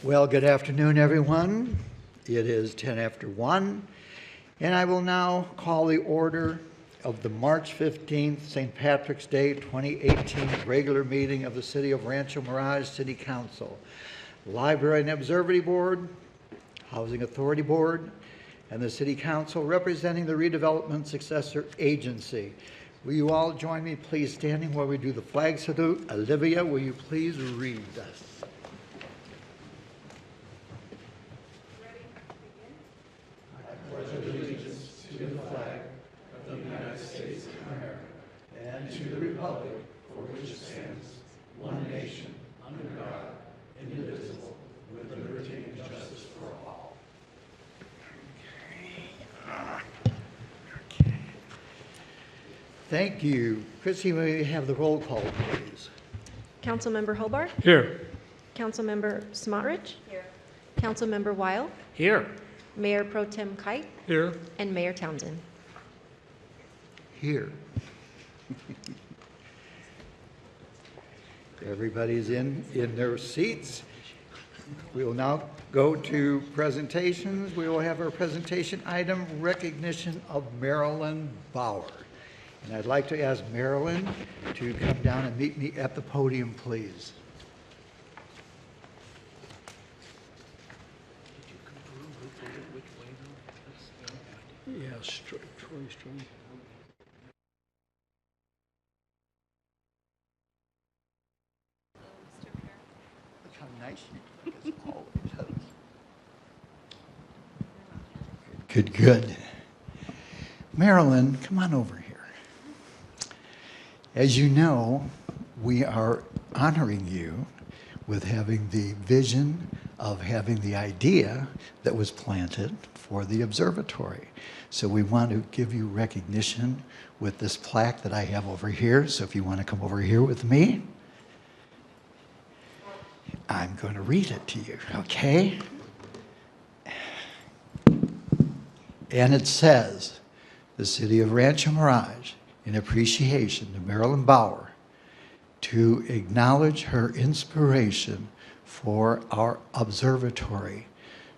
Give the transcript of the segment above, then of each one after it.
Well, good afternoon, everyone. It is 10 after 1, and I will now call the order of the March 15th, St. Patrick's Day 2018 regular meeting of the City of Rancho Mirage City Council, Library and Observatory Board, Housing Authority Board, and the City Council representing the Redevelopment Successor Agency. Will you all join me, please, standing while we do the flag salute? Olivia, will you please read us? Thank you. Chrissy, may we have the roll call, please? Councilmember Hobart? Here. Councilmember Smotrich? Here. Councilmember Weil? Here. Mayor Pro Tem Kite? Here. And Mayor Townsend. Here. Everybody's in their seats. We will now go to presentations. We will have our presentation item, recognition of Marilyn Bauer. And I'd like to ask Marilyn to come down and meet me at the podium, please. Yeah, straight. Look how nice you look, as always. Good. Marilyn, come on over here. As you know, we are honoring you with having the vision of having the idea that was planted for the observatory. So we want to give you recognition with this plaque that I have over here. So if you want to come over here with me, I'm going to read it to you, okay? And it says, the City of Rancho Mirage, in appreciation to Marilyn Bauer, to acknowledge her inspiration for our observatory,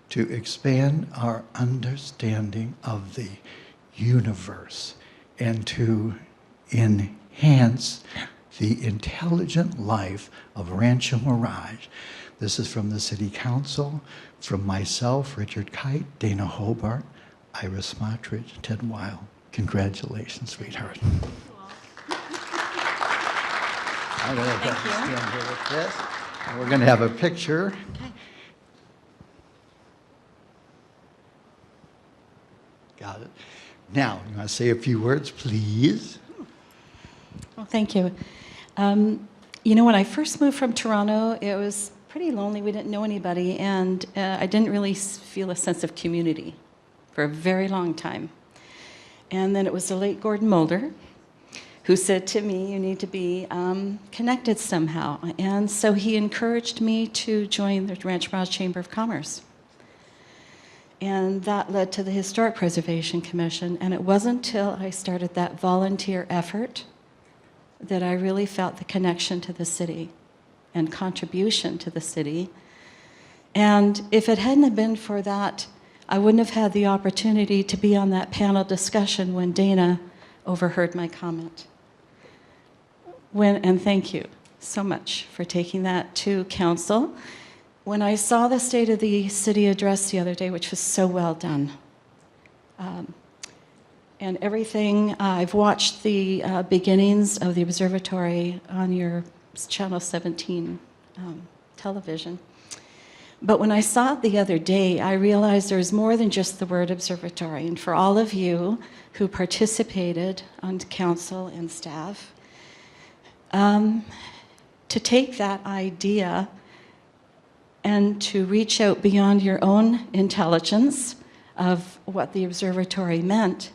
to expand our understanding of the universe, and to enhance the intelligent life of Rancho Mirage. This is from the City Council, from myself, Richard Kite, Dana Hobart, Iris Smotrich, Ted Weil. Congratulations, sweetheart. I'm going to stand here with this, and we're going to have a picture. Okay. Got it. Now, you want to say a few words, please? Well, thank you. You know, when I first moved from Toronto, it was pretty lonely. We didn't know anybody, and I didn't really feel a sense of community for a very long time. And then it was the late Gordon Mulder who said to me, you need to be connected somehow. And so he encouraged me to join the Rancho Mirage Chamber of Commerce. And that led to the Historic Preservation Commission. And it wasn't until I started that volunteer effort that I really felt the connection to the city and contribution to the city. And if it hadn't been for that, I wouldn't have had the opportunity to be on that panel discussion when Dana overheard my comment. And thank you so much for taking that to council. When I saw the State of the City address the other day, which was so well done, and everything, I've watched the beginnings of the observatory on your Channel 17 television. But when I saw it the other day, I realized there's more than just the word observatory. And for all of you who participated on council and staff, to take that idea and to reach out beyond your own intelligence of what the observatory meant,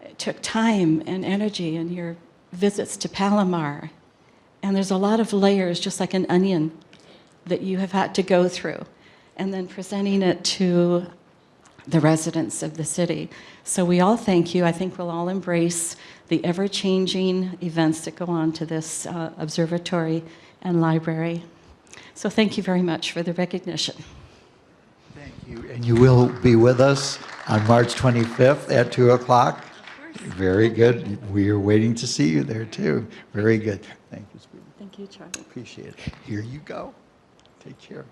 it took time and energy and your visits to Palomar. And there's a lot of layers, just like an onion, that you have had to go through, and then presenting it to the residents of the city. So we all thank you. I think we'll all embrace the ever-changing events that go on to this observatory and library. So thank you very much for the recognition. Thank you. And you will be with us on March 25th at 2 o'clock? Very good. We are waiting to see you there, too. Very good. Thank you, sweetie. Thank you, Charlie. Appreciate it. Here you go. Take care.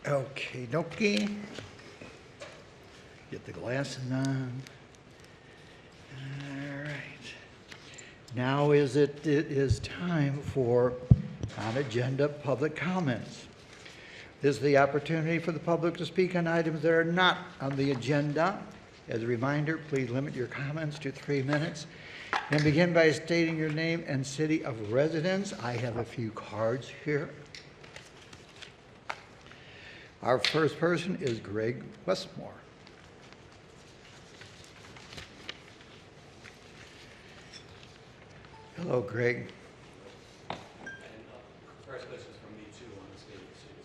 Okay, dokie. Get the glasses on. All right. Now it is time for on-agenda public comments. This is the opportunity for the public to speak on items that are not on the agenda. As a reminder, please limit your comments to 3 minutes and begin by stating your name and city of residence. I have a few cards here. Our first person is Greg Westmore. Hello, Greg. Congratulations from me too on the state of the city.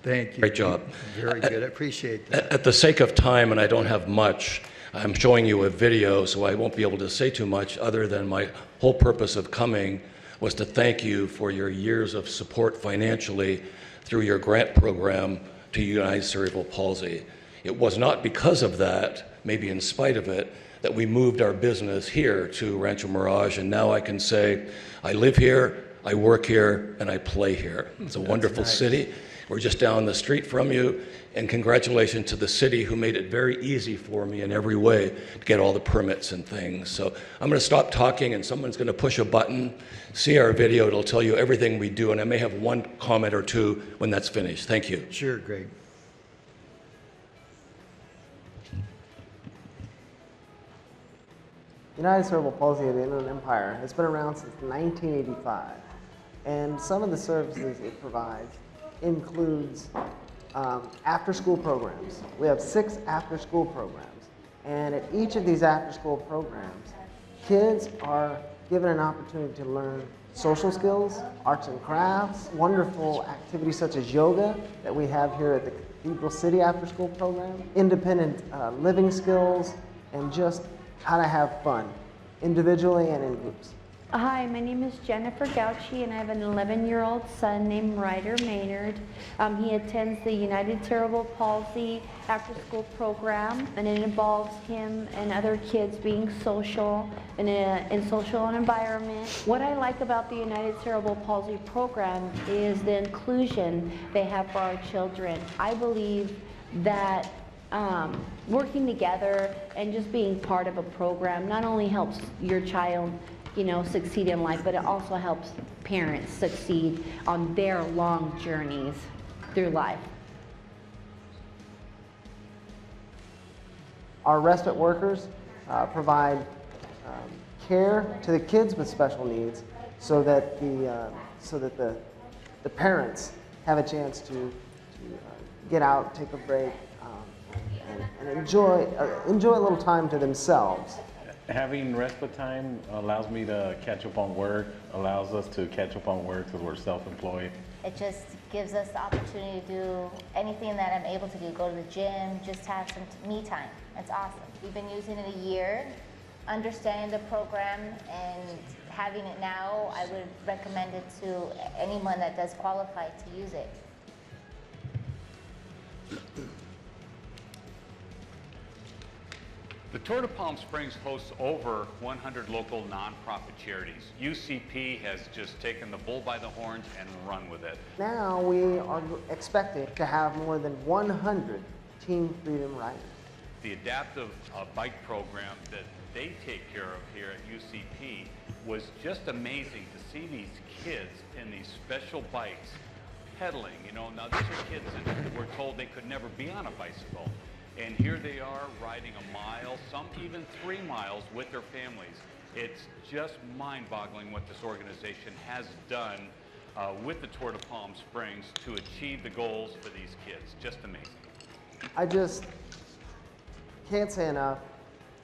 Thank you. Great job. Very good. I appreciate that. At the sake of time, and I don't have much, I'm showing you a video, so I won't be able to say too much other than my whole purpose of coming was to thank you for your years of support financially through your grant program to United Cerebral Palsy. It was not because of that, maybe in spite of it, that we moved our business here to Rancho Mirage, and now I can say, I live here, I work here, and I play here. It's a wonderful city. We're just down the street from you, and congratulations to the city who made it very easy for me in every way to get all the permits and things. So I'm going to stop talking, and someone's going to push a button, see our video, it'll tell you everything we do, and I may have one comment or two when that's finished. Thank you. Sure, Greg. United Cerebral Palsy of the Inland Empire has been around since 1985, and some of the services it provides includes after-school programs. We have 6 after-school programs, and at each of these after-school programs, kids are given an opportunity to learn social skills, arts and crafts, wonderful activities such as yoga that we have here at the Cathedral City after-school program, independent living skills, and just how to have fun, individually and in groups. Hi, my name is Jennifer Gauchi, and I have an 11-year-old son named Ryder Maynard. He attends the United Cerebral Palsy after-school program, and it involves him and other kids being social in social environment. What I like about the United Cerebral Palsy program is the inclusion they have for our children. I believe that working together and just being part of a program not only helps your child, succeed in life, but it also helps parents succeed on their long journeys through life. Our respite workers provide care to the kids with special needs so that the parents have a chance to get out, take a break, and enjoy a little time to themselves. Having respite time allows me to catch up on work, allows us to catch up on work because we're self-employed. It just gives us the opportunity to do anything that I'm able to do, go to the gym, just have some me time. It's awesome. We've been using it a year, understanding the program, and having it now, I would recommend it to anyone that does qualify to use it. The Tour de Palm Springs hosts over 100 local nonprofit charities. UCP has just taken the bull by the horns and run with it. Now we are expecting to have more than 100 Team Freedom riders. The adaptive bike program that they take care of here at UCP was just amazing to see these kids in these special bikes pedaling. Now these are kids that were told they could never be on a bicycle. And here they are riding a mile, some even 3 miles with their families. It's just mind-boggling what this organization has done with the Tour de Palm Springs to achieve the goals for these kids. Just amazing. I just can't say enough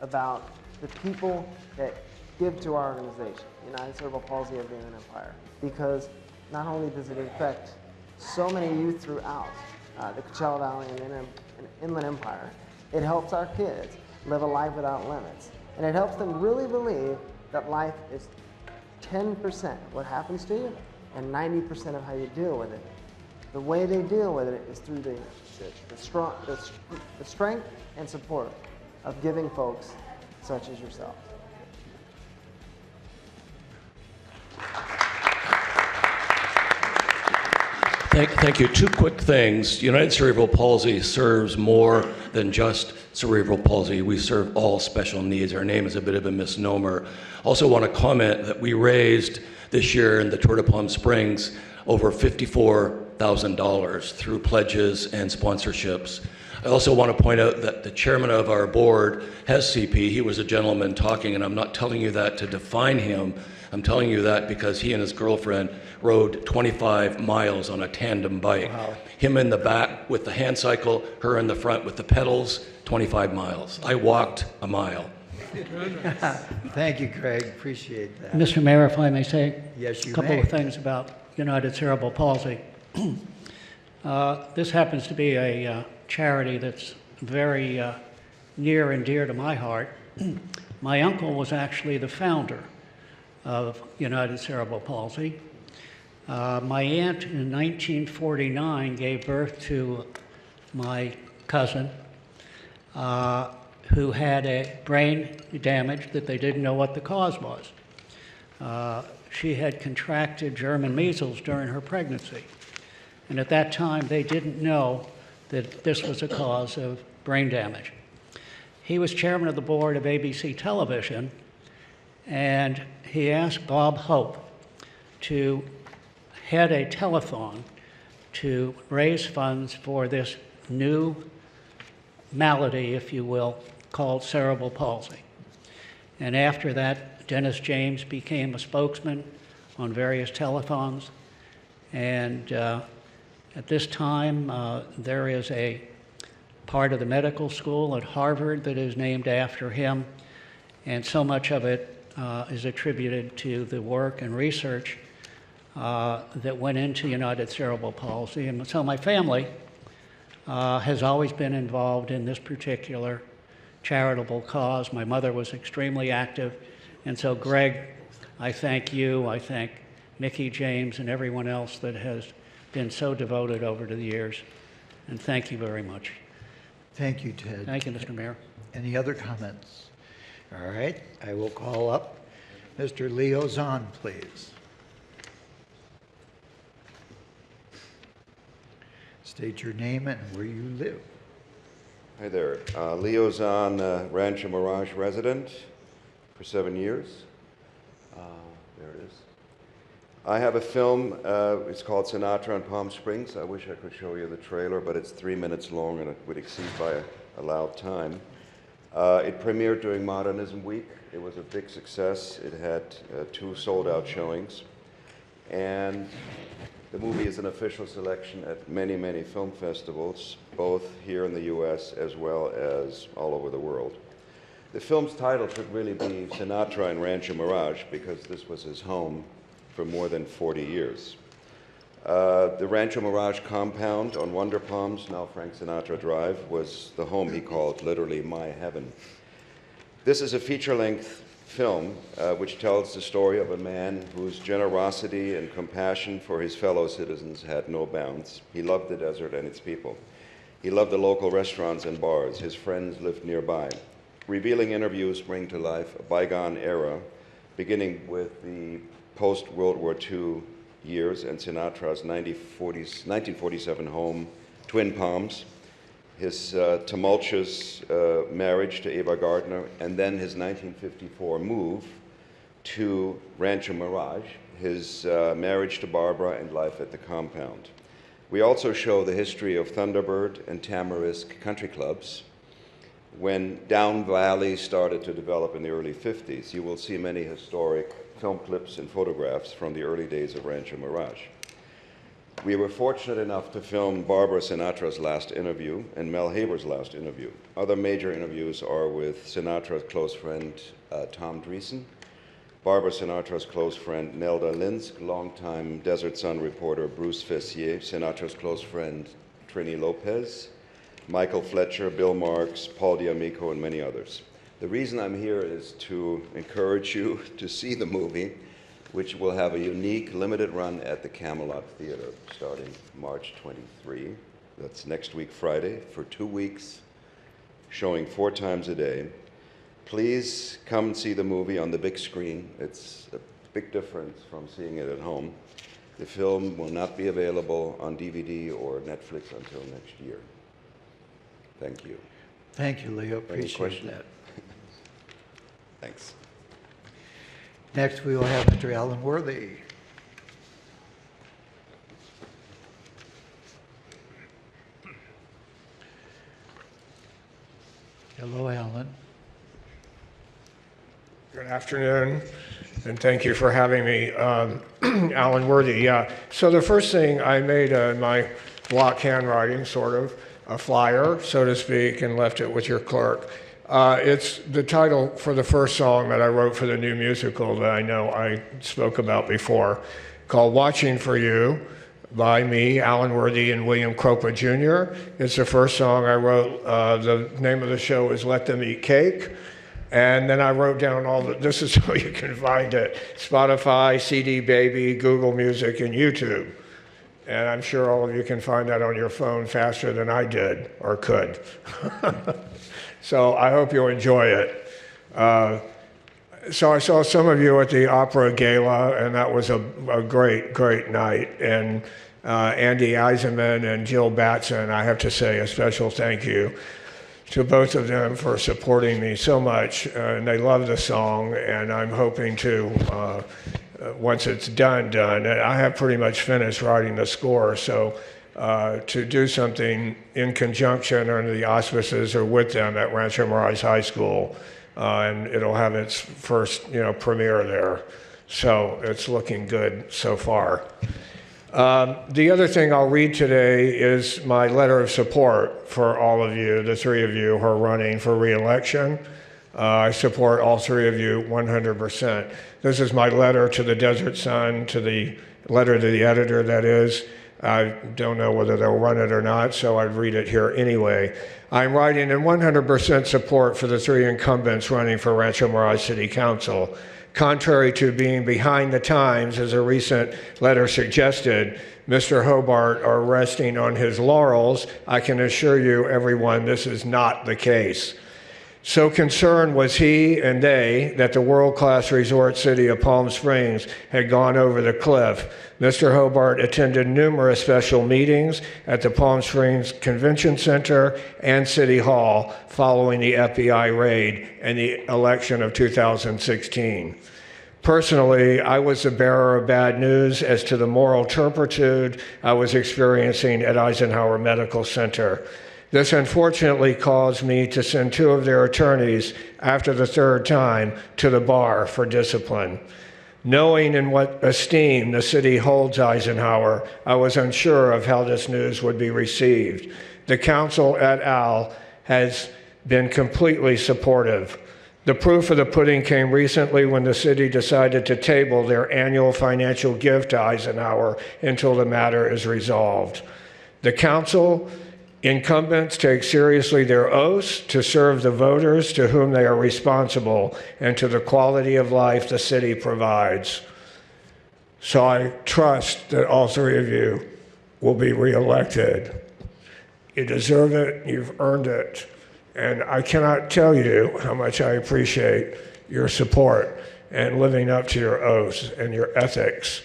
about the people that give to our organization, United Cerebral Palsy of the Inland Empire, because not only does it affect so many youth throughout the Coachella Valley and Inland Empire, it helps our kids live a life without limits. And it helps them really believe that life is 10% what happens to you and 90% of how you deal with it. The way they deal with it is through the strength and support of giving folks such as yourself. Thank you. Two quick things. United Cerebral Palsy serves more than just cerebral palsy. We serve all special needs. Our name is a bit of a misnomer. Also want to comment that we raised this year in the Tour de Palm Springs over $54,000 through pledges and sponsorships. I also want to point out that the chairman of our board has CP. He was a gentleman talking, and I'm not telling you that to define him. I'm telling you that because he and his girlfriend rode 25 miles on a tandem bike. Wow. Him in the back with the hand cycle, her in the front with the pedals, 25 miles. I walked a mile. Thank you, Craig. Appreciate that. Mr. Mayor, if I may say Yes, you a couple may. of things about United Cerebral Palsy. This happens to be a charity that's very near and dear to my heart. My uncle was actually the founder of United Cerebral Palsy. My aunt in 1949 gave birth to my cousin who had a brain damage that they didn't know what the cause was. She had contracted German measles during her pregnancy. And at that time, they didn't know that this was a cause of brain damage. He was chairman of the board of ABC Television, and he asked Bob Hope to head a telethon to raise funds for this new malady, if you will, called cerebral palsy. And after that, Dennis James became a spokesman on various telethons. And at this time, there is a part of the medical school at Harvard that is named after him. And so much of it is attributed to the work and research that went into United Cerebral Palsy. And so my family has always been involved in this particular charitable cause. My mother was extremely active. And so, Greg, I thank you, I thank Mickey James and everyone else that has been so devoted over the years. And thank you very much. Thank you, Ted. Thank you, Mr. Mayor. Any other comments? All right, I will call up Mr. Leo Zahn, please. State your name and where you live. Hi there. Leo Zahn, Rancho Mirage resident for 7 years. There it is. I have a film, it's called Sinatra in Palm Springs. I wish I could show you the trailer, but it's 3 minutes long and it would exceed by a allowed time. It premiered during Modernism Week. It was a big success. It had 2 sold-out showings. And the movie is an official selection at many, many film festivals, both here in the U.S. as well as all over the world. The film's title should really be Sinatra in Rancho Mirage, because this was his home for more than 40 years. The Rancho Mirage compound on Wonder Palms, now Frank Sinatra Drive, was the home he called literally my heaven. This is a feature-length film which tells the story of a man whose generosity and compassion for his fellow citizens had no bounds. He loved the desert and its people. He loved the local restaurants and bars. His friends lived nearby. Revealing interviews bring to life a bygone era, beginning with the post-World War II years and Sinatra's 1947 home, Twin Palms, his tumultuous marriage to Ava Gardner, and then his 1954 move to Rancho Mirage, his marriage to Barbara and life at the compound. We also show the history of Thunderbird and Tamarisk country clubs. When Down Valley started to develop in the early 50s, you will see many historic film clips and photographs from the early days of Rancho Mirage. We were fortunate enough to film Barbara Sinatra's last interview and Mel Haber's last interview. Other major interviews are with Sinatra's close friend, Tom Dreesen, Barbara Sinatra's close friend Nelda Linsk, longtime Desert Sun reporter Bruce Fessier, Sinatra's close friend Trini Lopez, Michael Fletcher, Bill Marks, Paul D'Amico, and many others. The reason I'm here is to encourage you to see the movie, which will have a unique limited run at the Camelot Theater starting March 23. That's next week, Friday, for 2 weeks, showing 4 times a day. Please come and see the movie on the big screen. It's a big difference from seeing it at home. The film will not be available on DVD or Netflix until next year. Thank you. Thank you, Leo. Any Appreciate questions? that. Thanks. Next, we will have Mr. Alan Worthy. Hello, Alan. Good afternoon, and thank you for having me. Alan Worthy, yeah. So the first thing I made in my block handwriting, sort of, a flyer, so to speak, and left it with your clerk. It's the title for the first song that I wrote for the new musical that I know I spoke about before, called Watching for You, by me, Alan Worthy, and William Cropa Jr. It's the first song I wrote. The name of the show is Let Them Eat Cake. And then I wrote down all the, this is how you can find it, Spotify, CD Baby, Google Music, and YouTube. And I'm sure all of you can find that on your phone faster than I did, or could. So I hope you'll enjoy it. So I saw some of you at the Opera Gala, and that was a great, great night. And Andy Eisenman and Jill Batson, I have to say a special thank you to both of them for supporting me so much. And they love the song, and I'm hoping to, once it's done, and I have pretty much finished writing the score, so to do something in conjunction under the auspices or with them at Rancho Mirage High School, and it'll have its first, premiere there. So it's looking good so far. The other thing I'll read today is my letter of support for all of you, the 3 of you who are running for re-election. I support all 3 of you 100%. This is my letter to the Desert Sun, to the letter to the editor, that is. I don't know whether they'll run it or not, so I'd read it here anyway. I'm writing in 100% support for the 3 incumbents running for Rancho Mirage City Council. Contrary to being behind the times, as a recent letter suggested, Mr. Hobart are resting on his laurels. I can assure you, everyone, this is not the case. So concerned was he and they that the world-class resort city of Palm Springs had gone over the cliff. Mr. Hobart attended numerous special meetings at the Palm Springs Convention Center and City Hall following the FBI raid and the election of 2016. Personally, I was the bearer of bad news as to the moral turpitude I was experiencing at Eisenhower Medical Center. This unfortunately caused me to send 2 of their attorneys after the 3rd time to the bar for discipline. Knowing in what esteem the city holds Eisenhower, I was unsure of how this news would be received. The council et al. Has been completely supportive. The proof of the pudding came recently when the city decided to table their annual financial gift to Eisenhower until the matter is resolved. The council incumbents take seriously their oaths to serve the voters to whom they are responsible and to the quality of life the city provides. So I trust that all 3 of you will be reelected. You deserve it, you've earned it, and I cannot tell you how much I appreciate your support and living up to your oaths and your ethics,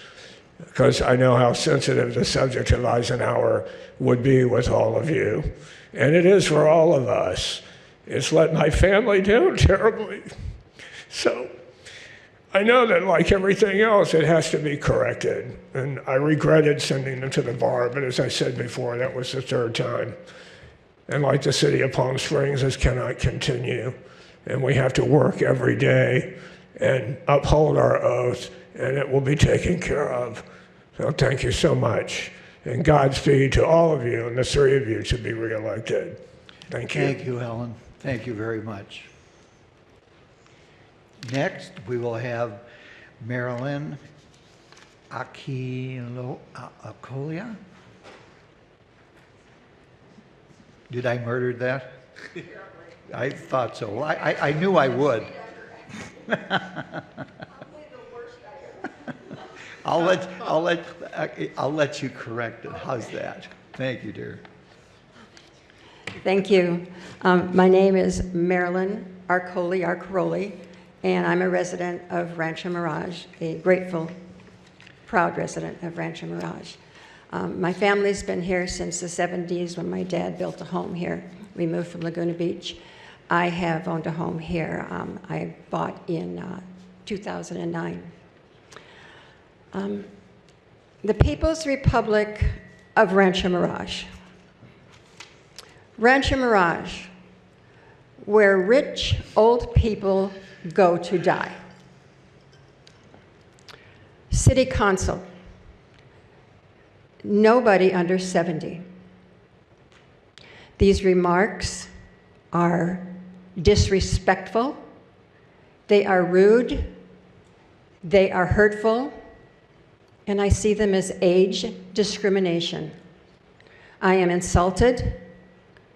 because I know how sensitive the subject of Eisenhower would be with all of you. And it is for all of us. It's let my family down terribly. So I know that, like everything else, it has to be corrected. And I regretted sending them to the bar, but as I said before, that was the 3rd time. And like the city of Palm Springs, this cannot continue. And we have to work every day and uphold our oath, and it will be taken care of. So thank you so much. And Godspeed to all of you and the 3 of you to be reelected. Thank you. Thank you, Alan. Thank you very much. Next, we will have Marilyn Acolia. Did I murder that? I thought so. I knew I would. I'll let you correct it. How's that? Thank you, dear. Thank you. My name is Marilyn Arcoli, and I'm a resident of Rancho Mirage, a grateful, proud resident of Rancho Mirage. My family's been here since the 70s when my dad built a home here. We moved from Laguna Beach. I have owned a home here. I bought in 2009. The People's Republic of Rancho Mirage. Rancho Mirage, where rich old people go to die. City Council, nobody under 70. These remarks are disrespectful, they are rude, they are hurtful, and I see them as age discrimination. I am insulted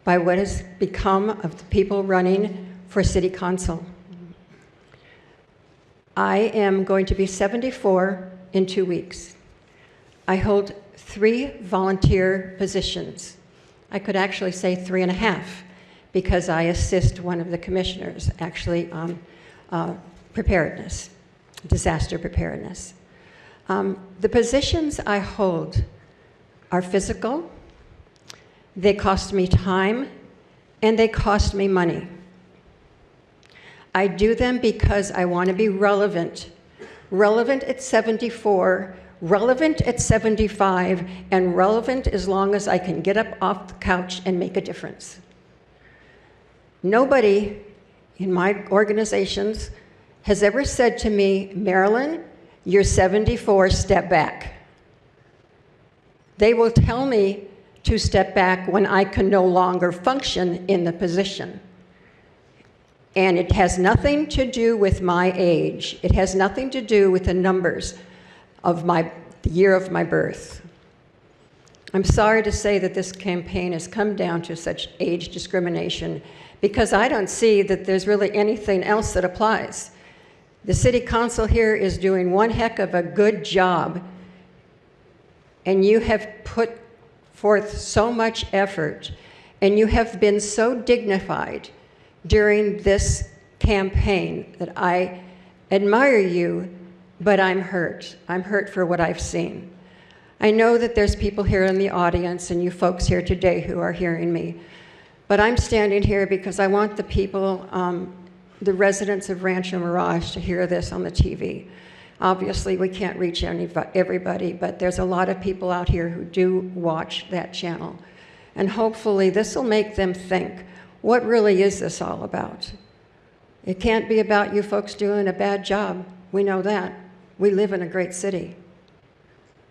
by what has become of the people running for City Council. I am going to be 74 in 2 weeks. I hold 3 volunteer positions. I could actually say 3.5 because I assist one of the commissioners actually on preparedness, disaster preparedness. The positions I hold are physical, they cost me time, and they cost me money. I do them because I want to be relevant. Relevant at 74, relevant at 75, and relevant as long as I can get up off the couch and make a difference. Nobody in my organizations has ever said to me, Marilyn, you're 74, step back. They will tell me to step back when I can no longer function in the position. And it has nothing to do with my age. It has nothing to do with the numbers of the year of my birth. I'm sorry to say that this campaign has come down to such age discrimination because I don't see that there's really anything else that applies. The City Council here is doing one heck of a good job, and you have put forth so much effort, and you have been so dignified during this campaign that I admire you, but I'm hurt. I'm hurt for what I've seen. I know that there's people here in the audience and you folks here today who are hearing me, but I'm standing here because I want the people, the residents of Rancho Mirage to hear this on the TV. Obviously, we can't reach everybody, but there's a lot of people out here who do watch that channel. And hopefully this will make them think, what really is this all about? It can't be about you folks doing a bad job. We know that. We live in a great city.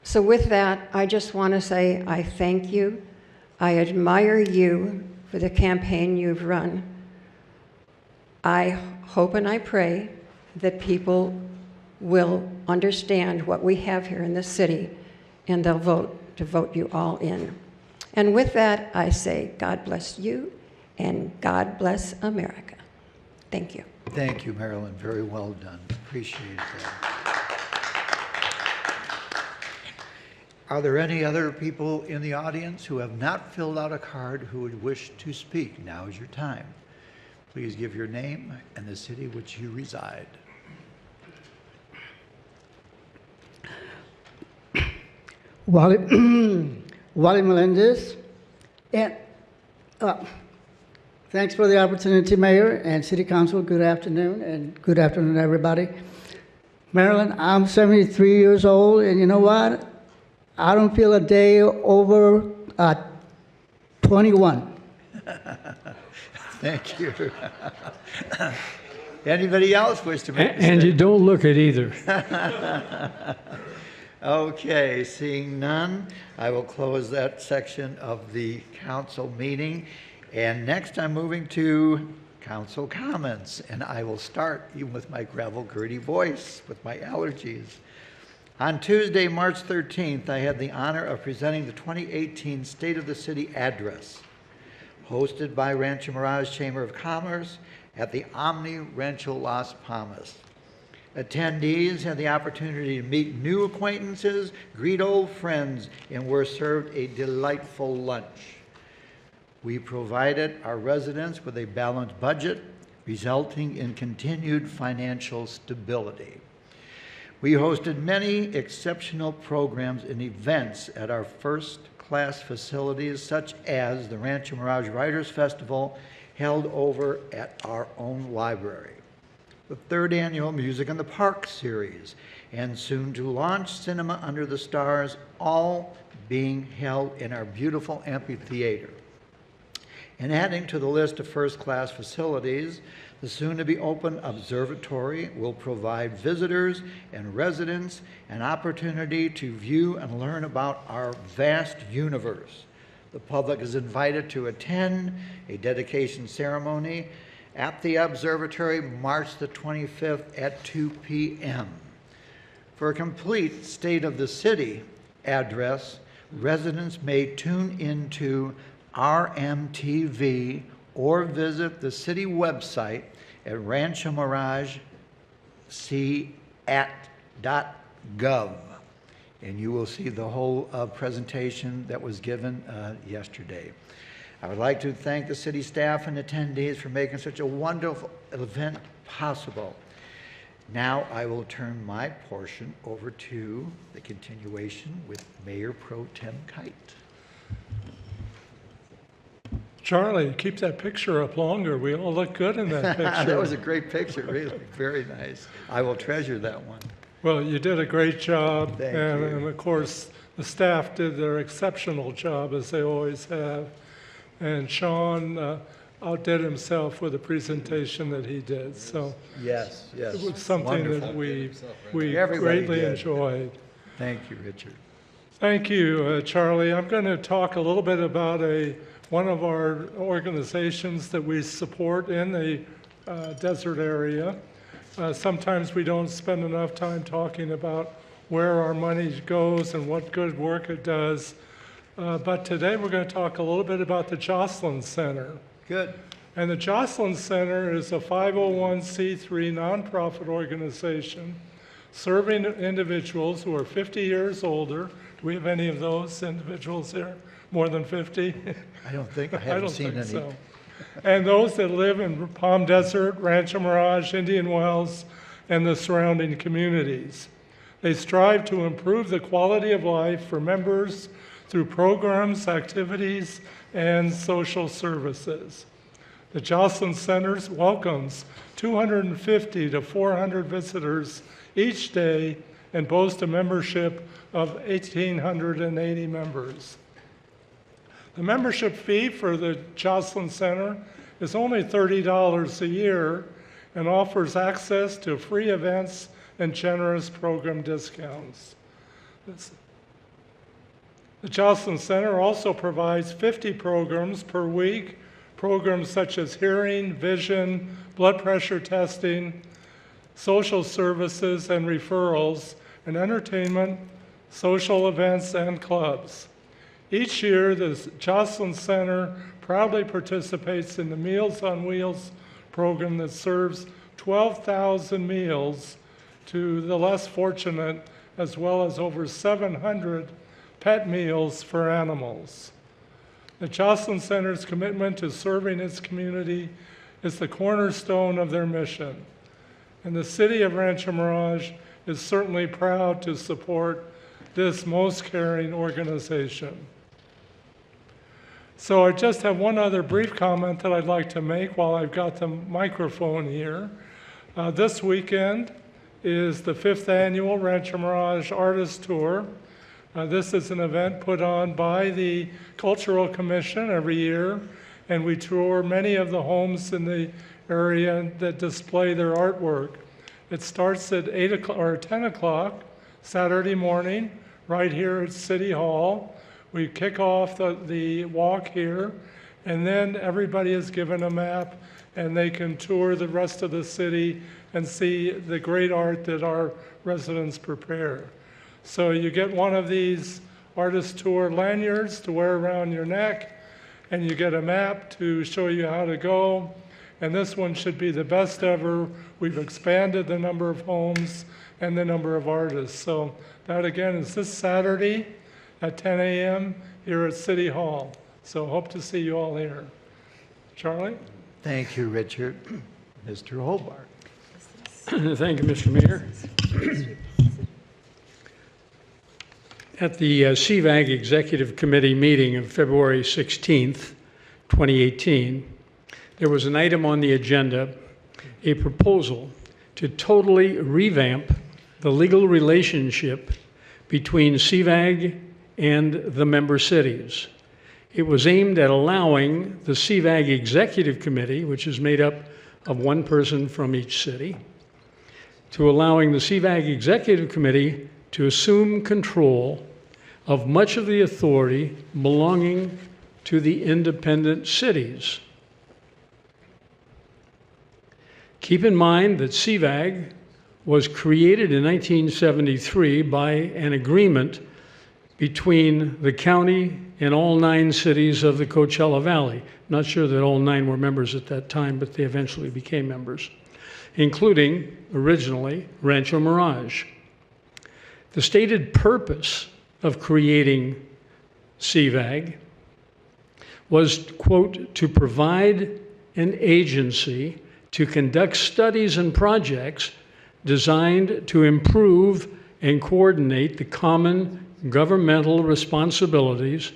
So with that, I just want to say I thank you. I admire you for the campaign you've run. I hope and I pray that people will understand what we have here in this city, and they'll vote to vote you all in. And with that, I say, God bless you, and God bless America. Thank you. Thank you, Marilyn. Very well done. Appreciate that. Are there any other people in the audience who have not filled out a card who would wish to speak? Now is your time. Please give your name and the city which you reside. Wally Melendez. And thanks for the opportunity, Mayor and City Council. Good afternoon, and good afternoon, everybody. Marilyn, I'm 73 years old, and you know what? I don't feel a day over 21. Thank you. Anybody else wish to make a And you statement? don't look it either. Okay, seeing none, I will close that section of the council meeting. And next I'm moving to council comments, and I will start even with my gravel gritty voice with my allergies. On Tuesday, March 13th, I had the honor of presenting the 2018 State of the City Address, hosted by Rancho Mirage Chamber of Commerce at the Omni Rancho Las Palmas. Attendees had the opportunity to meet new acquaintances, greet old friends, and were served a delightful lunch. We provided our residents with a balanced budget, resulting in continued financial stability. We hosted many exceptional programs and events at our first-class facilities, such as the Rancho Mirage Writers Festival, held over at our own library, the third annual Music in the Park series, and soon to launch Cinema Under the Stars, all being held in our beautiful amphitheater. And adding to the list of first-class facilities, the soon-to-be-open observatory will provide visitors and residents an opportunity to view and learn about our vast universe. The public is invited to attend a dedication ceremony at the observatory March the 25th at 2 p.m. For a complete State of the City address, residents may tune into RMTV or visit the city website at ranchomirage.gov, and you will see the whole presentation that was given yesterday. I would like to thank the city staff and attendees for making such a wonderful event possible. Now I will turn my portion over to the continuation with Mayor Pro Tem Kite. Charlie, keep that picture up longer. We all look good in that picture. That was a great picture, really. Very nice. I will treasure that one. Well, you did a great job. Thank you. And of course, the staff did their exceptional job, as they always have. And Sean outdid himself with the presentation that he did. So yes, yes. It was something Wonderful. that we Everybody greatly did. enjoyed. Thank you, Richard. Thank you, Charlie. I'm going to talk a little bit about one of our organizations that we support in the desert area. Sometimes we don't spend enough time talking about where our money goes and what good work it does. But today we're going to talk a little bit about the Jocelyn Center. Good. And the Jocelyn Center is a 501c3 nonprofit organization serving individuals who are 50 years older. Do we have any of those individuals here? More than 50? I don't think, I haven't seen any. So. And those that live in Palm Desert, Rancho Mirage, Indian Wells, and the surrounding communities. They strive to improve the quality of life for members through programs, activities, and social services. The Jocelyn Center welcomes 250 to 400 visitors each day and boasts a membership of 1,880 members. The membership fee for the Jocelyn Center is only $30 a year and offers access to free events and generous program discounts. The Jocelyn Center also provides 50 programs per week, programs such as hearing, vision, blood pressure testing, social services and referrals, and entertainment, social events, and clubs. Each year, the Jocelyn Center proudly participates in the Meals on Wheels program that serves 12,000 meals to the less fortunate, as well as over 700 pet meals for animals. The Jocelyn Center's commitment to serving its community is the cornerstone of their mission. And the city of Rancho Mirage is certainly proud to support this most caring organization. So I just have one other brief comment that I'd like to make while I've got the microphone here. This weekend is the 5th annual Rancho Mirage Artist Tour. This is an event put on by the Cultural Commission every year, and we tour many of the homes in the area that display their artwork. It starts at 8 o'clock or 10 o'clock Saturday morning right here at City Hall. We kick off the walk here, and then everybody is given a map and they can tour the rest of the city and see the great art that our residents prepare. So you get one of these artist tour lanyards to wear around your neck, and you get a map to show you how to go. And this one should be the best ever. We've expanded the number of homes and the number of artists. So that again is this Saturday at 10 a.m. here at City Hall. So hope to see you all here. Charlie? Thank you, Richard. Mr. Hobart. Thank you, Mr. Mayor. At the CVAG Executive Committee meeting of February 16th, 2018, there was an item on the agenda, a proposal to totally revamp the legal relationship between CVAG and the member cities. It was aimed at allowing the CVAG Executive Committee, which is made up of one person from each city, to allowing the CVAG Executive Committee to assume control of much of the authority belonging to the independent cities. Keep in mind that CVAG was created in 1973 by an agreement between the county and all 9 cities of the Coachella Valley. Not sure that all 9 were members at that time, but they eventually became members, including, originally, Rancho Mirage. The stated purpose of creating CVAG was, quote, to provide an agency to conduct studies and projects designed to improve and coordinate the common governmental responsibilities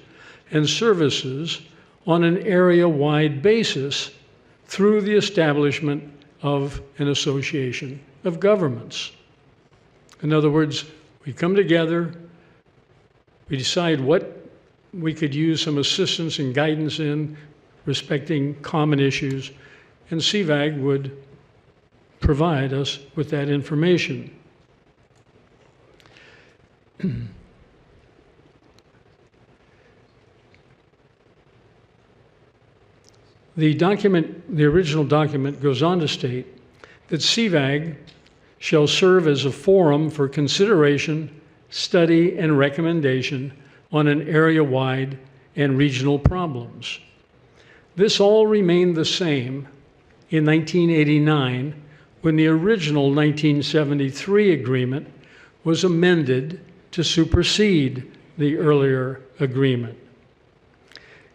and services on an area-wide basis through the establishment of an association of governments. In other words, we come together, we decide what we could use some assistance and guidance in respecting common issues, and CVAG would provide us with that information. The original document goes on to state that CVAG shall serve as a forum for consideration, study, and recommendation on an area-wide and regional problems. This all remained the same in 1989 when the original 1973 agreement was amended to supersede the earlier agreement.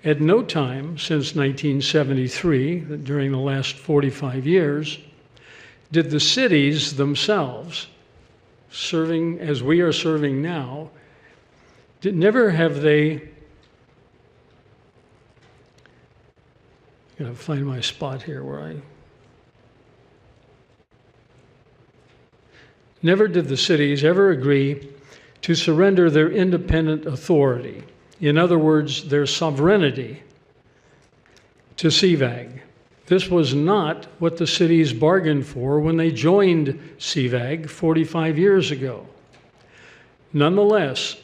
At no time since 1973, during the last 45 years, did the cities themselves, serving as we are serving now, never have they, gotta find my spot here where never did the cities ever agree to surrender their independent authority. In other words, their sovereignty to CVAG. This was not what the cities bargained for when they joined CVAG 45 years ago. Nonetheless,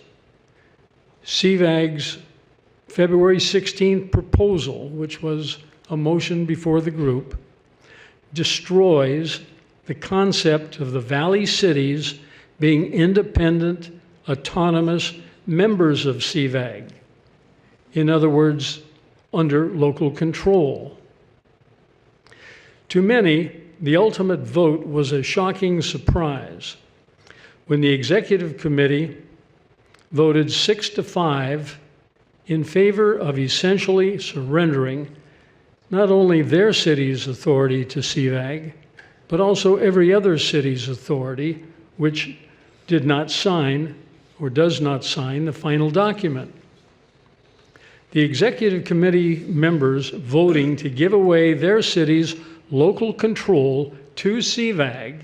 CVAG's February 16th proposal, which was a motion before the group, destroys the concept of the valley cities being independent, autonomous members of CVAG. In other words, under local control. To many, the ultimate vote was a shocking surprise when the executive committee voted 6-5 in favor of essentially surrendering not only their city's authority to CVAG, but also every other city's authority which did not sign or does not sign the final document. The executive committee members voting to give away their city's local control to CVAG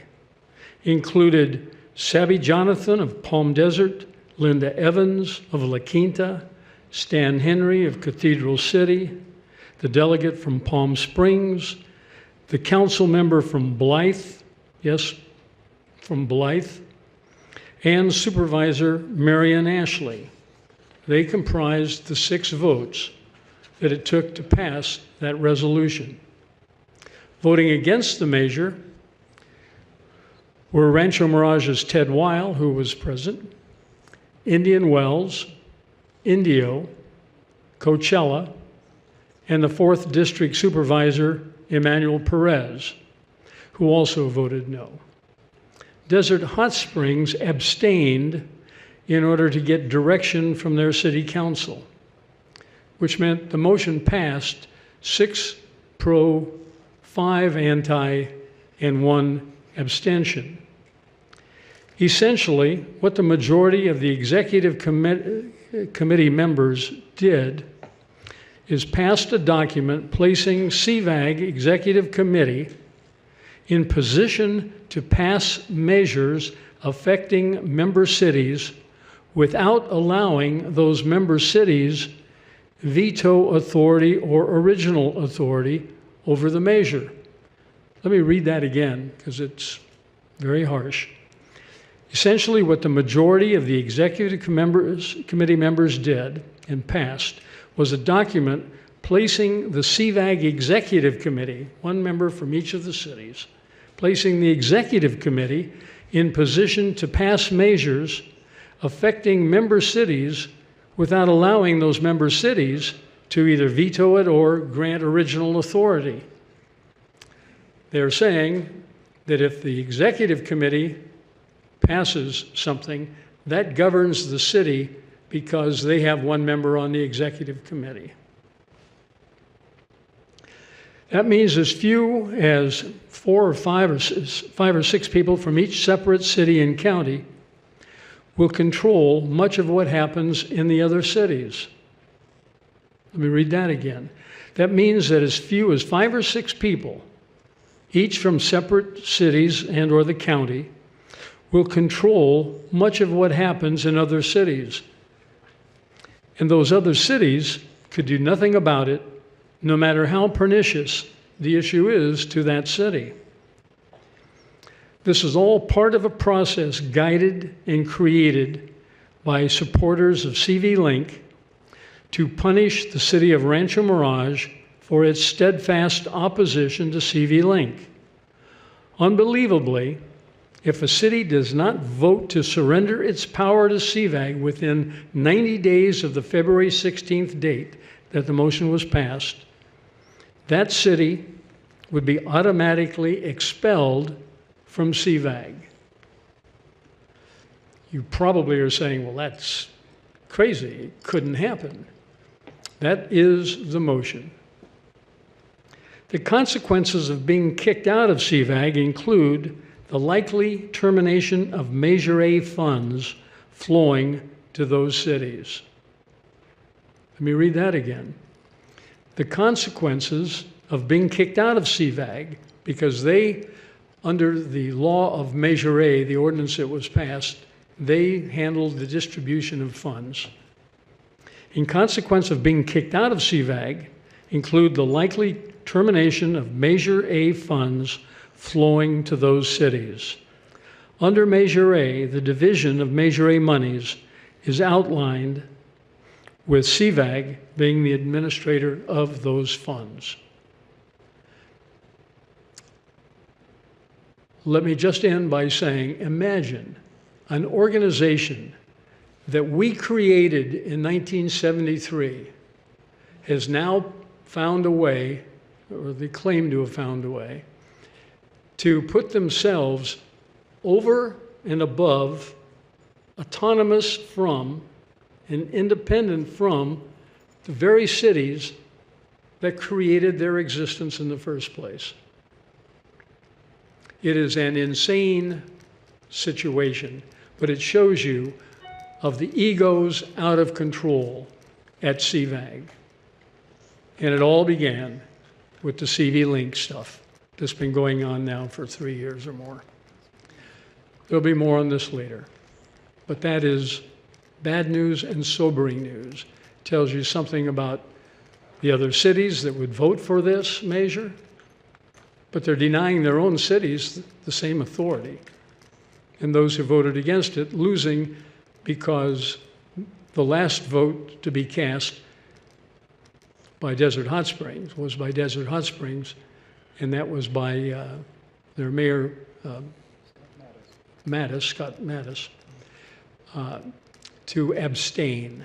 included Sabby Jonathan of Palm Desert, Linda Evans of La Quinta, Stan Henry of Cathedral City, the delegate from Palm Springs, the council member from Blythe, yes, from Blythe, and Supervisor Marion Ashley. They comprised the 6 votes that it took to pass that resolution. Voting against the measure were Rancho Mirage's Ted Weil, who was present, Indian Wells, Indio, Coachella, and the 4th District Supervisor, Emmanuel Perez, who also voted no. Desert Hot Springs abstained in order to get direction from their city council, which meant the motion passed 6 pro, 5 anti, and 1 abstention. Essentially, what the majority of the executive committee members did is passed a document placing CVAG Executive Committee in position to pass measures affecting member cities without allowing those member cities veto authority or original authority over the measure. Let me read that again because it's very harsh. Essentially, what the majority of the executive committee members did and passed was a document placing the CVAG Executive Committee, 1 member from each of the cities, placing the Executive Committee in position to pass measures affecting member cities without allowing those member cities to either veto it or grant original authority. They're saying that if the Executive Committee passes something, that governs the city because they have 1 member on the Executive Committee. That means as few as 4 or 5 or 6 people from each separate city and county will control much of what happens in the other cities. Let me read that again. That means that as few as 5 or 6 people, each from separate cities and or the county, will control much of what happens in other cities. And those other cities could do nothing about it, no matter how pernicious the issue is to that city. This is all part of a process guided and created by supporters of CV Link to punish the city of Rancho Mirage for its steadfast opposition to CV Link. Unbelievably, if a city does not vote to surrender its power to CVAG within 90 days of the February 16th date that the motion was passed, that city would be automatically expelled from CVAG. You probably are saying, well, that's crazy. It couldn't happen. That is the motion. The consequences of being kicked out of CVAG include the likely termination of Measure A funds flowing to those cities. Let me read that again. The consequences of being kicked out of CVAG, because they, under the law of Measure A, the ordinance that was passed, they handled the distribution of funds. In consequence of being kicked out of CVAG, include the likely termination of Measure A funds flowing to those cities. Under Measure A, the division of Measure A monies is outlined with CVAG being the administrator of those funds. Let me just end by saying, imagine an organization that we created in 1973 has now found a way, or they claim to have found a way, to put themselves over and above, autonomous from, and independent from the very cities that created their existence in the first place. It is an insane situation, but it shows you of the egos out of control at CVAG. And it all began with the CV Link stuff that's been going on now for 3 years or more. There'll be more on this later. But that is bad news and sobering news. Tells you something about the other cities that would vote for this measure, but they're denying their own cities the same authority. And those who voted against it losing because the last vote to be cast by Desert Hot Springs was by Desert Hot Springs and that was by their mayor, Scott Mattis, to abstain.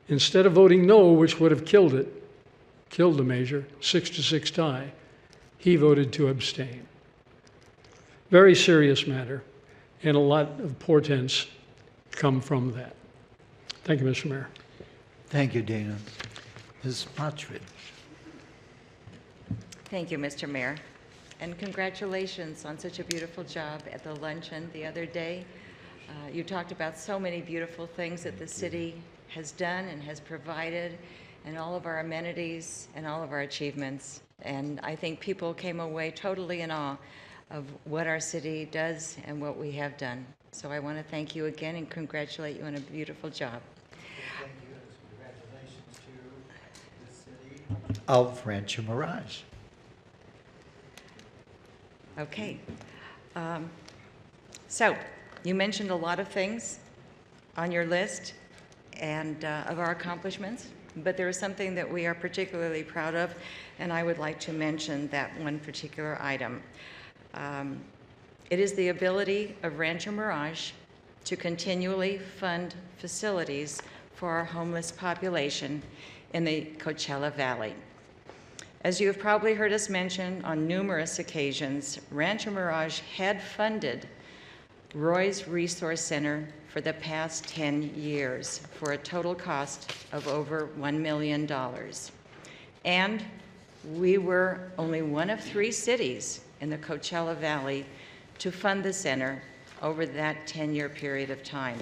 Instead of voting no, which would have killed the measure, 6-6 tie, he voted to abstain. Very serious matter, and a lot of portents come from that. Thank you, Mr. Mayor. Thank you, Dana. Ms. Mottridge. Thank you, Mr. Mayor. And congratulations on such a beautiful job at the luncheon the other day. You talked about so many beautiful things that the city has done and has provided, and all of our amenities and all of our achievements. And I think people came away totally in awe of what our city does and what we have done. So I want to thank you again and congratulate you on a beautiful job. Thank you, and congratulations to the city of Rancho Mirage. Okay. So you mentioned a lot of things on your list and of our accomplishments, but there is something that we are particularly proud of, and I would like to mention that one particular item. It is the ability of Rancho Mirage to continually fund facilities for our homeless population in the Coachella Valley. As you have probably heard us mention on numerous occasions, Rancho Mirage had funded Roy's Resource Center for the past 10 years for a total cost of over $1 million. And we were only one of 3 cities in the Coachella Valley to fund the center over that 10-year period of time.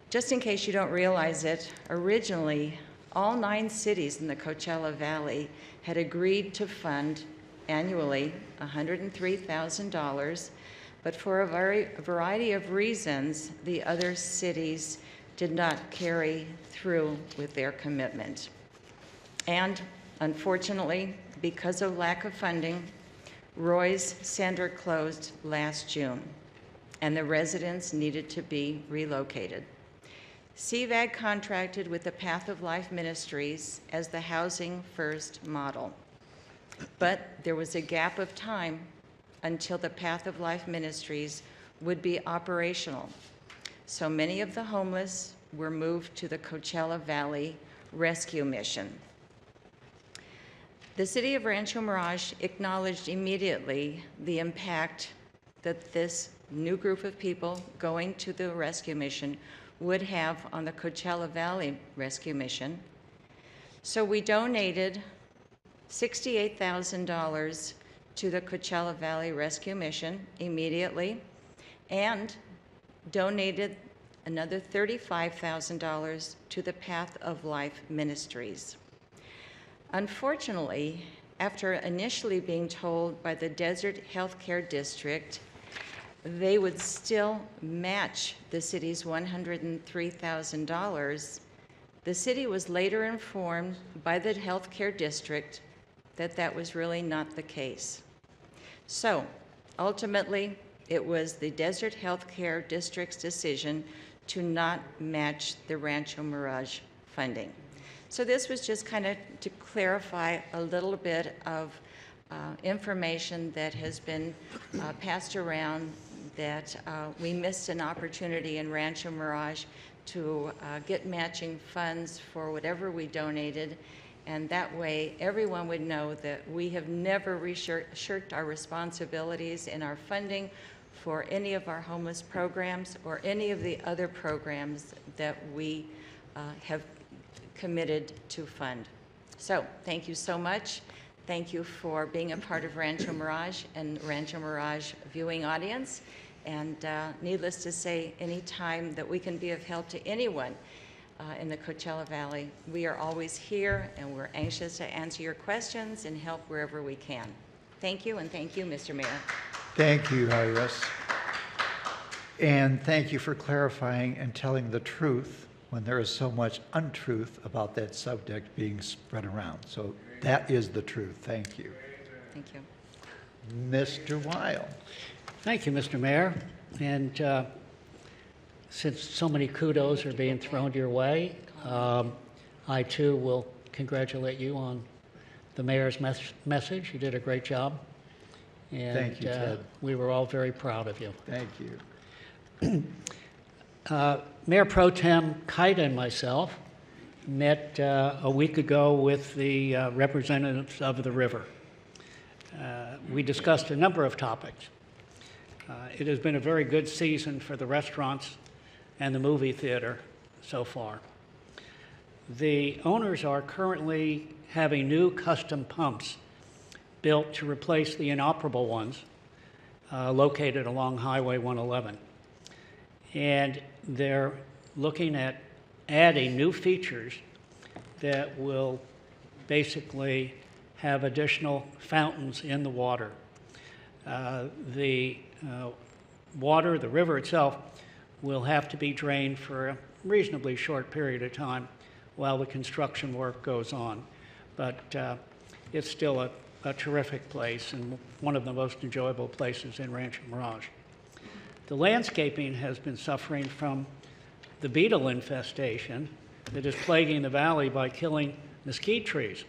Just in case you don't realize it, originally, all 9 cities in the Coachella Valley had agreed to fund annually $103,000, but for a variety of reasons, the other cities did not carry through with their commitment. And unfortunately, because of lack of funding, Roy's Center closed last June, and the residents needed to be relocated. CVAG contracted with the Path of Life Ministries as the Housing First model. But there was a gap of time until the Path of Life Ministries would be operational. So many of the homeless were moved to the Coachella Valley Rescue Mission. The city of Rancho Mirage acknowledged immediately the impact that this new group of people going to the rescue mission would have on the Coachella Valley Rescue Mission. So we donated $68,000 to the Coachella Valley Rescue Mission immediately, and donated another $35,000 to the Path of Life Ministries. Unfortunately, after initially being told by the Desert Healthcare District they would still match the city's $103,000, the city was later informed by the healthcare district that that was really not the case. So ultimately, it was the Desert Healthcare District's decision to not match the Rancho Mirage funding. So this was just kind of to clarify a little bit of information that has been passed around that we missed an opportunity in Rancho Mirage to get matching funds for whatever we donated, and that way everyone would know that we have never shirked our responsibilities in our funding for any of our homeless programs or any of the other programs that we have committed to fund. So thank you so much. Thank you for being a part of Rancho Mirage and Rancho Mirage viewing audience. And needless to say, any time that we can be of help to anyone in the Coachella Valley, we are always here, and we're anxious to answer your questions and help wherever we can. Thank you, and thank you, Mr. Mayor. Thank you, Iris. And thank you for clarifying and telling the truth when there is so much untruth about that subject being spread around. So that is the truth. Thank you. Thank you. Mr. Weil. Thank you, Mr. Mayor. And since so many kudos are being thrown your way, I too will congratulate you on the mayor's message. You did a great job. And, Thank you, Ted. we were all very proud of you. Thank you. Mayor Pro Tem Kite and myself met a week ago with the representatives of the river. We discussed a number of topics. It has been a very good season for the restaurants and the movie theater so far. The owners are currently having new custom pumps built to replace the inoperable ones located along Highway 111. And they're looking at adding new features that will basically have additional fountains in the water. The water, the river itself, will have to be drained for a reasonably short period of time while the construction work goes on. But it's still a terrific place and one of the most enjoyable places in Rancho Mirage. The landscaping has been suffering from the beetle infestation that is plaguing the valley by killing mesquite trees.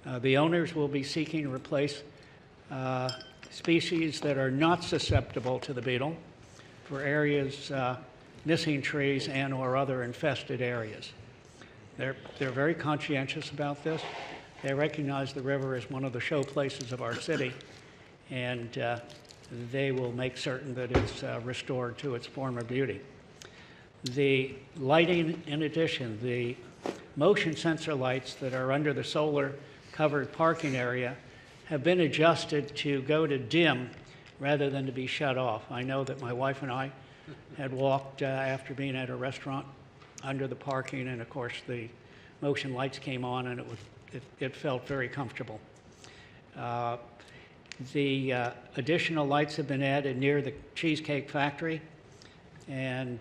The owners will be seeking to replace species that are not susceptible to the beetle for areas missing trees and or other infested areas. They're very conscientious about this. They recognize the river as one of the show places of our city, and they will make certain that it's restored to its former beauty. The lighting, in addition, the motion sensor lights that are under the solar covered parking area have been adjusted to go to dim rather than to be shut off. I know that my wife and I had walked after being at a restaurant under the parking, and of course the motion lights came on and it felt very comfortable. The additional lights have been added near the Cheesecake Factory, and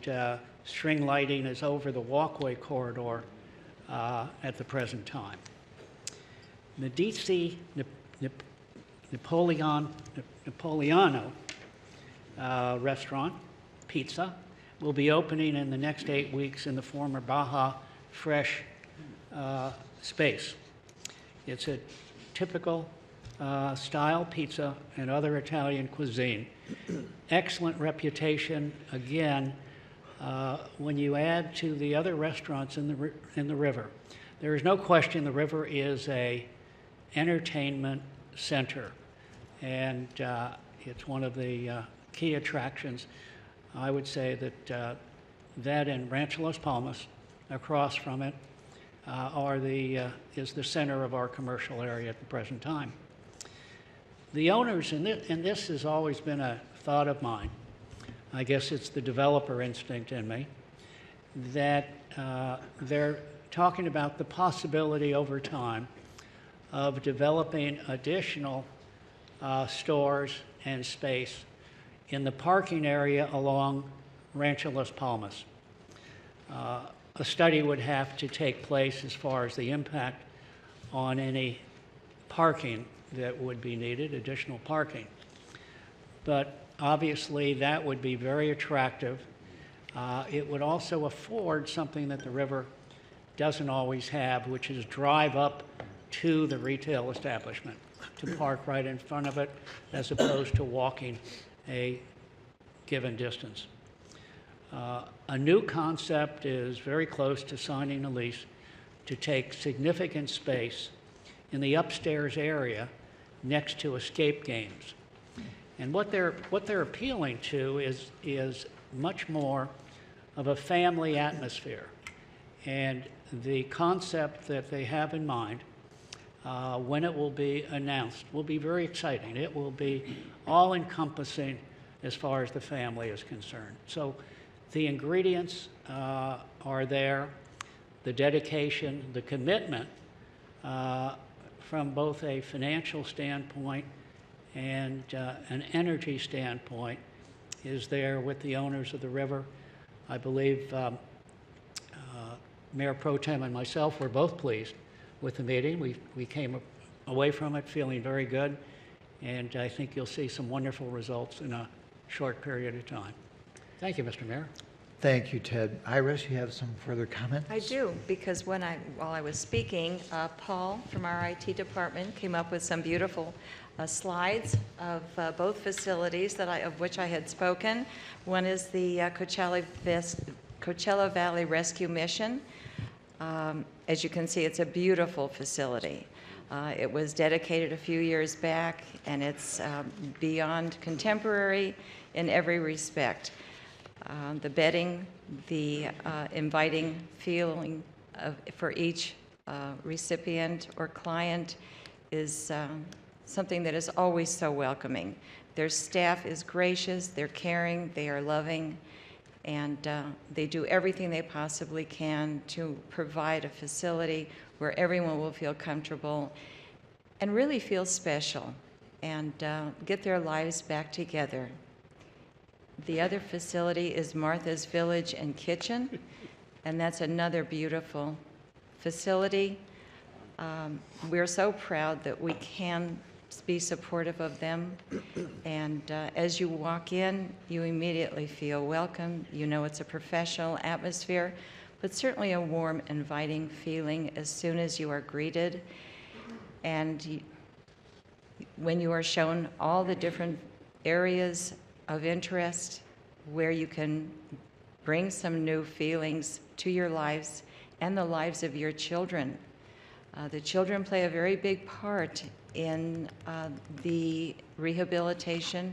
string lighting is over the walkway corridor at the present time. Medici Napoleano restaurant, pizza, will be opening in the next 8 weeks in the former Baja Fresh space. It's a typical style pizza and other Italian cuisine. Excellent reputation, again, when you add to the other restaurants in the river. There is no question the river is a entertainment center, and it's one of the key attractions. I would say that that and Rancho Las Palmas, across from it, is the center of our commercial area at the present time. The owners, and this has always been a thought of mine, I guess it's the developer instinct in me, that they're talking about the possibility over time of developing additional stores and space in the parking area along Rancho Las Palmas. A study would have to take place as far as the impact on any parking that would be needed, additional parking. But obviously that would be very attractive. It would also afford something that the river doesn't always have, which is drive up to the retail establishment, to park right in front of it, as opposed to walking a given distance. A new concept is very close to signing a lease to take significant space in the upstairs area next to escape games. And what they're appealing to is much more of a family atmosphere. And the concept that they have in mind, when it will be announced, will be very exciting. It will be all-encompassing as far as the family is concerned. So the ingredients are there, the dedication, the commitment from both a financial standpoint and an energy standpoint is there with the owners of the river. I believe Mayor Pro Tem and myself were both pleased with the meeting. We came away from it feeling very good, and I think you'll see some wonderful results in a short period of time. Thank you, Mr. Mayor. Thank you, Ted. Iris, you have some further comments? I do, because while I was speaking, Paul from our IT department came up with some beautiful slides of both facilities of which I had spoken. One is the Coachella Valley Rescue Mission. As you can see, it's a beautiful facility. It was dedicated a few years back, and it's beyond contemporary in every respect. The bedding, the inviting feeling for each recipient or client is something that is always so welcoming. Their staff is gracious, they're caring, they are loving, and they do everything they possibly can to provide a facility where everyone will feel comfortable and really feel special and get their lives back together. The other facility is Martha's Village and Kitchen, and that's another beautiful facility. We're so proud that we can be supportive of them, and as you walk in, you immediately feel welcome. You know it's a professional atmosphere, but certainly a warm, inviting feeling as soon as you are greeted. And when you are shown all the different areas of interest where you can bring some new feelings to your lives and the lives of your children. The children play a very big part in the rehabilitation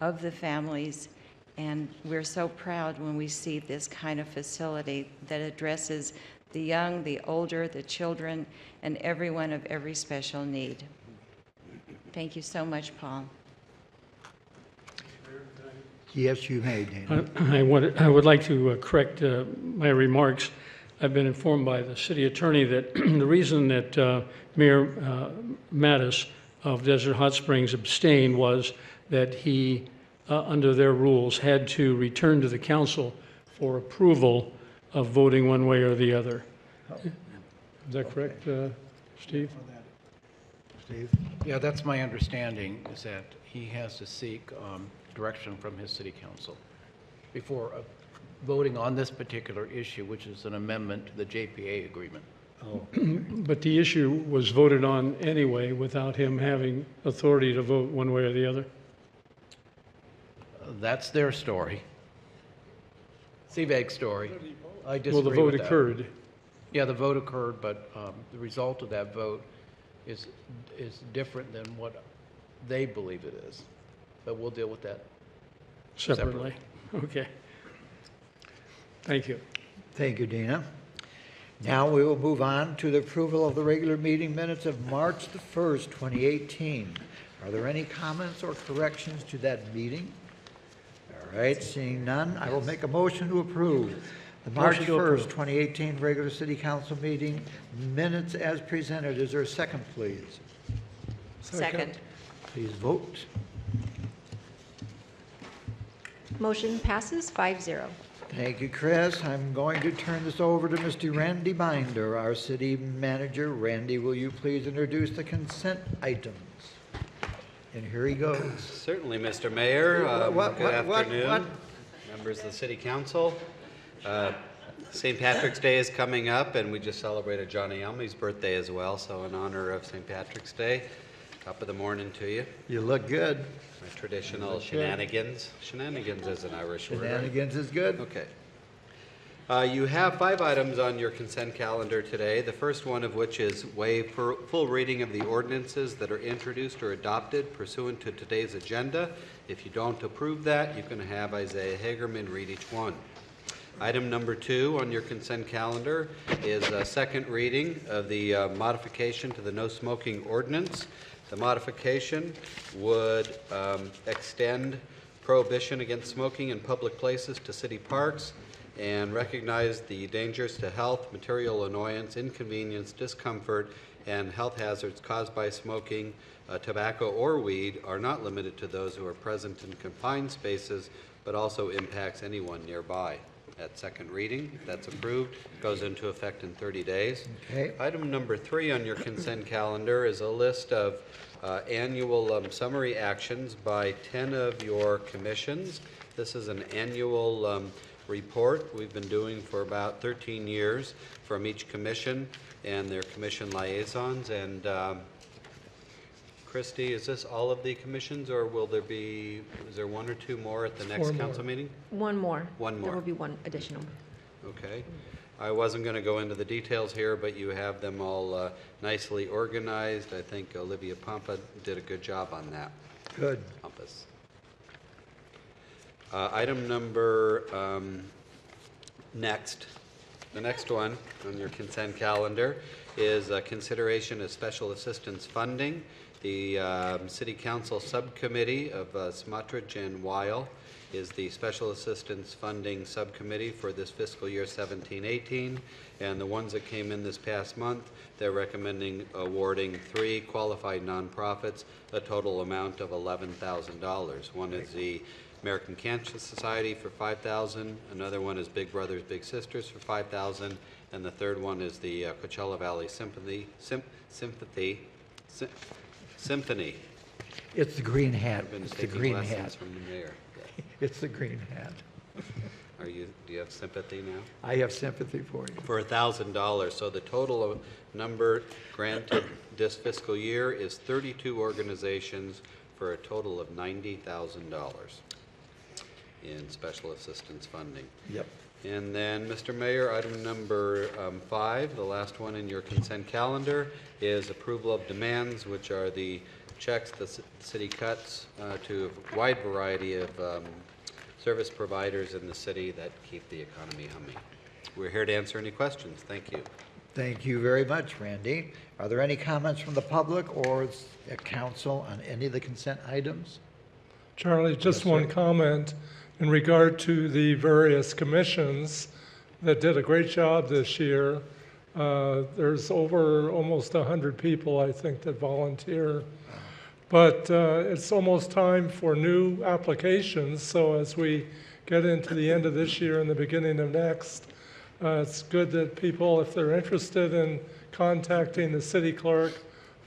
of the families, and we're so proud when we see this kind of facility that addresses the young, the older, the children, and everyone of every special need. Thank you so much, Paul. Yes, you may, Dana. I would like to correct my remarks. I've been informed by the city attorney that the reason that Mayor Mattis of Desert Hot Springs abstained was that he, under their rules, had to return to the council for approval of voting one way or the other. Is that correct, Steve? Steve? Yeah, that's my understanding, is that he has to seek direction from his city council before voting on this particular issue, which is an amendment to the JPA agreement. Oh. But the issue was voted on anyway without him having authority to vote one way or the other? That's their story. CVAG's story. I disagree Well, the vote with that. occurred. Yeah, the vote occurred, but the result of that vote is different than what they believe it is. But we'll deal with that Separately. Okay. Thank you. Thank you, Dina. Now we will move on to the approval of the regular meeting minutes of March the 1st, 2018. Are there any comments or corrections to that meeting? All right, seeing none, I will make a motion to approve the March 1st, 2018 regular city council meeting minutes as presented. Is there a second, please? Second. Please vote. Motion passes 5-0. Thank you, Chris. I'm going to turn this over to Mr. Randy Binder, our city manager. Randy, will you please introduce the consent items? And here he goes. Certainly, Mr. Mayor. Good afternoon, members of the City Council. St. Patrick's Day is coming up, and we just celebrated Johnny Elmy's birthday as well, so in honor of St. Patrick's Day, top of the morning to you. You look good. My traditional shenanigans. Shenanigans is an Irish word. Shenanigans is good. Okay. You have 5 items on your consent calendar today, the first one of which is waive full reading of the ordinances that are introduced or adopted pursuant to today's agenda. If you don't approve that, you can have Isaiah Hagerman read each one. Item number 2 on your consent calendar is a second reading of the modification to the no smoking ordinance. The modification would extend prohibition against smoking in public places to city parks and recognize the dangers to health, material annoyance, inconvenience, discomfort, and health hazards caused by smoking, tobacco, or weed are not limited to those who are present in confined spaces, but also impacts anyone nearby. At second reading, if that's approved, goes into effect in 30 days. Okay. Item number 3 on your consent calendar is a list of annual summary actions by 10 of your commissions. This is an annual report we've been doing for about 13 years from each commission and their commission liaisons. And Christie, is this all of the commissions, or will there be, is there one or two more at the next council meeting? One more. One more. There will be one additional. Okay. I wasn't going to go into the details here, but you have them all nicely organized. I think Olivia Pompa did a good job on that. Good. Pompous. Item number the next one on your consent calendar is consideration of special assistance funding. The City Council Subcommittee of Smotrich and Weil is the Special Assistance Funding Subcommittee for this fiscal year 17-18, and the ones that came in this past month, they're recommending awarding 3 qualified nonprofits a total amount of $11,000. One is the American Cancer Society for $5,000, another one is Big Brothers Big Sisters for $5,000, and the third one is the Coachella Valley Symphony. It's the green hat. I've been It's the taking green lessons hat. from the mayor. It's the green hat. Do you have sympathy now? I have sympathy for you. For $1,000. So the total of number granted this fiscal year is 32 organizations for a total of $90,000 in special assistance funding. Yep. And then, Mr. Mayor, item number 5, the last one in your consent calendar, is approval of demands, which are the checks the city cuts to a wide variety of service providers in the city that keep the economy humming. We're here to answer any questions. Thank you. Thank you very much, Randy. Are there any comments from the public or council on any of the consent items? Charlie, just Yes, one sir. comment in regard to the various commissions that did a great job this year. There's over almost 100 people, I think, that volunteer. But it's almost time for new applications, so as we get into the end of this year and the beginning of next, it's good that people, if they're interested in contacting the city clerk,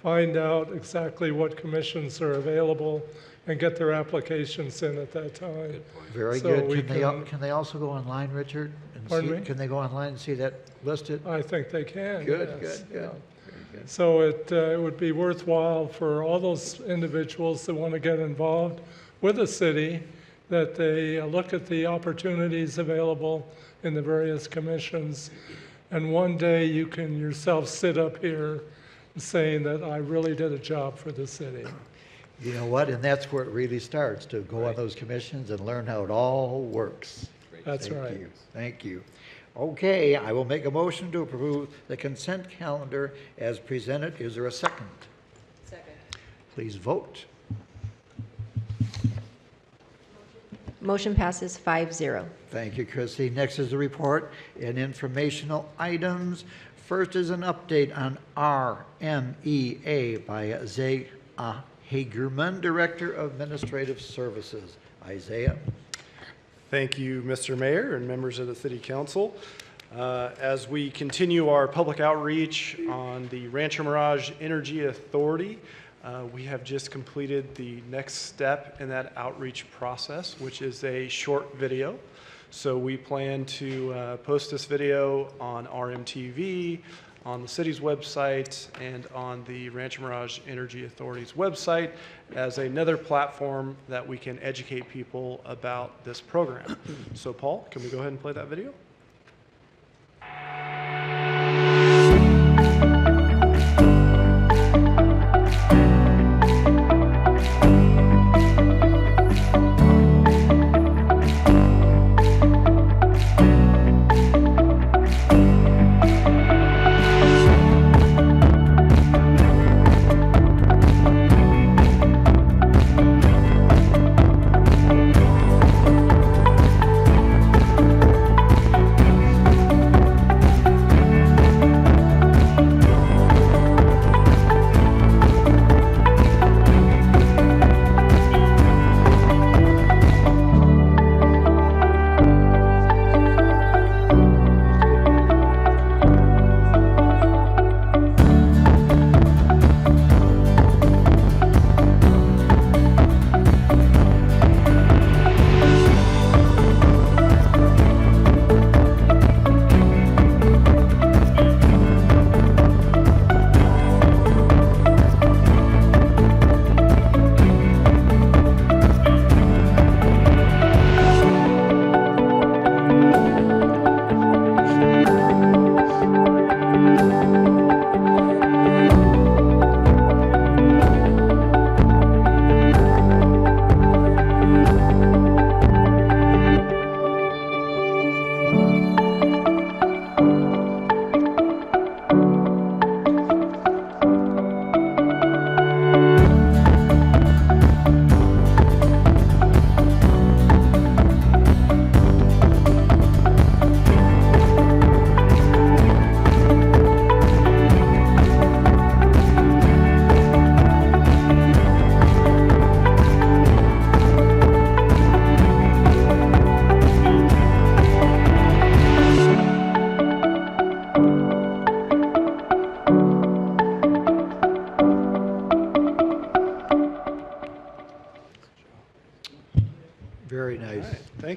find out exactly what commissions are available and get their applications in at that time. Very So we good. Can they also go online, Richard? And Pardon see, me? Can they go online and see that listed? I think they can. Good, yes, good, good. yeah. Very good. So it would be worthwhile for all those individuals that want to get involved with the city, that they look at the opportunities available in the various commissions. And one day you can yourself sit up here saying that I really did a job for the city. You know what? And that's where it really starts, to go on those commissions and learn how it all works. That's Thank right. you. Thank you. Okay, I will make a motion to approve the consent calendar as presented. Is there a second? Second. Please vote. Motion passes 5-0. Thank you, Chrissy. Next is the report and informational items. First is an update on RMEA by Isaiah Hagerman, Director of Administrative Services. Isaiah. Thank you, Mr. Mayor and members of the City Council. As we continue our public outreach on the Rancho Mirage Energy Authority, we have just completed the next step in that outreach process, which is a short video. So we plan to post this video on RMTV, on the city's website, and on the Rancho Mirage Energy Authority's website as another platform that we can educate people about this program. So Paul, can we go ahead and play that video?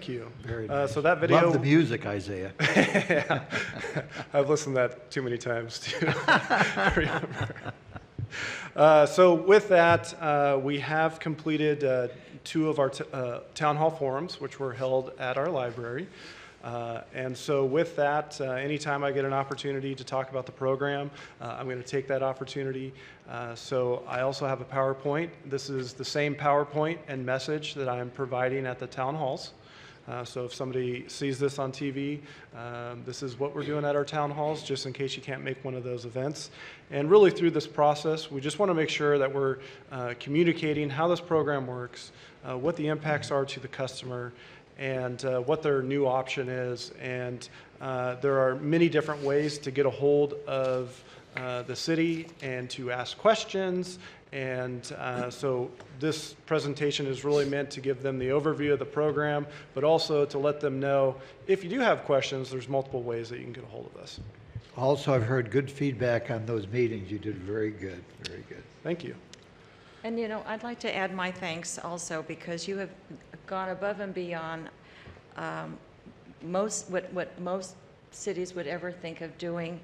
Thank you. Very nice. So that video. Love the music, Isaiah. Yeah. I've listened to that too many times to remember. So with that, we have completed 2 of our town hall forums, which were held at our library. And so with that, anytime I get an opportunity to talk about the program, I'm going to take that opportunity. So I also have a PowerPoint. This is the same PowerPoint and message that I'm providing at the town halls. So if somebody sees this on TV, this is what we're doing at our town halls, just in case you can't make one of those events. And really through this process, we just want to make sure that we're communicating how this program works, what the impacts are to the customer, and what their new option is. And there are many different ways to get a hold of the city and to ask questions. And so this presentation is really meant to give them the overview of the program, but also to let them know if you do have questions, there's multiple ways that you can get a hold of us. Also, I've heard good feedback on those meetings. You did very good, very good. Thank you. And you know, I'd like to add my thanks also, because you have gone above and beyond what most cities would ever think of doing,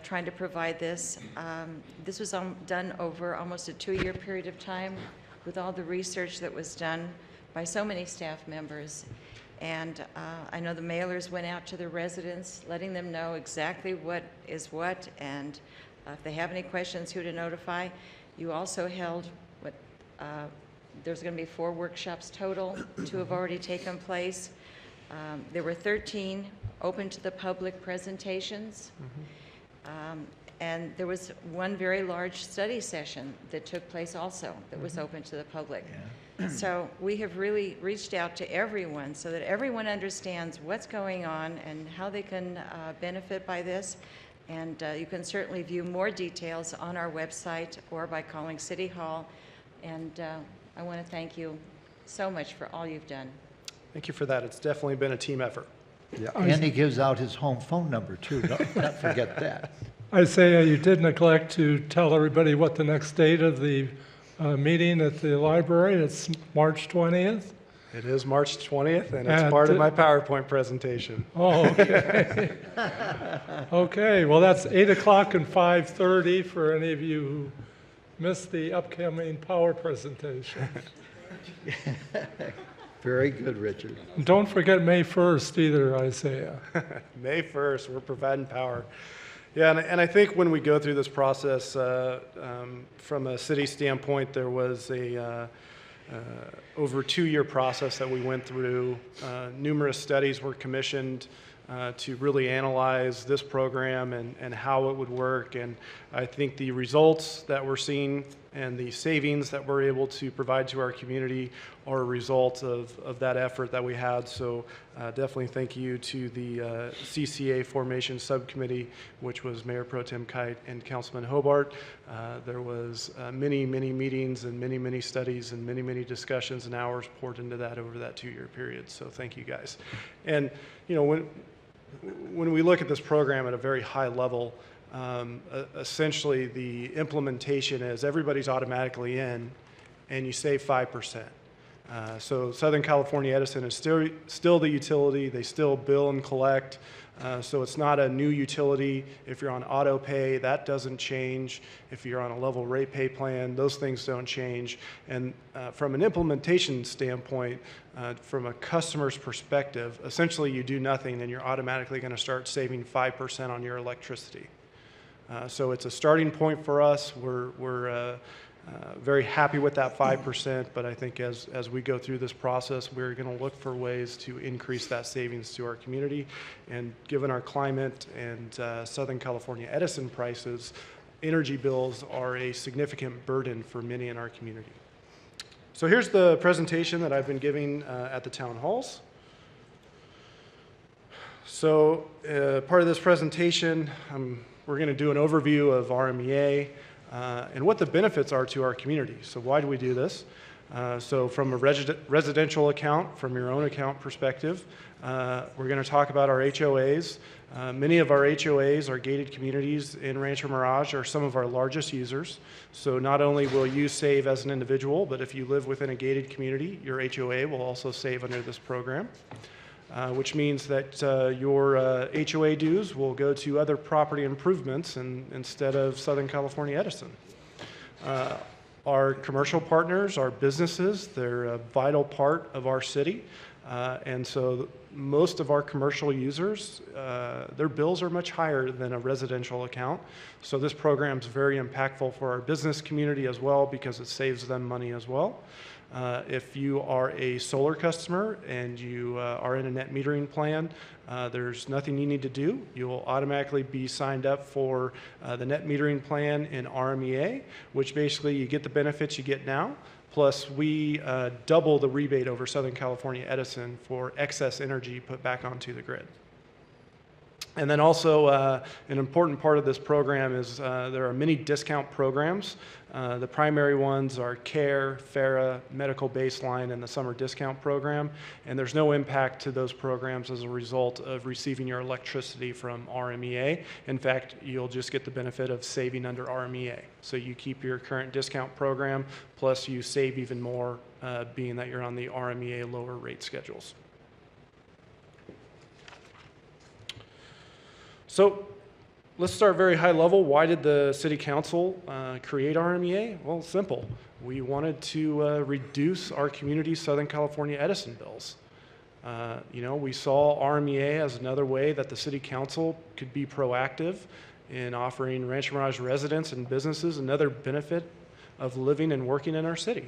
trying to provide this. This was done over almost a 2-year period of time with all the research that was done by so many staff members. And I know the mailers went out to the residents, letting them know exactly what is what, and if they have any questions, who to notify. You also held there's going to be 4 workshops total. 2 have already taken place. There were 13 open to the public presentations. And there was one very large study session that took place also that was open to the public. So we have really reached out to everyone so that everyone understands what's going on and how they can benefit by this. And you can certainly view more details on our website or by calling City Hall. And I want to thank you so much for all you've done. Thank you for that. It's definitely been a team effort. Yeah, and he gives out his home phone number too. Don't not forget that. Isaiah, you did neglect to tell everybody what the next date of the meeting at the library. It's March 20th. It is March 20th, and it's part of my PowerPoint presentation. Oh, okay. Okay, well, that's 8 o'clock and 5:30 for any of you who missed the upcoming power presentation. Very good, Richard. And don't forget May 1st either, Isaiah. May 1st, we're providing power. Yeah, and I think when we go through this process, from a city standpoint, there was a over a 2-year process that we went through. Numerous studies were commissioned to really analyze this program and how it would work. And I think the results that we're seeing and the savings that we're able to provide to our community are a result of that effort that we had. So definitely thank you to the CCA Formation Subcommittee, which was Mayor Pro Tem Kite and Councilman Hobart. There was many meetings and many studies and many discussions and hours poured into that over that 2-year period. So thank you guys. And you know, when we look at this program at a very high level, essentially the implementation is everybody's automatically in and you save 5%. So Southern California Edison is still the utility. They still bill and collect. So it's not a new utility. If you're on auto pay, that doesn't change. If you're on a level rate pay plan, those things don't change. And from an implementation standpoint, from a customer's perspective, essentially you do nothing and you're automatically going to start saving 5% on your electricity. So it's a starting point for us. We're very happy with that 5%, but I think as we go through this process, we're going to look for ways to increase that savings to our community. And given our climate and Southern California Edison prices, energy bills are a significant burden for many in our community. So here's the presentation that I've been giving at the town halls. So part of this presentation, we're going to do an overview of RMEA and what the benefits are to our community. So why do we do this? So from a residential account, from your own account perspective, we're going to talk about our HOAs. Many of our HOAs, our gated communities in Rancho Mirage, are some of our largest users. So not only will you save as an individual, but if you live within a gated community, your HOA will also save under this program, which means that your HOA dues will go to other property improvements instead of Southern California Edison. Our commercial partners, our businesses, they're a vital part of our city. And so most of our commercial users, their bills are much higher than a residential account. So this program is very impactful for our business community as well because it saves them money as well. If you are a solar customer and you are in a net metering plan, there's nothing you need to do. You will automatically be signed up for the net metering plan in RMEA, which basically you get the benefits you get now, plus we double the rebate over Southern California Edison for excess energy put back onto the grid. And then also an important part of this program is there are many discount programs. The primary ones are CARE, FARA, Medical Baseline, and the Summer Discount Program. And there's no impact to those programs as a result of receiving your electricity from RMEA. In fact, you'll just get the benefit of saving under RMEA. So you keep your current discount program, plus you save even more being that you're on the RMEA lower rate schedules. So let's start very high level. Why did the City Council create RMEA? Well, simple. We wanted to reduce our community's Southern California Edison bills. We saw RMEA as another way that the City Council could be proactive in offering Rancho Mirage residents and businesses another benefit of living and working in our city.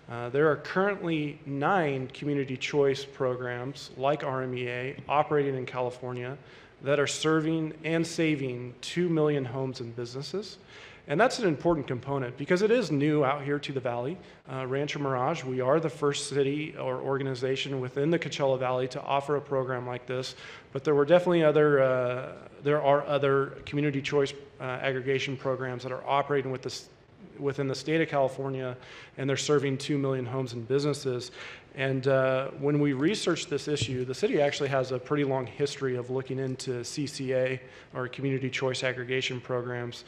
There are currently 9 community choice programs like RMEA operating in California that are serving and saving 2 million homes and businesses. And that's an important component because it is new out here to the Valley. Rancho Mirage, we are the first city or organization within the Coachella Valley to offer a program like this, but there were definitely there are other community choice aggregation programs that are operating within the state of California, and they're serving 2 million homes and businesses. And when we researched this issue, the city actually has a pretty long history of looking into CCA, or community choice aggregation programs.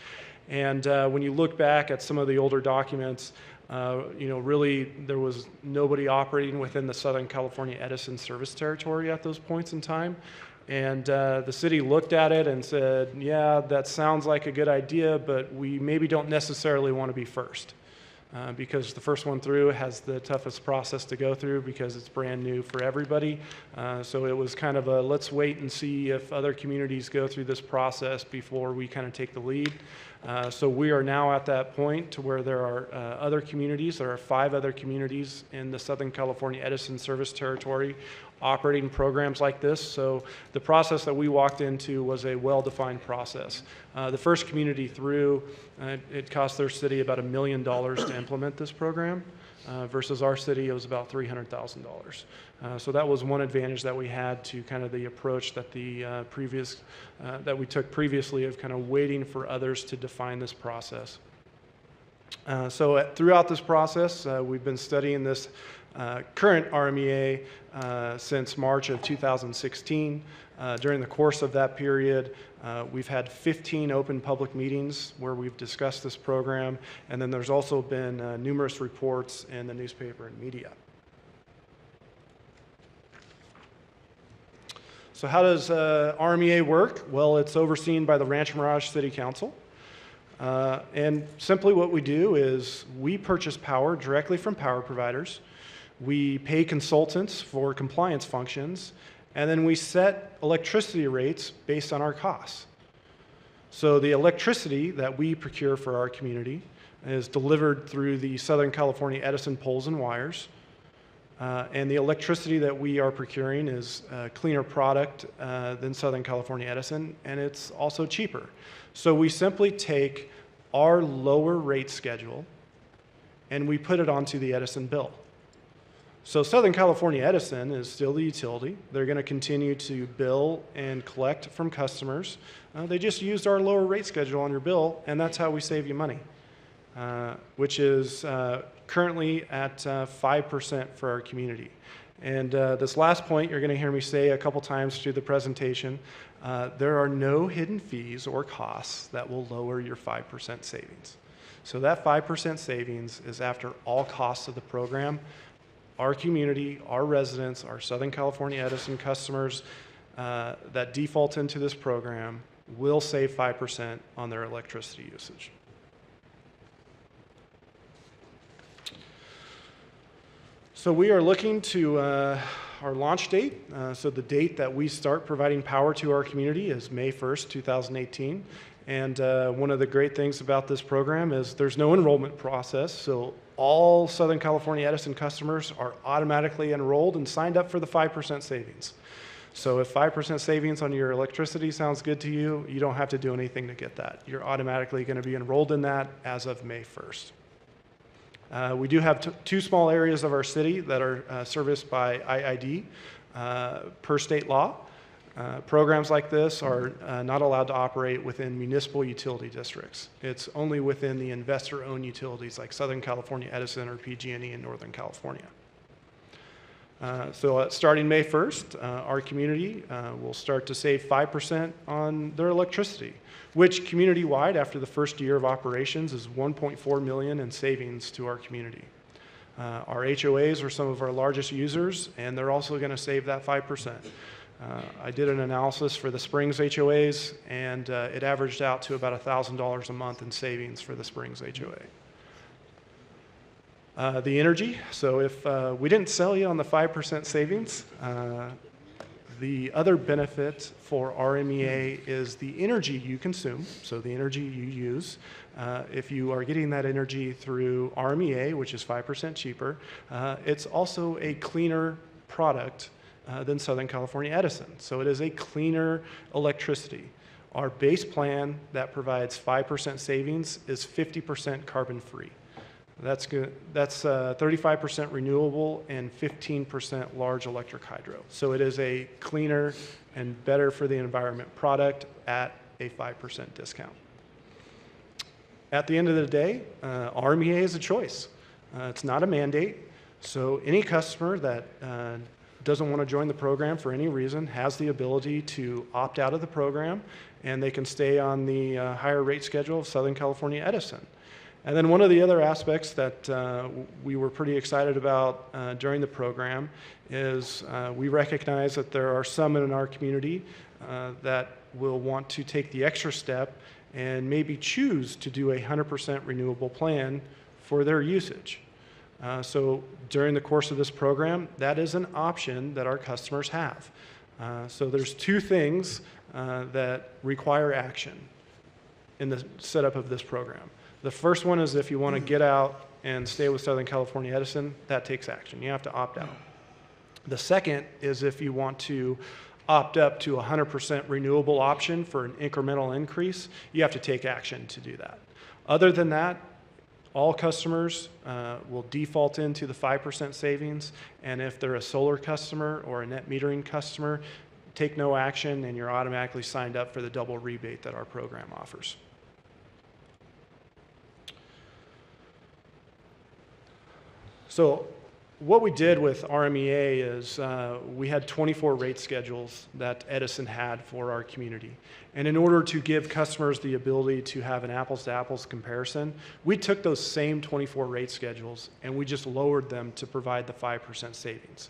And when you look back at some of the older documents, really there was nobody operating within the Southern California Edison service territory at those points in time. And the city looked at it and said, yeah, that sounds like a good idea, but we maybe don't necessarily want to be first. Because the first one through has the toughest process to go through because it's brand new for everybody. So it was kind of a let's wait and see if other communities go through this process before we kind of take the lead. So we are now at that point to where there are other communities. There are 5 other communities in the Southern California Edison service territory operating programs like this. So the process that we walked into was a well-defined process. The first community through, it cost their city about $1 million to implement this program, versus our city, it was about $300,000. So that was one advantage that we had to kind of the approach that that we took previously of kind of waiting for others to define this process. Throughout this process, we've been studying this current RMEA since March of 2016. During the course of that period, we've had 15 open public meetings where we've discussed this program, and then there's also been numerous reports in the newspaper and media. So how does RMEA work? Well, it's overseen by the Rancho Mirage City Council. And simply what we do is we purchase power directly from power providers. We pay consultants for compliance functions, and then we set electricity rates based on our costs. So the electricity that we procure for our community is delivered through the Southern California Edison poles and wires. And the electricity that we are procuring is a cleaner product than Southern California Edison, and it's also cheaper. So we simply take our lower rate schedule and we put it onto the Edison bill. So Southern California Edison is still the utility. They're going to continue to bill and collect from customers. They just used our lower rate schedule on your bill, and that's how we save you money. which is currently at 5% for our community. And this last point, you're going to hear me say a couple times through the presentation, there are no hidden fees or costs that will lower your 5% savings. So that 5% savings is after all costs of the program. Our community, our residents, our Southern California Edison customers that default into this program will save 5% on their electricity usage. So we are looking to our launch date. So the date that we start providing power to our community is May 1st, 2018. And one of the great things about this program is there's no enrollment process. So all Southern California Edison customers are automatically enrolled and signed up for the 5% savings. So if 5% savings on your electricity sounds good to you, you don't have to do anything to get that. You're automatically going to be enrolled in that as of May 1st. We do have two small areas of our city that are serviced by IID per state law. Programs like this are not allowed to operate within municipal utility districts. It's only within the investor-owned utilities like Southern California Edison or PG&E in Northern California. So starting May 1st, our community will start to save 5% on their electricity, which community-wide after the first year of operations is $1.4 million in savings to our community. Our HOAs are some of our largest users, and they're also going to save that 5%. I did an analysis for the Springs HOAs, and it averaged out to about $1,000 a month in savings for the Springs HOA. The energy, so if we didn't sell you on the 5% savings, the other benefit for RMEA is the energy you consume, so the energy you use. If you are getting that energy through RMEA, which is 5% cheaper, it's also a cleaner product than Southern California Edison. So it is a cleaner electricity. Our base plan that provides 5% savings is 50% carbon-free. That's good. That's 35% renewable and 15% large electric hydro. So it is a cleaner and better for the environment product at a 5% discount. At the end of the day, RMEA is a choice. It's not a mandate. So any customer that doesn't want to join the program for any reason has the ability to opt out of the program, and they can stay on the higher rate schedule of Southern California Edison. And then one of the other aspects that we were pretty excited about during the program is we recognize that there are some in our community that will want to take the extra step and maybe choose to do a 100% renewable plan for their usage. So during the course of this program, that is an option that our customers have. So there's two things that require action in the setup of this program. The first one is if you want to get out and stay with Southern California Edison, that takes action. You have to opt out. The second is if you want to opt up to a 100% renewable option for an incremental increase, you have to take action to do that. Other than that, all customers will default into the 5% savings, and if they're a solar customer or a net metering customer, take no action and you're automatically signed up for the double rebate that our program offers. So what we did with RMEA is we had 24 rate schedules that Edison had for our community. And in order to give customers the ability to have an apples-to-apples comparison, we took those same 24 rate schedules and we just lowered them to provide the 5% savings.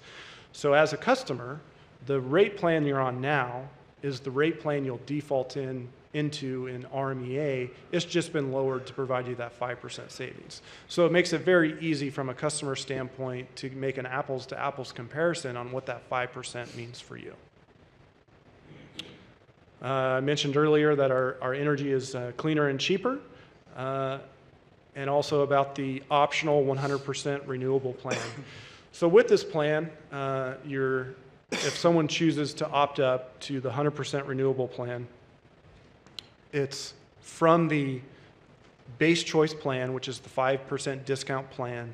So as a customer, the rate plan you're on now is the rate plan you'll default into in RMEA. It's just been lowered to provide you that 5% savings. So it makes it very easy from a customer standpoint to make an apples-to-apples comparison on what that 5% means for you. I mentioned earlier that our energy is cleaner and cheaper, and also about the optional 100% renewable plan. So with this plan, if someone chooses to opt up to the 100% renewable plan, it's from the base choice plan, which is the 5% discount plan.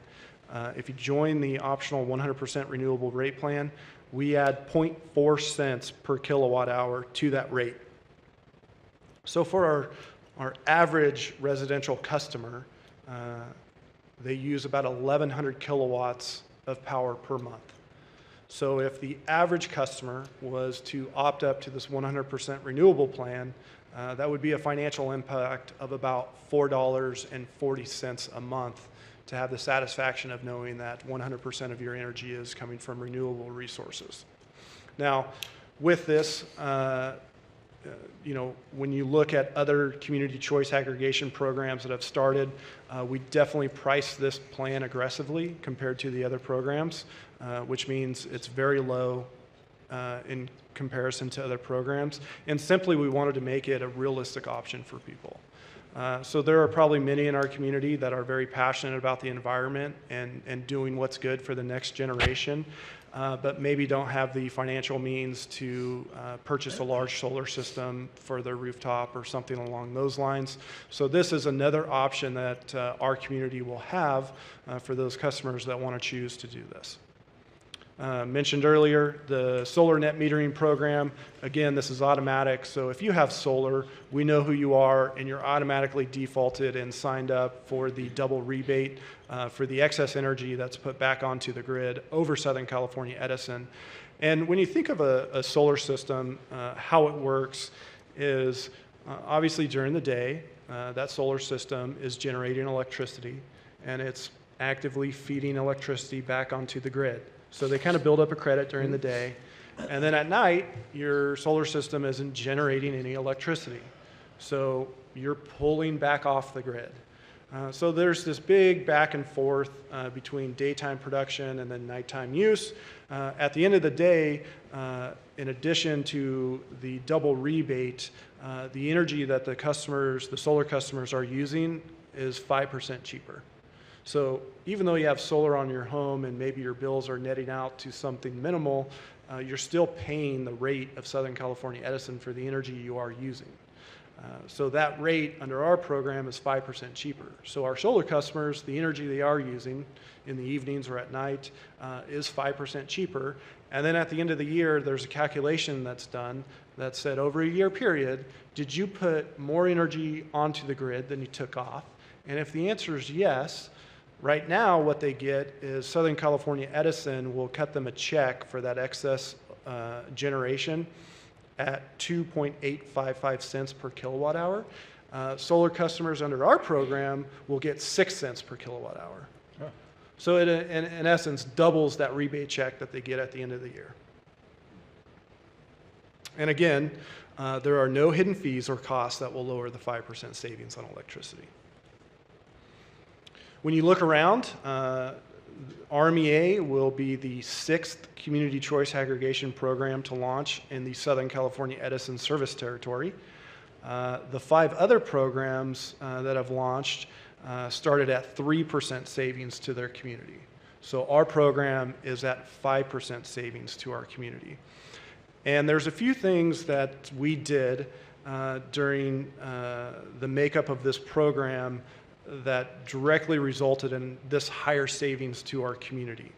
If you join the optional 100% renewable rate plan, we add 0.4 cents per kilowatt hour to that rate. So for our average residential customer, they use about 1,100 kilowatts of power per month. So if the average customer was to opt up to this 100% renewable plan, that would be a financial impact of about $4.40 a month to have the satisfaction of knowing that 100% of your energy is coming from renewable resources. Now, with this, when you look at other community choice aggregation programs that have started, we definitely price this plan aggressively compared to the other programs, which means it's very low in comparison to other programs. And simply, we wanted to make it a realistic option for people. So there are probably many in our community that are very passionate about the environment and doing what's good for the next generation, but maybe don't have the financial means to purchase a large solar system for their rooftop or something along those lines. So this is another option that our community will have for those customers that want to choose to do this. Mentioned earlier, the solar net metering program. Again, this is automatic. So if you have solar, we know who you are, and you're automatically defaulted and signed up for the double rebate for the excess energy that's put back onto the grid over Southern California Edison. And when you think of a solar system, how it works is obviously during the day, that solar system is generating electricity, and it's actively feeding electricity back onto the grid. So they kind of build up a credit during the day. And then at night, your solar system isn't generating any electricity. So you're pulling back off the grid. So there's this big back and forth between daytime production and then nighttime use. At the end of the day, in addition to the double rebate, the energy that the solar customers are using is 5% cheaper. So even though you have solar on your home and maybe your bills are netting out to something minimal, you're still paying the rate of Southern California Edison for the energy you are using. So that rate under our program is 5% cheaper. So our solar customers, the energy they are using in the evenings or at night is 5% cheaper. And then at the end of the year, there's a calculation that's done that said over a year period, did you put more energy onto the grid than you took off? And if the answer is yes, right now, what they get is Southern California Edison will cut them a check for that excess generation at 2.855 cents per kilowatt hour. Solar customers under our program will get 6 cents per kilowatt hour. Oh. So it, in essence, doubles that rebate check that they get at the end of the year. And again, there are no hidden fees or costs that will lower the 5% savings on electricity. When you look around, RMEA will be the 6th community choice aggregation program to launch in the Southern California Edison service territory. The 5 other programs that have launched started at 3% savings to their community. So our program is at 5% savings to our community. And there's a few things that we did during the makeup of this program that directly resulted in this higher savings to our community.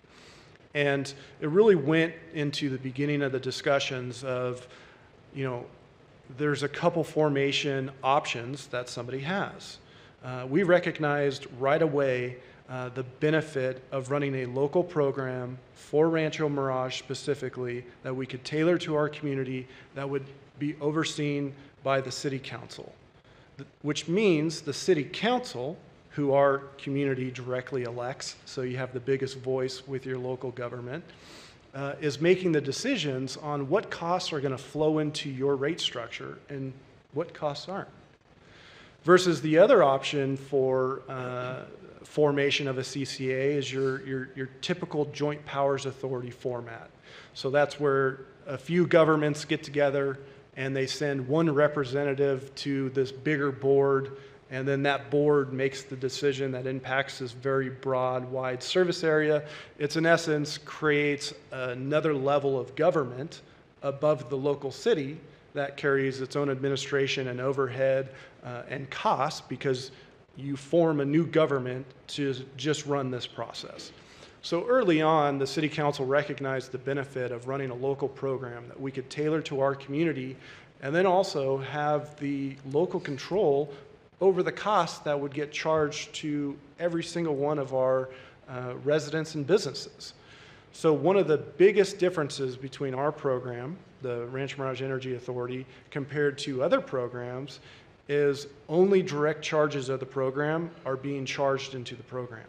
And it really went into the beginning of the discussions of, there's a couple formation options that somebody has. We recognized right away the benefit of running a local program for Rancho Mirage specifically that we could tailor to our community that would be overseen by the city council, which means the city council, who our community directly elects, so you have the biggest voice with your local government, is making the decisions on what costs are going to flow into your rate structure and what costs aren't. Versus the other option for formation of a CCA is your typical joint powers authority format. So that's where a few governments get together and they send one representative to this bigger board, and then that board makes the decision that impacts this very broad, wide service area. It's in essence creates another level of government above the local city that carries its own administration and overhead and costs because you form a new government to just run this process. So early on, the City Council recognized the benefit of running a local program that we could tailor to our community and then also have the local control over the cost that would get charged to every single one of our residents and businesses. So one of the biggest differences between our program, the Rancho Mirage Energy Authority, compared to other programs is only direct charges of the program are being charged into the program.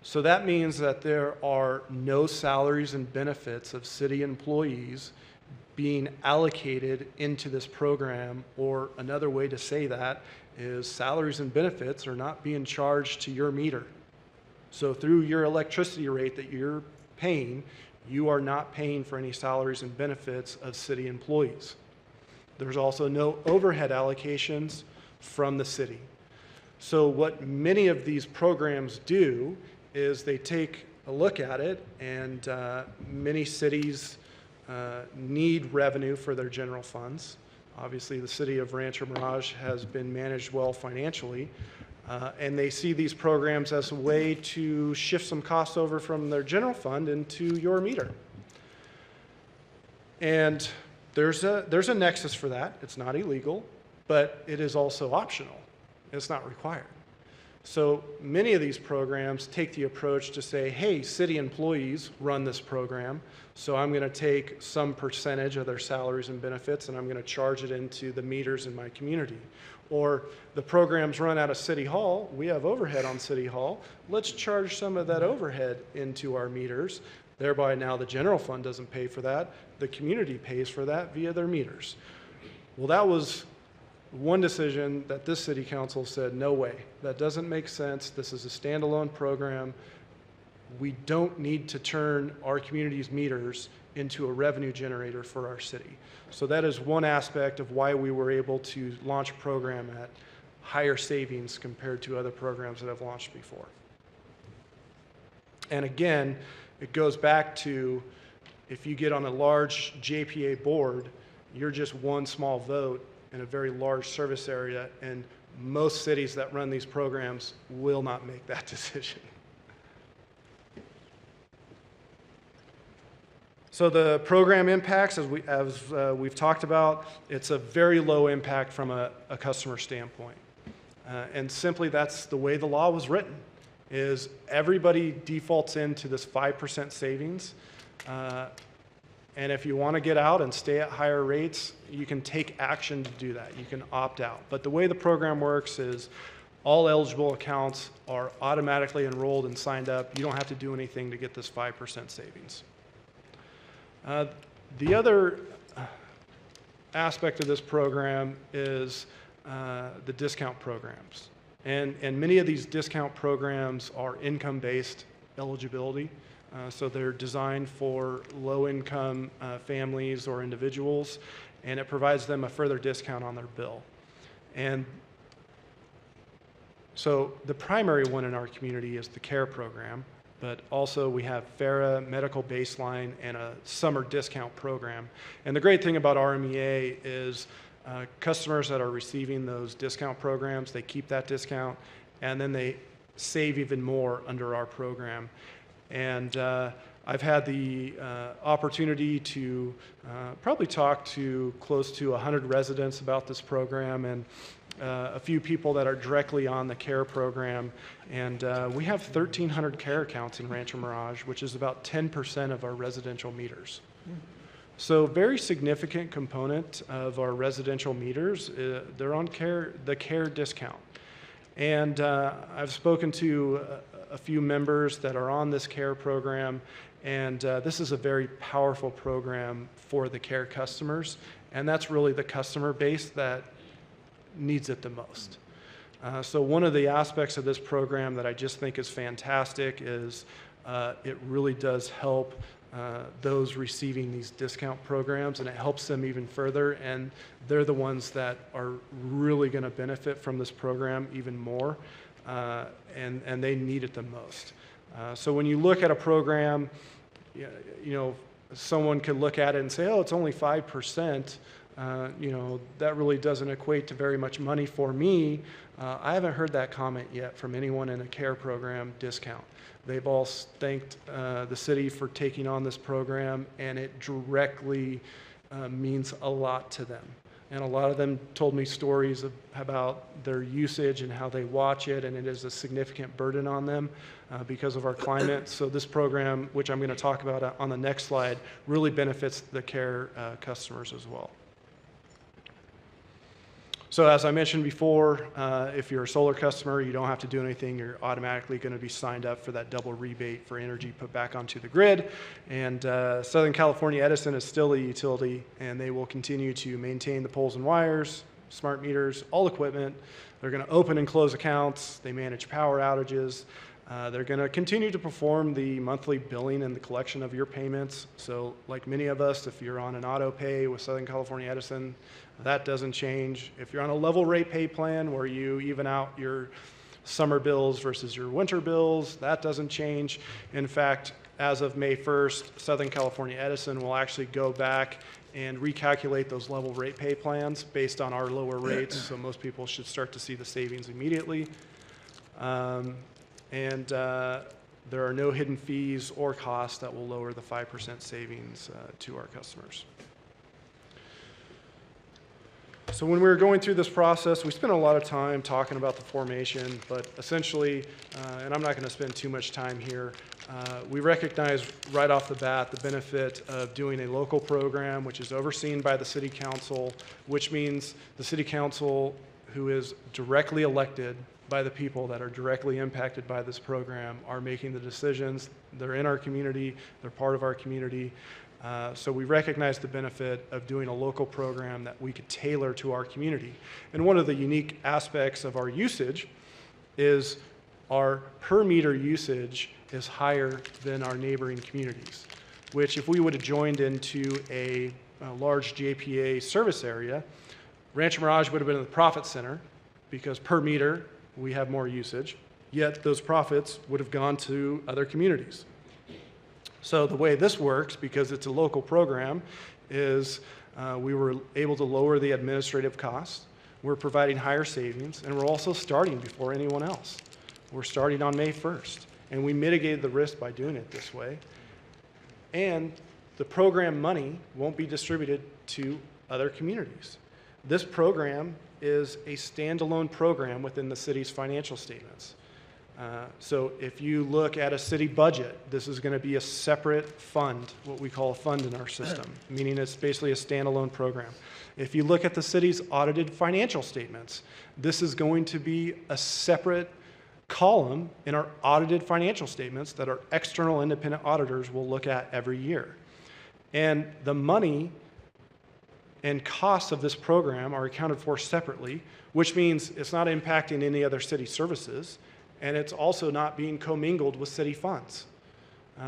So that means that there are no salaries and benefits of city employees being allocated into this program, or another way to say that is salaries and benefits are not being charged to your meter. So through your electricity rate that you're paying, you are not paying for any salaries and benefits of city employees. There's also no overhead allocations from the city. So what many of these programs do is they take a look at it, and many cities need revenue for their general funds. Obviously, the city of Rancho Mirage has been managed well financially, and they see these programs as a way to shift some costs over from their general fund into your meter. And there's a nexus for that. It's not illegal, but it is also optional. It's not required. So many of these programs take the approach to say, hey, city employees run this program, so I'm going to take some percentage of their salaries and benefits and I'm going to charge it into the meters in my community. Or the program's run out of City Hall, we have overhead on City Hall, let's charge some of that overhead into our meters, thereby now the general fund doesn't pay for that, the community pays for that via their meters. Well, that was one decision that this city council said, no way, that doesn't make sense. This is a standalone program. We don't need to turn our community's meters into a revenue generator for our city. So that is one aspect of why we were able to launch a program at higher savings compared to other programs that have launched before. And again, it goes back to, if you get on a large JPA board, you're just one small vote in a very large service area, and most cities that run these programs will not make that decision. So the program impacts, as we've talked about, it's a very low impact from a customer standpoint. And simply that's the way the law was written, is everybody defaults into this 5% savings. And if you want to get out and stay at higher rates, you can take action to do that. You can opt out. But the way the program works is all eligible accounts are automatically enrolled and signed up. You don't have to do anything to get this 5% savings. The other aspect of this program is the discount programs. And many of these discount programs are income-based eligibility. So they're designed for low-income families or individuals, and it provides them a further discount on their bill. And so the primary one in our community is the CARE program, but also we have FARA, Medical Baseline, and a summer discount program. And the great thing about RMEA is customers that are receiving those discount programs, they keep that discount, and then they save even more under our program. And I've had the opportunity to probably talk to close to 100 residents about this program, and a few people that are directly on the CARE program. And we have 1,300 CARE accounts in Rancho Mirage, which is about 10% of our residential meters. So very significant component of our residential meters, they're on the CARE discount. And I've spoken to a few members that are on this CARE program, and this is a very powerful program for the CARE customers, and that's really the customer base that needs it the most. So one of the aspects of this program that I just think is fantastic is it really does help those receiving these discount programs, and it helps them even further, and they're the ones that are really going to benefit from this program even more, and they need it the most. So when you look at a program, you know, someone could look at it and say, oh, it's only 5%. You know, that really doesn't equate to very much money for me. I haven't heard that comment yet from anyone in a CARE program discount. They've all thanked the city for taking on this program, and it directly means a lot to them. and a lot of them told me stories about their usage and how they watch it, and it is a significant burden on them because of our climate. So this program, which I'm going to talk about on the next slide, really benefits the care customers as well. So as I mentioned before, if you're a solar customer, you don't have to do anything. You're automatically going to be signed up for that double rebate for energy put back onto the grid. And Southern California Edison is still a utility, and they will continue to maintain the poles and wires, smart meters, all equipment. They're going to open and close accounts. They manage power outages. They're going to continue to perform the monthly billing and the collection of your payments. So like many of us, if you're on an auto pay with Southern California Edison, that doesn't change. If you're on a level rate pay plan where you even out your summer bills versus your winter bills, that doesn't change. In fact, as of May 1st, Southern California Edison will actually go back and recalculate those level rate pay plans based on our lower rates. So most people should start to see the savings immediately. There are no hidden fees or costs that will lower the 5% savings to our customers. So when we were going through this process, we spent a lot of time talking about the formation, but essentially, and I'm not going to spend too much time here, we recognize right off the bat the benefit of doing a local program, which is overseen by the City Council, which means the City Council, who is directly elected by the people that are directly impacted by this program, are making the decisions. They're in our community, they're part of our community. So we recognize the benefit of doing a local program that we could tailor to our community. And one of the unique aspects of our usage is our per meter usage is higher than our neighboring communities, which if we would have joined into a large JPA service area, Rancho Mirage would have been in the profit center because per meter we have more usage, yet those profits would have gone to other communities. So the way this works, because it's a local program, is we were able to lower the administrative costs. We're providing higher savings, and we're also starting before anyone else. We're starting on May 1st, and we mitigated the risk by doing it this way. And the program money won't be distributed to other communities. This program is a standalone program within the city's financial statements. So if you look at a city budget, this is going to be a separate fund, what we call a fund in our system, meaning it's basically a standalone program. If you look at the city's audited financial statements, this is going to be a separate column in our audited financial statements that our external independent auditors will look at every year. And the money and costs of this program are accounted for separately, which means it's not impacting any other city services, and it's also not being commingled with city funds.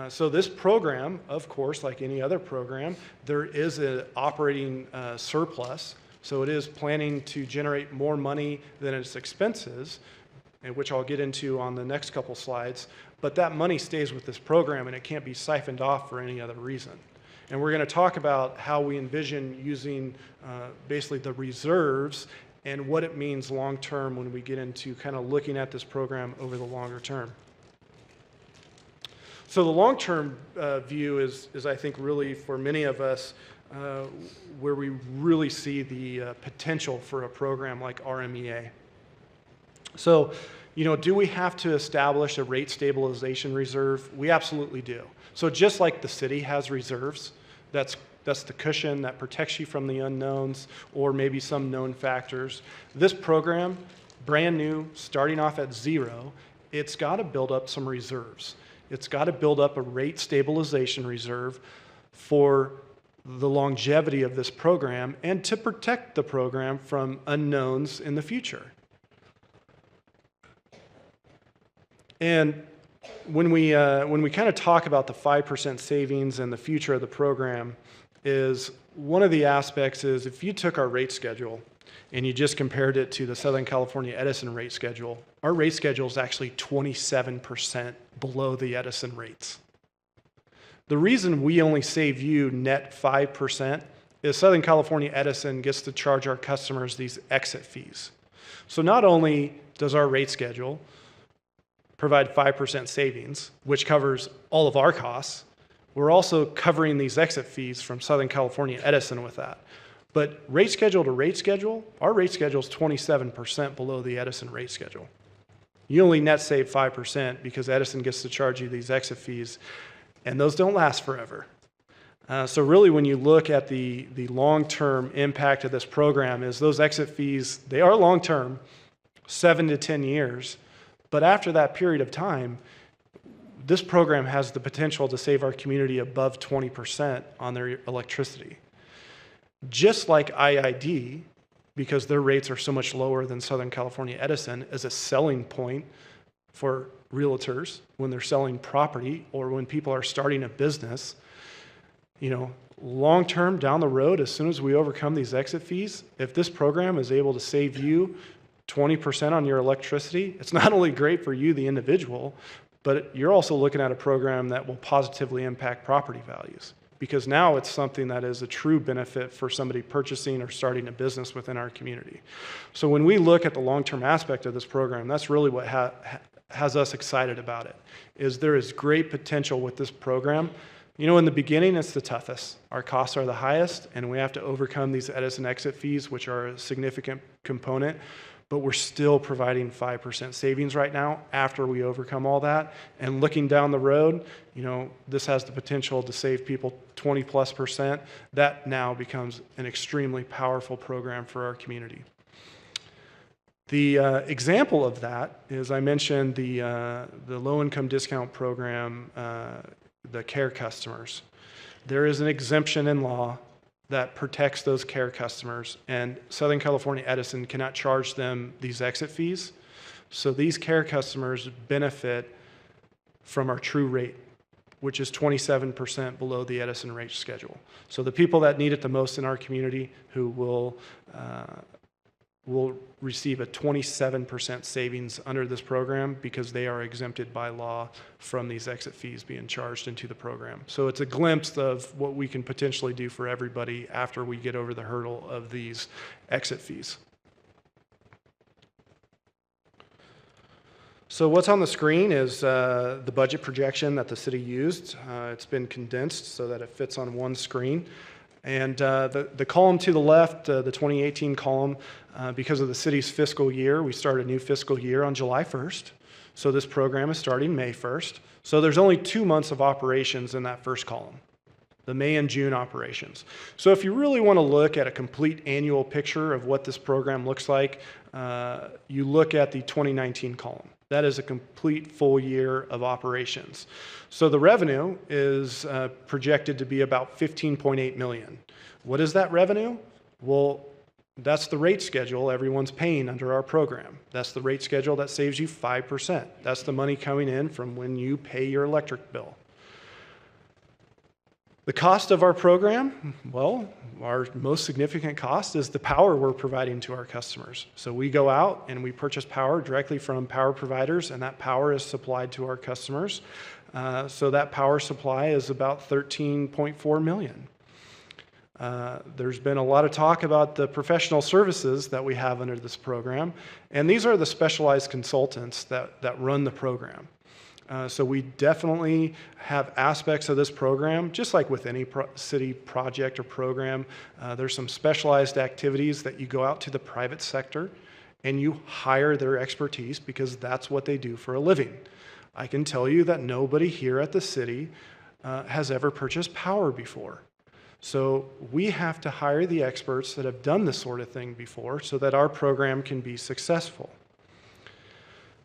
So this program, of course, like any other program, there is an operating surplus, so it is planning to generate more money than its expenses, and which I'll get into on the next couple slides, but that money stays with this program and it can't be siphoned off for any other reason. And we're going to talk about how we envision using basically the reserves and what it means long term when we get into kind of looking at this program over the longer term. So the long term view is I think really for many of us where we really see the potential for a program like RMEA. So, you know, do we have to establish a rate stabilization reserve? We absolutely do. So just like the city has reserves, that's the cushion that protects you from the unknowns or maybe some known factors. This program, brand new, starting off at zero, it's got to build up some reserves. It's got to build up a rate stabilization reserve for the longevity of this program and to protect the program from unknowns in the future. And when we kind of talk about the 5% savings and the future of the program, is one of the aspects is if you took our rate schedule and you just compared it to the Southern California Edison rate schedule, our rate schedule is actually 27% below the Edison rates. The reason we only save you net 5% is Southern California Edison gets to charge our customers these exit fees. So not only does our rate schedule provide 5% savings, which covers all of our costs, we're also covering these exit fees from Southern California Edison with that. But rate schedule to rate schedule, our rate schedule is 27% below the Edison rate schedule. You only net save 5% because Edison gets to charge you these exit fees, and those don't last forever. So really, when you look at the long-term impact of this program, is those exit fees, they are long-term, 7 to 10 years, but after that period of time, this program has the potential to save our community above 20% on their electricity. Just like IID, because their rates are so much lower than Southern California Edison, is a selling point for realtors when they're selling property or when people are starting a business. You know, long term down the road, as soon as we overcome these exit fees, if this program is able to save you 20% on your electricity, it's not only great for you, the individual, but you're also looking at a program that will positively impact property values, because now it's something that is a true benefit for somebody purchasing or starting a business within our community. So when we look at the long-term aspect of this program, that's really what has us excited about it, is there is great potential with this program. You know, in the beginning, it's the toughest. Our costs are the highest, and we have to overcome these Edison exit fees, which are a significant component, but we're still providing 5% savings right now after we overcome all that. And looking down the road, you know, this has the potential to save people 20+%. That now becomes an extremely powerful program for our community. The example of that is, I mentioned the low-income discount program, the care customers. There is an exemption in law that protects those care customers, and Southern California Edison cannot charge them these exit fees. So these care customers benefit from our true rate, which is 27% below the Edison rate schedule. So the people that need it the most in our community who will receive a 27% savings under this program because they are exempted by law from these exit fees being charged into the program. So it's a glimpse of what we can potentially do for everybody after we get over the hurdle of these exit fees. So what's on the screen is the budget projection that the city used. It's been condensed so that it fits on one screen. And the column to the left, the 2018 column, because of the city's fiscal year, we start a new fiscal year on July 1st. So this program is starting May 1st. So there's only 2 months of operations in that first column, the May and June operations. So if you really want to look at a complete annual picture of what this program looks like, you look at the 2019 column. That is a complete full year of operations. So the revenue is projected to be about $15.8 million. What is that revenue? Well, that's the rate schedule everyone's paying under our program. That's the rate schedule that saves you 5%. That's the money coming in from when you pay your electric bill. The cost of our program, well, our most significant cost is the power we're providing to our customers. So we go out and we purchase power directly from power providers, and that power is supplied to our customers. So that power supply is about $13.4 million. There's been a lot of talk about the professional services that we have under this program, and these are the specialized consultants that run the program. So we definitely have aspects of this program, just like with any city project or program. There's some specialized activities that you go out to the private sector and you hire their expertise because that's what they do for a living. I can tell you that nobody here at the city has ever purchased power before. So we have to hire the experts that have done this sort of thing before so that our program can be successful.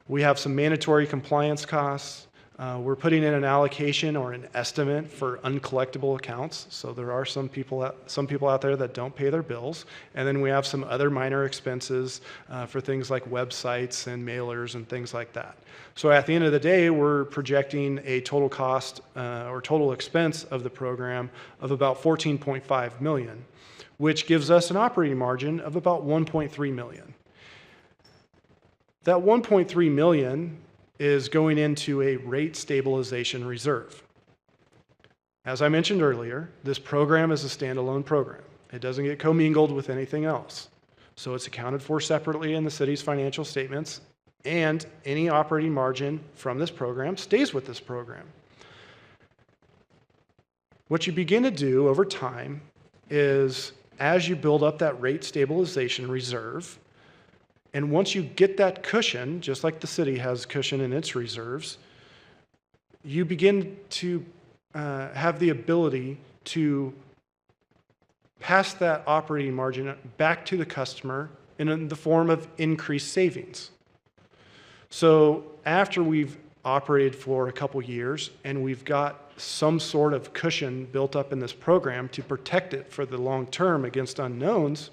We have some mandatory compliance costs. We're putting in an allocation or an estimate for uncollectible accounts. So there are some people out there that don't pay their bills. And then we have some other minor expenses for things like websites and mailers and things like that. So at the end of the day, we're projecting a total cost or total expense of the program of about $14.5 million, which gives us an operating margin of about $1.3 million. That $1.3 million is going into a rate stabilization reserve. As I mentioned earlier, this program is a standalone program. It doesn't get commingled with anything else. So it's accounted for separately in the city's financial statements, and any operating margin from this program stays with this program. What you begin to do over time is as you build up that rate stabilization reserve, and once you get that cushion, just like the city has cushion in its reserves, you begin to have the ability to pass that operating margin back to the customer in the form of increased savings. So after we've operated for a couple years and we've got some sort of cushion built up in this program to protect it for the long term against unknowns,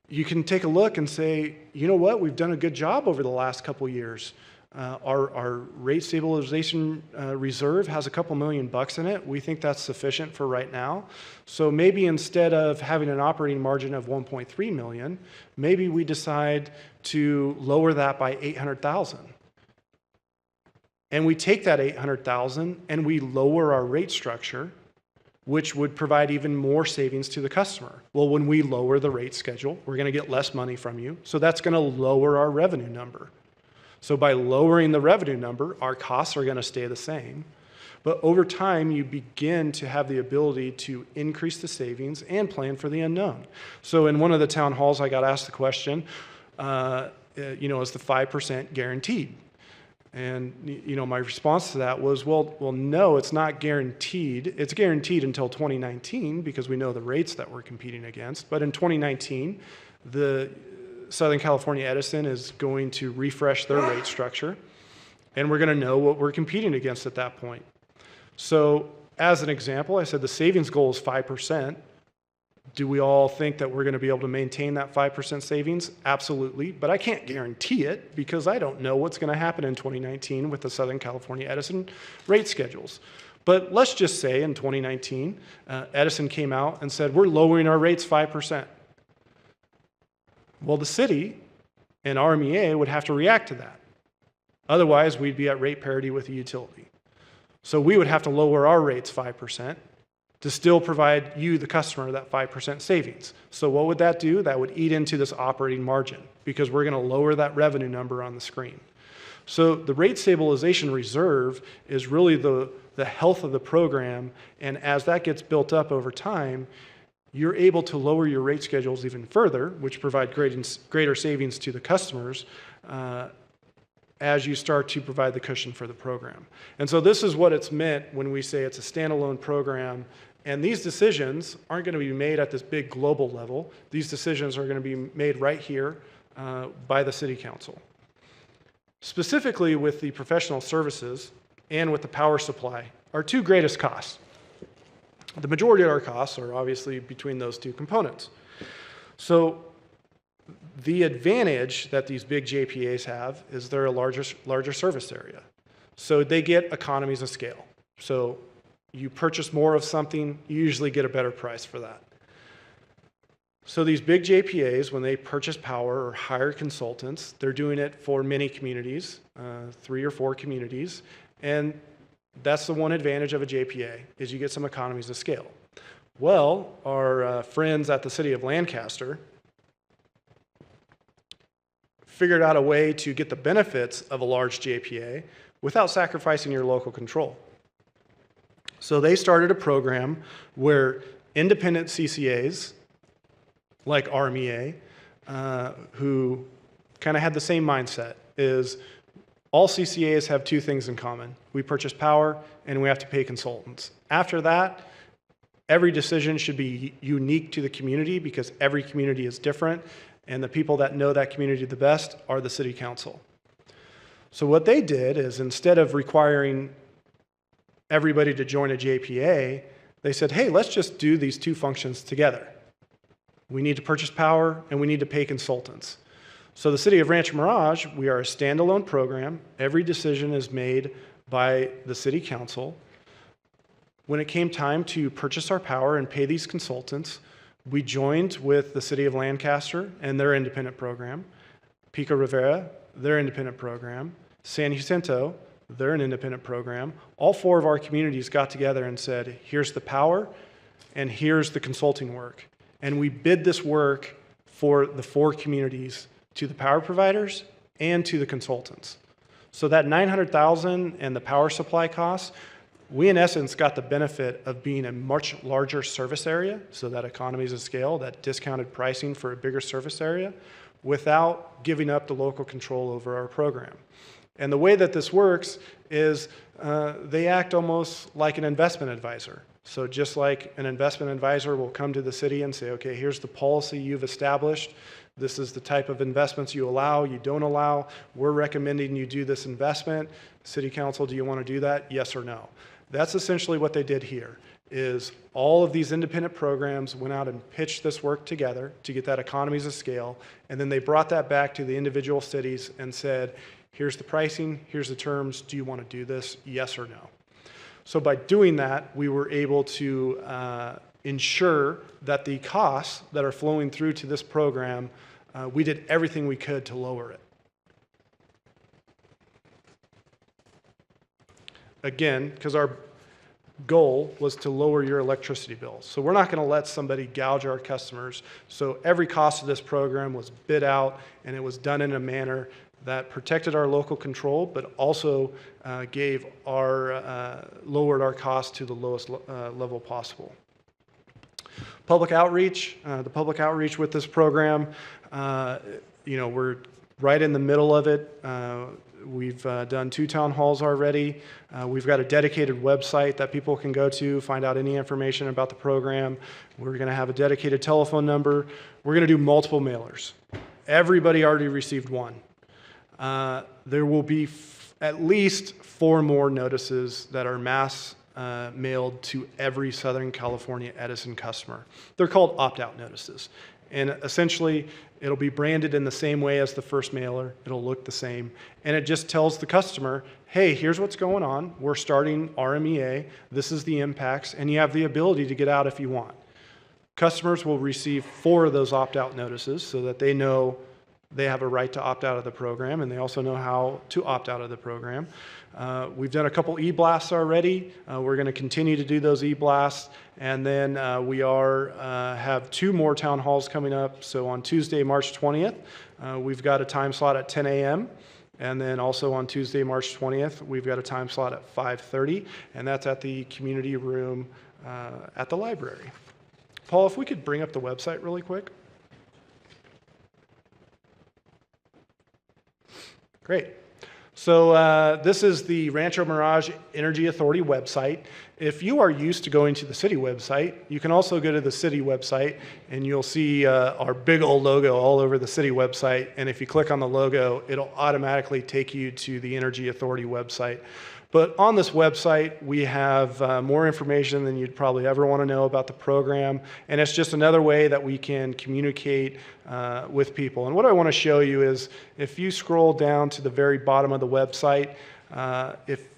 you can take a look and say, you know what, we've done a good job over the last couple years. Our rate stabilization reserve has a couple $1 million in it. We think that's sufficient for right now. So maybe instead of having an operating margin of 1.3 million, maybe we decide to lower that by 800,000. And we take that 800,000 and we lower our rate structure, which would provide even more savings to the customer. Well, when we lower the rate schedule, we're going to get less money from you. So that's going to lower our revenue number. So by lowering the revenue number, our costs are going to stay the same. But over time, you begin to have the ability to increase the savings and plan for the unknown. So in one of the town halls, I got asked the question, is the 5% guaranteed? And my response to that was, well, no, it's not guaranteed. It's guaranteed until 2019 because we know the rates that we're competing against. But in 2019, the Southern California Edison is going to refresh their rate structure, and we're going to know what we're competing against at that point. So as an example, I said the savings goal is 5%. Do we all think that we're going to be able to maintain that 5% savings? Absolutely, but I can't guarantee it because I don't know what's going to happen in 2019 with the Southern California Edison rate schedules. But let's just say in 2019, Edison came out and said, we're lowering our rates 5%. Well, the city and RMEA would have to react to that. Otherwise, we'd be at rate parity with the utility. So we would have to lower our rates 5% to still provide you, the customer, that 5% savings. So what would that do? That would eat into this operating margin because we're going to lower that revenue number on the screen. So the rate stabilization reserve is really the health of the program, and as that gets built up over time, you're able to lower your rate schedules even further, which provide greater savings to the customers as you start to provide the cushion for the program. And so this is what it's meant when we say it's a standalone program. And these decisions aren't going to be made at this big global level. These decisions are going to be made right here by the City Council. Specifically with the professional services and with the power supply, our two greatest costs. The majority of our costs are obviously between those two components. So the advantage that these big JPAs have is they're a larger service area. So they get economies of scale. So you purchase more of something, you usually get a better price for that. So these big JPAs, when they purchase power or hire consultants, they're doing it for many communities, 3 or 4 communities, and that's the one advantage of a JPA, is you get some economies of scale. Well, our friends at the City of Lancaster figured out a way to get the benefits of a large JPA without sacrificing your local control. So they started a program where independent CCAs, like RMEA, who kind of had the same mindset, is all CCAs have 2 things in common. We purchase power and we have to pay consultants. After that, every decision should be unique to the community because every community is different, and the people that know that community the best are the City Council. So what they did is, instead of requiring everybody to join a JPA, they said, hey, let's just do these 2 functions together. We need to purchase power and we need to pay consultants. So the City of Rancho Mirage, we are a standalone program. Every decision is made by the City Council. When it came time to purchase our power and pay these consultants, we joined with the City of Lancaster and their independent program, Pico Rivera, their independent program, San Jacinto, they're an independent program. All 4 of our communities got together and said, here's the power and here's the consulting work. And we bid this work for the 4 communities to the power providers and to the consultants. So that $900,000 and the power supply costs, we in essence got the benefit of being a much larger service area, so that economies of scale, that discounted pricing for a bigger service area, without giving up the local control over our program. And the way that this works is they act almost like an investment advisor. So just like an investment advisor will come to the city and say, okay, here's the policy you've established. This is the type of investments you allow, you don't allow. We're recommending you do this investment. City Council, do you want to do that? Yes or no? That's essentially what they did here, is all of these independent programs went out and pitched this work together to get that economies of scale, and then they brought that back to the individual cities and said, here's the pricing, here's the terms, do you want to do this, yes or no? So by doing that, we were able to ensure that the costs that are flowing through to this program, we did everything we could to lower it. Again, because our goal was to lower your electricity bills. So we're not going to let somebody gouge our customers. So every cost of this program was bid out, and it was done in a manner that protected our local control, but also lowered our costs to the lowest level possible. Public outreach, the public outreach with this program, we're right in the middle of it. We've done 2 town halls already. We've got a dedicated website that people can go to, find out any information about the program. We're going to have a dedicated telephone number. We're going to do multiple mailers. Everybody already received one. There will be at least 4 more notices that are mass mailed to every Southern California Edison customer. They're called opt-out notices. And essentially, it'll be branded in the same way as the first mailer. It'll look the same. And it just tells the customer, hey, here's what's going on. We're starting RMEA. This is the impacts. And you have the ability to get out if you want. Customers will receive 4 of those opt-out notices so that they know they have a right to opt out of the program, and they also know how to opt out of the program. We've done a couple e-blasts already. We're going to continue to do those e-blasts, and then we have 2 more town halls coming up. So on Tuesday, March 20th, we've got a time slot at 10 a.m., and then also on Tuesday, March 20th, we've got a time slot at 5:30, and that's at the community room at the library. Paul, if we could bring up the website really quick. Great. So this is the Rancho Mirage Energy Authority website. If you are used to going to the city website, you can also go to the city website and you'll see our big old logo all over the city website. And if you click on the logo, it'll automatically take you to the Energy Authority website. But on this website, we have more information than you'd probably ever want to know about the program. And it's just another way that we can communicate with people. And what I want to show you is if you scroll down to the very bottom of the website, if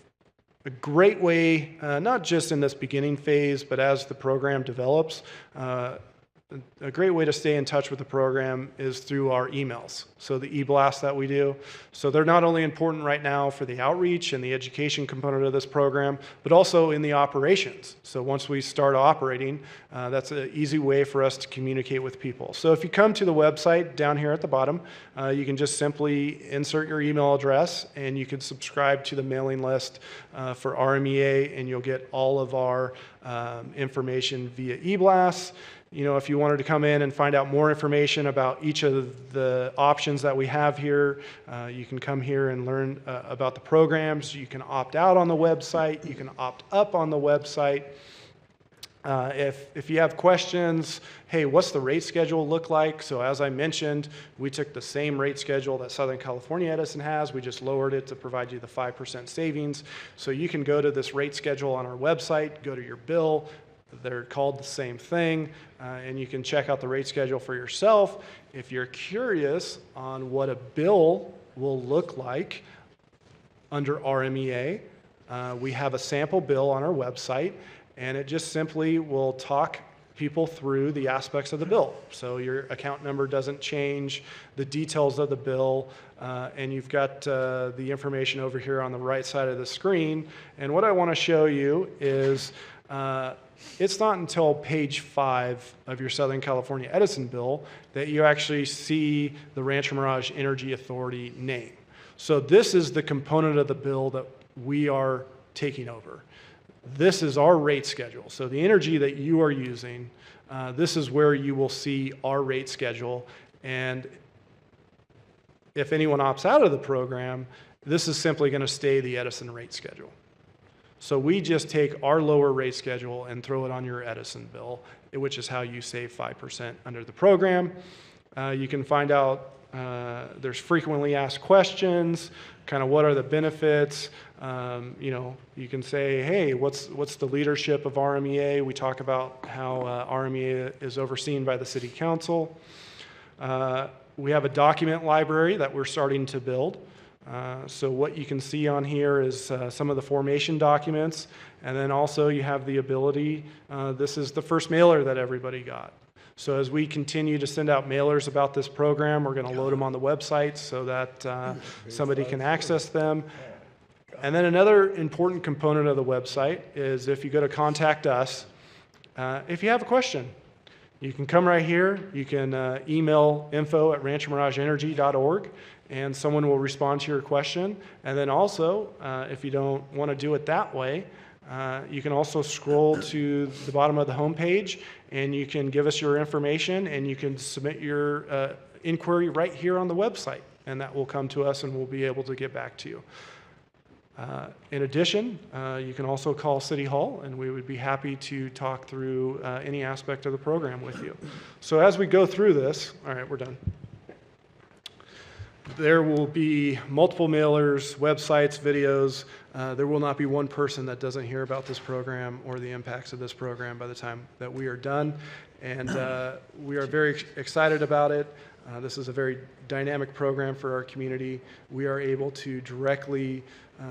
a great way, not just in this beginning phase, but as the program develops, a great way to stay in touch with the program is through our emails. So the e-blasts that we do. So they're not only important right now for the outreach and the education component of this program, but also in the operations. So once we start operating, that's an easy way for us to communicate with people. So if you come to the website down here at the bottom, you can just simply insert your email address and you can subscribe to the mailing list for RMEA, and you'll get all of our information via e-blasts. You know, if you wanted to come in and find out more information about each of the options that we have here, you can come here and learn about the programs. You can opt out on the website. You can opt up on the website. If you have questions, hey, what's the rate schedule look like? So as I mentioned, we took the same rate schedule that Southern California Edison has. We just lowered it to provide you the 5% savings. So you can go to this rate schedule on our website, go to your bill. They're called the same thing, and you can check out the rate schedule for yourself. If you're curious on what a bill will look like under RMEA, we have a sample bill on our website, and it just simply will talk people through the aspects of the bill. So your account number doesn't change, the details of the bill, and you've got the information over here on the right side of the screen. And what I want to show you is it's not until page 5 of your Southern California Edison bill that you actually see the Rancho Mirage Energy Authority name. So this is the component of the bill that we are taking over. this is our rate schedule. So the energy that you are using, this is where you will see our rate schedule. And if anyone opts out of the program, this is simply going to stay the Edison rate schedule. So we just take our lower rate schedule and throw it on your Edison bill, which is how you save 5% under the program. You can find out, there's frequently asked questions, kind of what are the benefits. You know, you can say, hey, what's the leadership of RMEA? We talk about how RMEA is overseen by the City Council. We have a document library that we're starting to build. So what you can see on here is some of the formation documents, and then also you have the ability, this is the first mailer that everybody got. So as we continue to send out mailers about this program, we're going to load them on the website so that somebody can access them. And then another important component of the website is if you go to Contact Us, if you have a question, you can come right here. You can email info@ranchomirageenergy.org, and someone will respond to your question. And then also, if you don't want to do it that way, you can also scroll to the bottom of the homepage, and you can give us your information, and you can submit your inquiry right here on the website, and that will come to us, and we'll be able to get back to you. In addition, you can also call City Hall, and we would be happy to talk through any aspect of the program with you. So as we go through this, all right, we're done. There will be multiple mailers, websites, videos. There will not be one person that doesn't hear about this program or the impacts of this program by the time that we are done. And we are very excited about it. This is a very dynamic program for our community. We are able to directly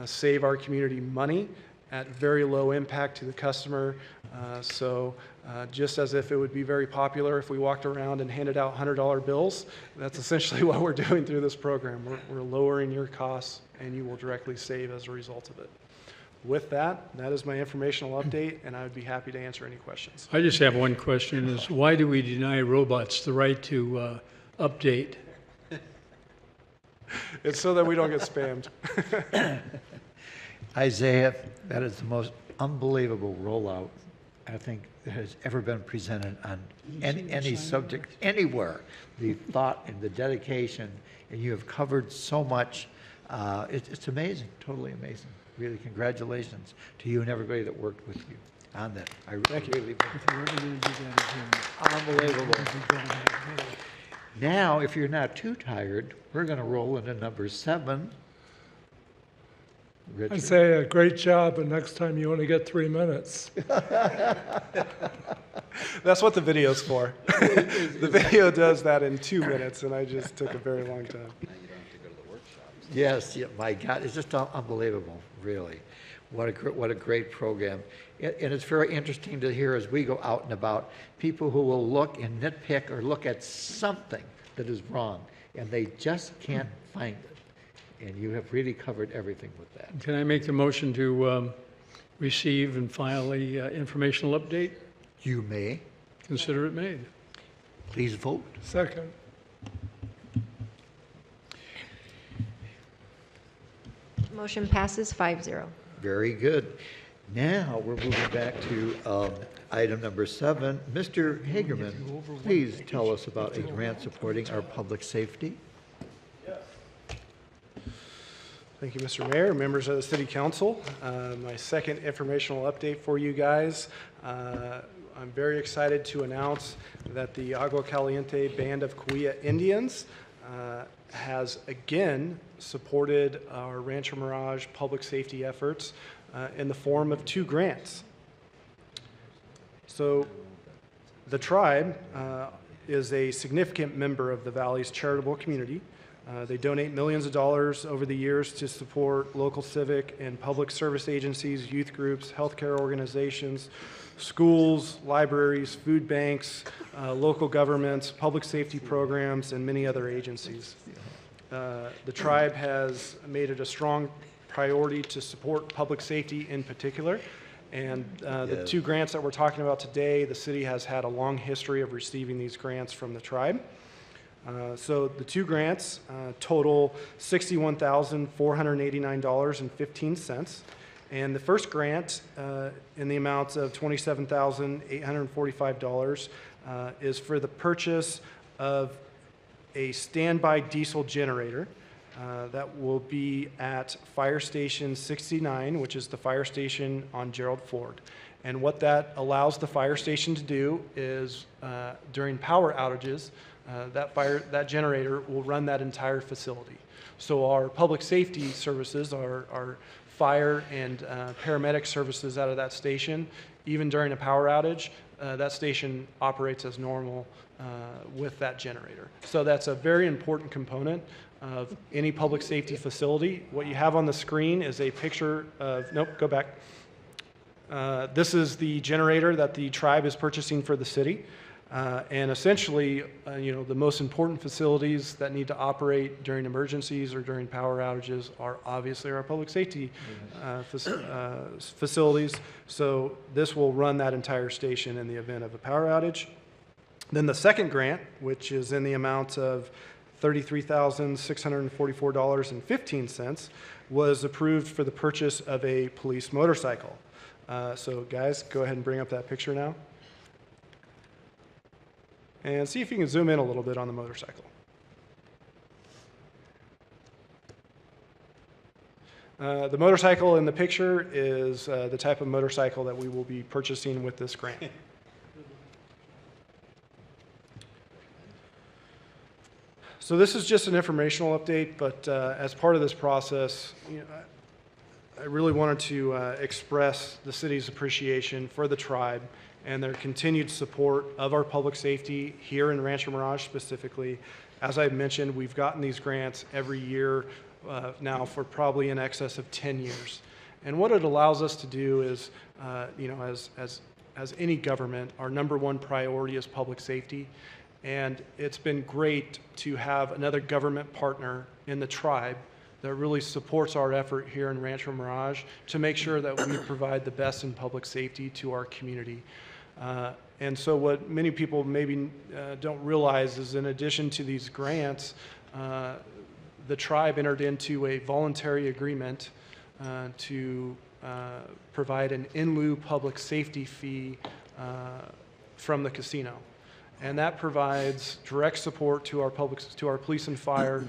save our community money at very low impact to the customer. So just as if it would be very popular if we walked around and handed out $100 bills, that's essentially what we're doing through this program. We're lowering your costs, and you will directly save as a result of it. With that, that is my informational update, and I would be happy to answer any questions. I just have one question, is why do we deny robots the right to update? It's so that we don't get spammed. Isaiah, that is the most unbelievable rollout I think that has ever been presented on any subject anywhere. The thought and the dedication, and you have covered so much. It's amazing, totally amazing. Really, congratulations to you and everybody that worked with you on that. Thank you. Really, unbelievable. Now, if you're not too tired, we're going to roll into number 7. Richard. I say a great job, but next time you only get 3 minutes. That's what the video's for. The video does that in 2 minutes, and I just took a very long time. Yes, yeah, my God, it's just unbelievable, really. What a great program. And it's very interesting to hear as we go out and about, people who will look and nitpick or look at something that is wrong, and they just can't find it. And you have really covered everything with that. Can I make the motion to receive and file a informational update? You may. Consider it made. Please vote. Second. Motion passes 5-0. Very good. Now we're moving back to item number 7. Mr. Hagerman, please tell us about a grant supporting our public safety. Thank you, Mr. Mayor, members of the City Council. My second informational update for you guys. I'm very excited to announce that the Agua Caliente Band of Cahuilla Indians has again supported our Rancho Mirage public safety efforts in the form of 2 grants. So the tribe is a significant member of the Valley's charitable community. They donate millions of dollars over the years to support local civic and public service agencies, youth groups, healthcare organizations, schools, libraries, food banks, local governments, public safety programs, and many other agencies. The tribe has made it a strong priority to support public safety in particular. And the 2 grants that we're talking about today, the city has had a long history of receiving these grants from the tribe. So the 2 grants total $61,489.15, And the first grant in the amount of $27,845 is for the purchase of a standby diesel generator that will be at Fire Station 69, which is the fire station on Gerald Ford. And what that allows the fire station to do is during power outages, that generator will run that entire facility. So our public safety services, our fire and paramedic services out of that station, even during a power outage, that station operates as normal with that generator. So that's a very important component of any public safety facility. What you have on the screen is a picture of, nope, go back. This is the generator that the tribe is purchasing for the city. And essentially, the most important facilities that need to operate during emergencies or during power outages are obviously our public safety facilities. So this will run that entire station in the event of a power outage. Then the second grant, which is in the amount of $33,644.15, was approved for the purchase of a police motorcycle. So guys, go ahead and bring up that picture now. And see if you can zoom in a little bit on the motorcycle. The motorcycle in the picture is the type of motorcycle that we will be purchasing with this grant. So this is just an informational update, but as part of this process, I really wanted to express the city's appreciation for the tribe and their continued support of our public safety here in Rancho Mirage specifically. As I mentioned, we've gotten these grants every year now for probably in excess of 10 years. And what it allows us to do is, as any government, our #1 priority is public safety. And it's been great to have another government partner in the tribe that really supports our effort here in Rancho Mirage to make sure that we provide the best in public safety to our community. And so what many people maybe don't realize is in addition to these grants, the tribe entered into a voluntary agreement to provide an in lieu public safety fee from the casino. And that provides direct support to our police and fire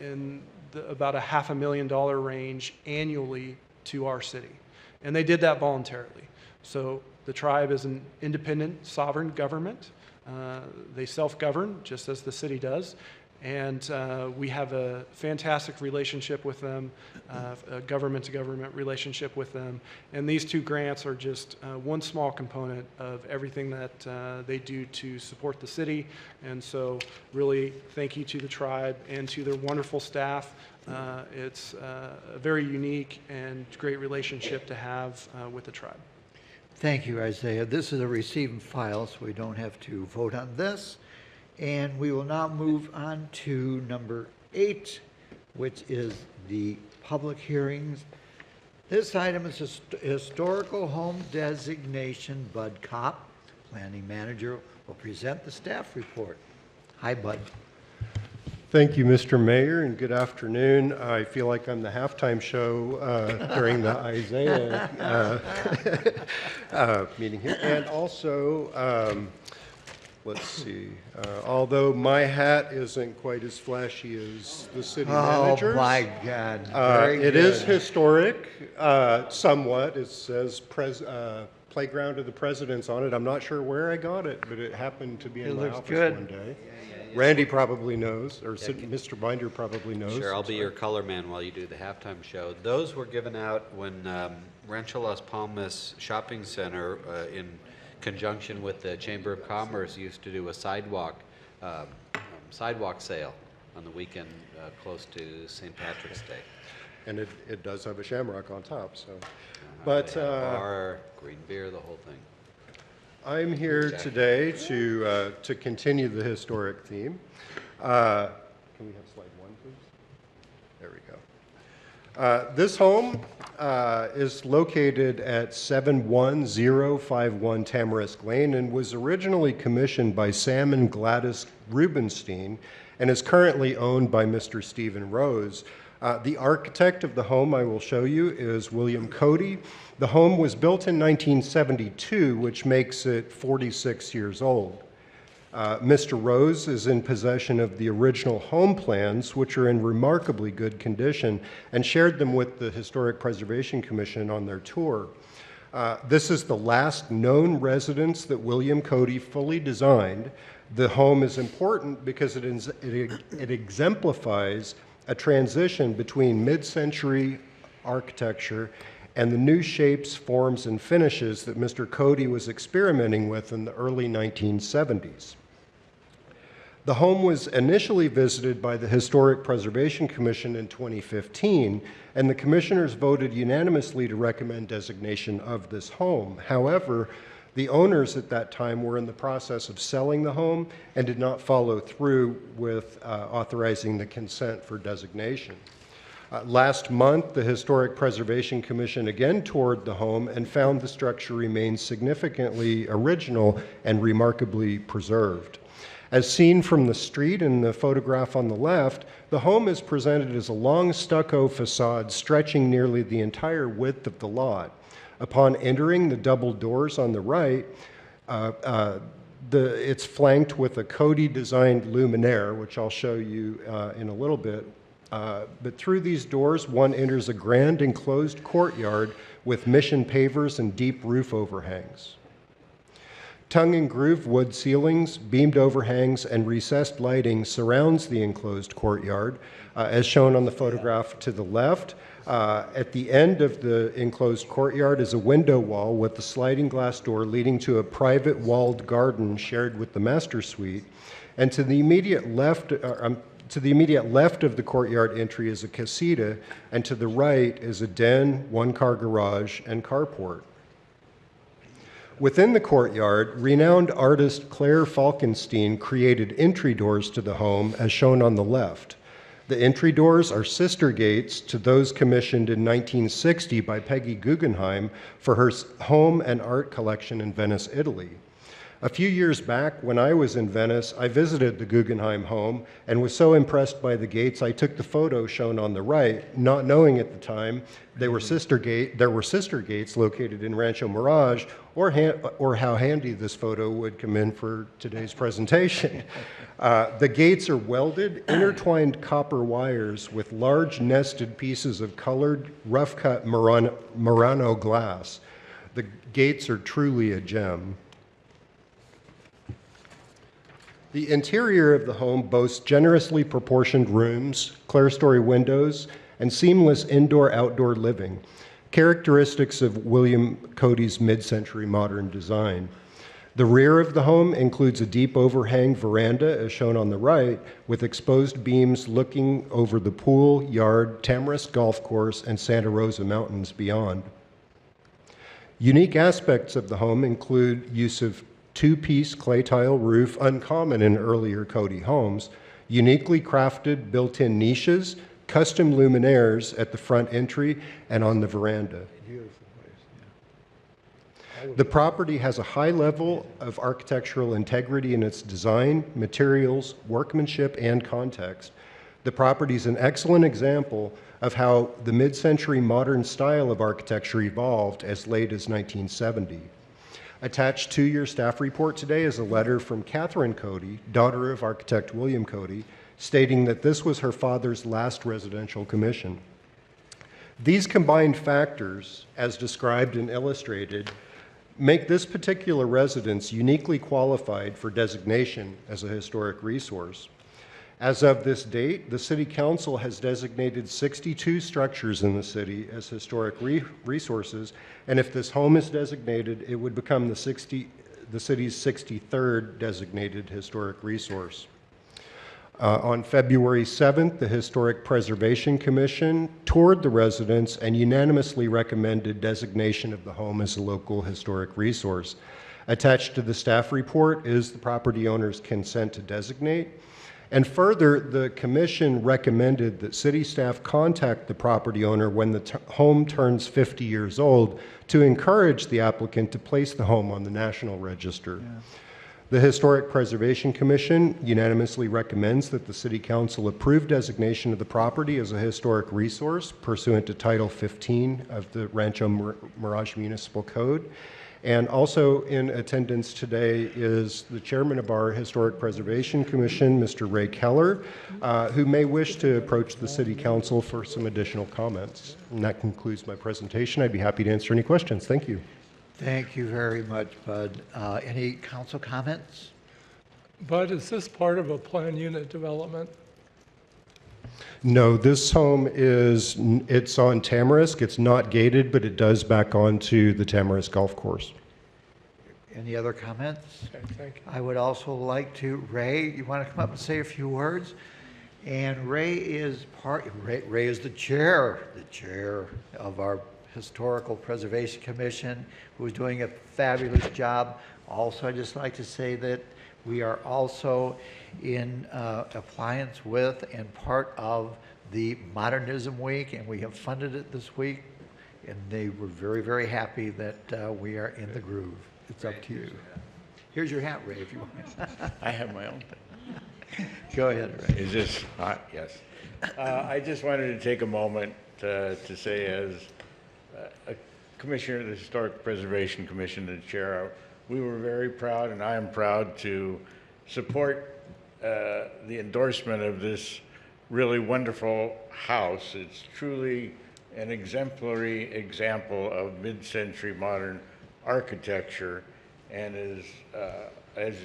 in about a $500,000 range annually to our city. And they did that voluntarily. So the tribe is an independent, sovereign government. They self-govern, just as the city does. And we have a fantastic relationship with them, a government-to-government relationship with them. And these two grants are just one small component of everything that they do to support the city. And so really thank you to the tribe and to their wonderful staff. It's a very unique and great relationship to have with the tribe. Thank you, Isaiah. This is a receive and file, so we don't have to vote on this. And we will now move on to number 8, which is the public hearings. This item is historical home designation. Bud Kopp, planning manager, will present the staff report. Hi, Bud. Thank you, Mr. Mayor, and good afternoon. I feel like I'm the halftime show during the Isaiah meeting here. And also, let's see, although my hat isn't quite as flashy as the city manager's. Oh, my God. Very It good. is historic, somewhat. It says Playground of the Presidents on it. I'm not sure where I got it, but it happened to be in my office good. one day. Randy probably knows, or Mr. Binder probably knows. Sure, I'll be your color man while you do the halftime show. Those were given out when Rancho Las Palmas Shopping Center, in conjunction with the Chamber of Commerce, used to do a sidewalk sale on the weekend close to St. Patrick's Day. And it does have a shamrock on top, so. But bar, green beer, the whole thing. I'm here today to continue the historic theme. Can we have slide 1, please? There we go. This home is located at 71051 Tamarisk Lane and was originally commissioned by Sam and Gladys Rubenstein and is currently owned by Mr. Stephen Rose. The architect of the home I will show you is William Cody. The home was built in 1972, which makes it 46 years old. Mr. Rose is in possession of the original home plans, which are in remarkably good condition, and shared them with the Historic Preservation Commission on their tour. This is the last known residence that William Cody fully designed. The home is important because it exemplifies a transition between mid-century architecture and the new shapes, forms, and finishes that Mr. Cody was experimenting with in the early 1970s. The home was initially visited by the Historic Preservation Commission in 2015, and the commissioners voted unanimously to recommend designation of this home. However, the owners at that time were in the process of selling the home and did not follow through with authorizing the consent for designation. Last month, the Historic Preservation Commission again toured the home and found the structure remains significantly original and remarkably preserved. As seen from the street in the photograph on the left, the home is presented as a long stucco facade stretching nearly the entire width of the lot. Upon entering the double doors on the right, it's flanked with a Cody-designed luminaire, which I'll show you in a little bit. But through these doors, one enters a grand enclosed courtyard with mission pavers and deep roof overhangs. Tongue and groove wood ceilings, beamed overhangs, and recessed lighting surrounds the enclosed courtyard, as shown on the photograph to the left. At the end of the enclosed courtyard is a window wall with a sliding glass door leading to a private walled garden shared with the master suite. And to the immediate left of the courtyard entry is a casita, and to the right is a den, one-car garage, and carport. Within the courtyard, renowned artist Claire Falkenstein created entry doors to the home, as shown on the left. The entry doors are sister gates to those commissioned in 1960 by Peggy Guggenheim for her home and art collection in Venice, Italy. A few years back, when I was in Venice, I visited the Guggenheim home and was so impressed by the gates, I took the photo shown on the right, not knowing at the time there were sister gates located in Rancho Mirage, or how handy this photo would come in for today's presentation. The gates are welded, intertwined copper wires with large nested pieces of colored, rough-cut Murano glass. The gates are truly a gem. The interior of the home boasts generously proportioned rooms, clerestory windows, and seamless indoor-outdoor living, characteristics of William Cody's mid-century modern design. The rear of the home includes a deep overhang veranda, as shown on the right, with exposed beams looking over the pool, yard, Tamarisk Golf Course, and Santa Rosa Mountains beyond. Unique aspects of the home include use of two-piece clay tile roof, uncommon in earlier Cody homes, uniquely crafted built-in niches, custom luminaires at the front entry and on the veranda. The property has a high level of architectural integrity in its design, materials, workmanship, and context. The property is an excellent example of how the mid-century modern style of architecture evolved as late as 1970. Attached to your staff report today is a letter from Catherine Cody, daughter of architect William Cody, stating that this was her father's last residential commission. These combined factors, as described and illustrated, make this particular residence uniquely qualified for designation as a historic resource. As of this date, the City Council has designated 62 structures in the city as historic resources, and if this home is designated, it would become the city's 63rd designated historic resource. On February 7th, the Historic Preservation Commission toured the residence and unanimously recommended designation of the home as a local historic resource. Attached to the staff report is the property owner's consent to designate. And further, the commission recommended that city staff contact the property owner when the home turns 50 years old to encourage the applicant to place the home on the National Register. Yeah. The Historic Preservation Commission unanimously recommends that the City Council approve designation of the property as a historic resource pursuant to Title 15 of the Rancho Mirage Municipal Code. And also in attendance today is the chairman of our Historic Preservation Commission, Mr. Ray Keller, who may wish to approach the City Council for some additional comments. And that concludes my presentation. I'd be happy to answer any questions. Thank you. Thank you very much, Bud. Any council comments? Bud, is this part of a planned unit development? No, this home it's on Tamarisk. It's not gated, but it does back onto the Tamarisk Golf Course. Any other comments? Okay, thank you. I would also like to, Ray, you want to come up and say a few words? And Ray is Ray is the chair of our Historical Preservation Commission, who is doing a fabulous job. Also, I'd just like to say that we are also in appliance with and part of the Modernism Week, and we have funded it this week, and they were very, very happy that we are in the groove. It's up to you. Here's your hat, Ray, if you want. I have my own thing. Go ahead, Ray. Is this hot? Yes. I just wanted to take a moment to say, as a commissioner of the Historic Preservation Commission and chair, we were very proud, and I am proud to support the endorsement of this really wonderful house. It's truly an exemplary example of mid-century modern architecture, and is, as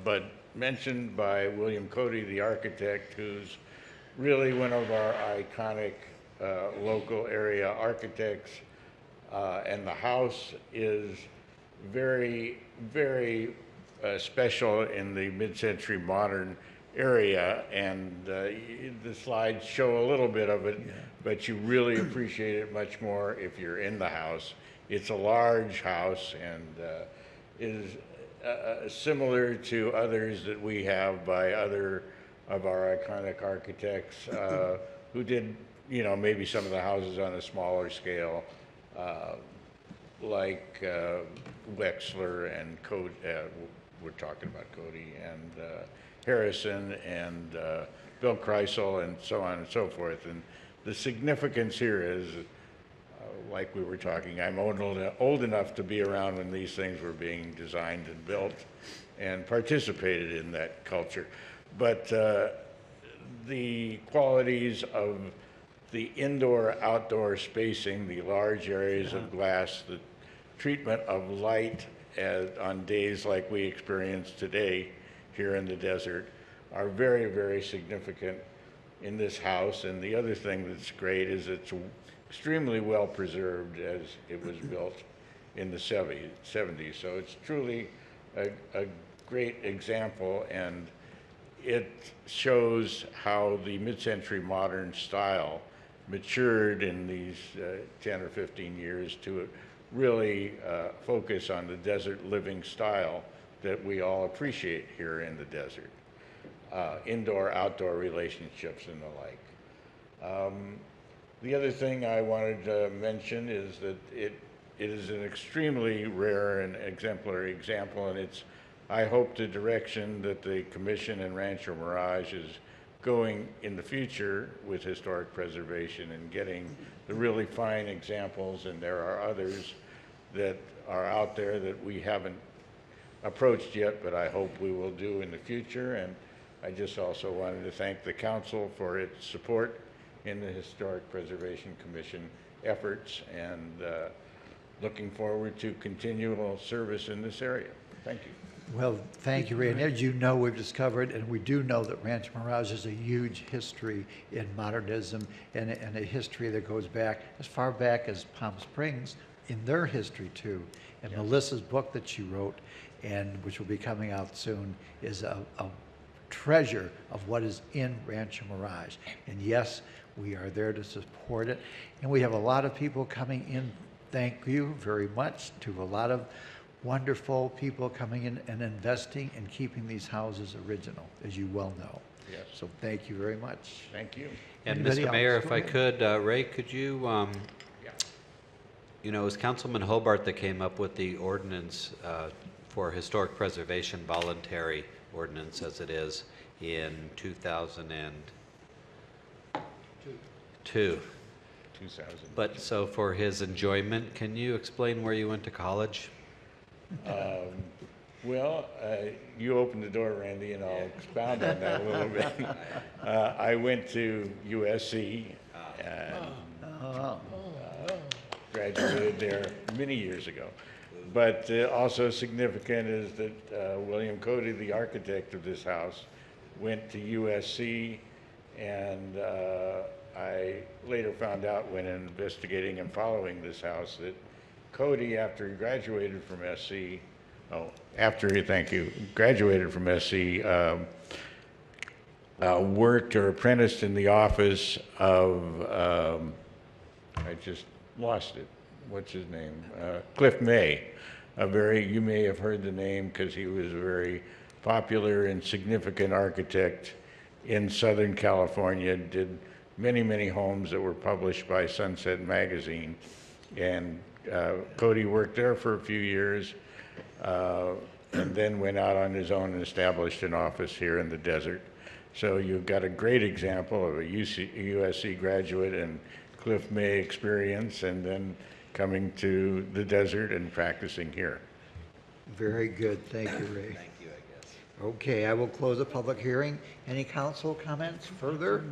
Bud mentioned, by William Cody, the architect, who's really one of our iconic local area architects. And the house is very, very special in the mid-century modern area, and the slides show a little bit of it, but you really appreciate it much more if you're in the house. It's a large house, and is similar to others that we have by other of our iconic architects who did, you know, maybe some of the houses on a smaller scale, like Wexler and Cody, we're talking about Cody, and Harrison, and Bill Kreisel, and so on and so forth. And the significance here is, like we were talking, I'm old enough to be around when these things were being designed and built and participated in that culture. But the qualities of the indoor-outdoor spacing, the large areas of glass, the treatment of light on days like we experience today here in the desert are very, very significant in this house. And the other thing that's great is it's extremely well preserved, as it was built in the 70s. So it's truly a great example, and it shows how the mid-century modern style matured in these 10 or 15 years to really focus on the desert living style that we all appreciate here in the desert. Indoor-outdoor relationships and the like. The other thing I wanted to mention is that it is an extremely rare and exemplary example, and it's, I hope, the direction that the Commission and Rancho Mirage is going in the future with historic preservation and getting the really fine examples, and there are others that are out there that we haven't approached yet, but I hope we will do in the future. And I just also wanted to thank the council for its support in the Historic Preservation Commission efforts, and looking forward to continual service in this area. Thank you. Well, thank you, Ray. And as you know, we've discovered, and we do know, that Rancho Mirage has a huge history in modernism, and a history that goes back as far back as Palm Springs in their history too. And Melissa's book that she wrote, and which will be coming out soon, is a treasure of what is in Rancho Mirage. And yes, we are there to support it. And we have a lot of people coming in. Thank you very much to a lot of wonderful people coming in and investing and keeping these houses original, as you well know. Yes. So thank you very much. Thank you. And Anybody Mr. Mayor, else? if I could, Ray, could you, you know, it was Councilman Hobart that came up with the ordinance for historic preservation voluntary ordinance as it is in 2002. 2000. But so for his enjoyment, can you explain where you went to college? Well, you opened the door, Randy, and I'll expound on that a little bit. I went to USC and graduated there many years ago. But also significant is that William Cody, the architect of this house, went to USC, and I later found out when investigating and following this house that Cody, after he graduated from SC, graduated from SC, worked or apprenticed in the office of, I just lost it, what's his name? Cliff May. You may have heard the name because he was a very popular and significant architect in Southern California, did many, many homes that were published by Sunset Magazine. And Cody worked there for a few years and then went out on his own and established an office here in the desert. So you've got a great example of a USC graduate and Cliff May experience, and then coming to the desert and practicing here. Very good. Thank you, Ray. Thank you, I guess. Okay, I will close the public hearing. Any council comments further?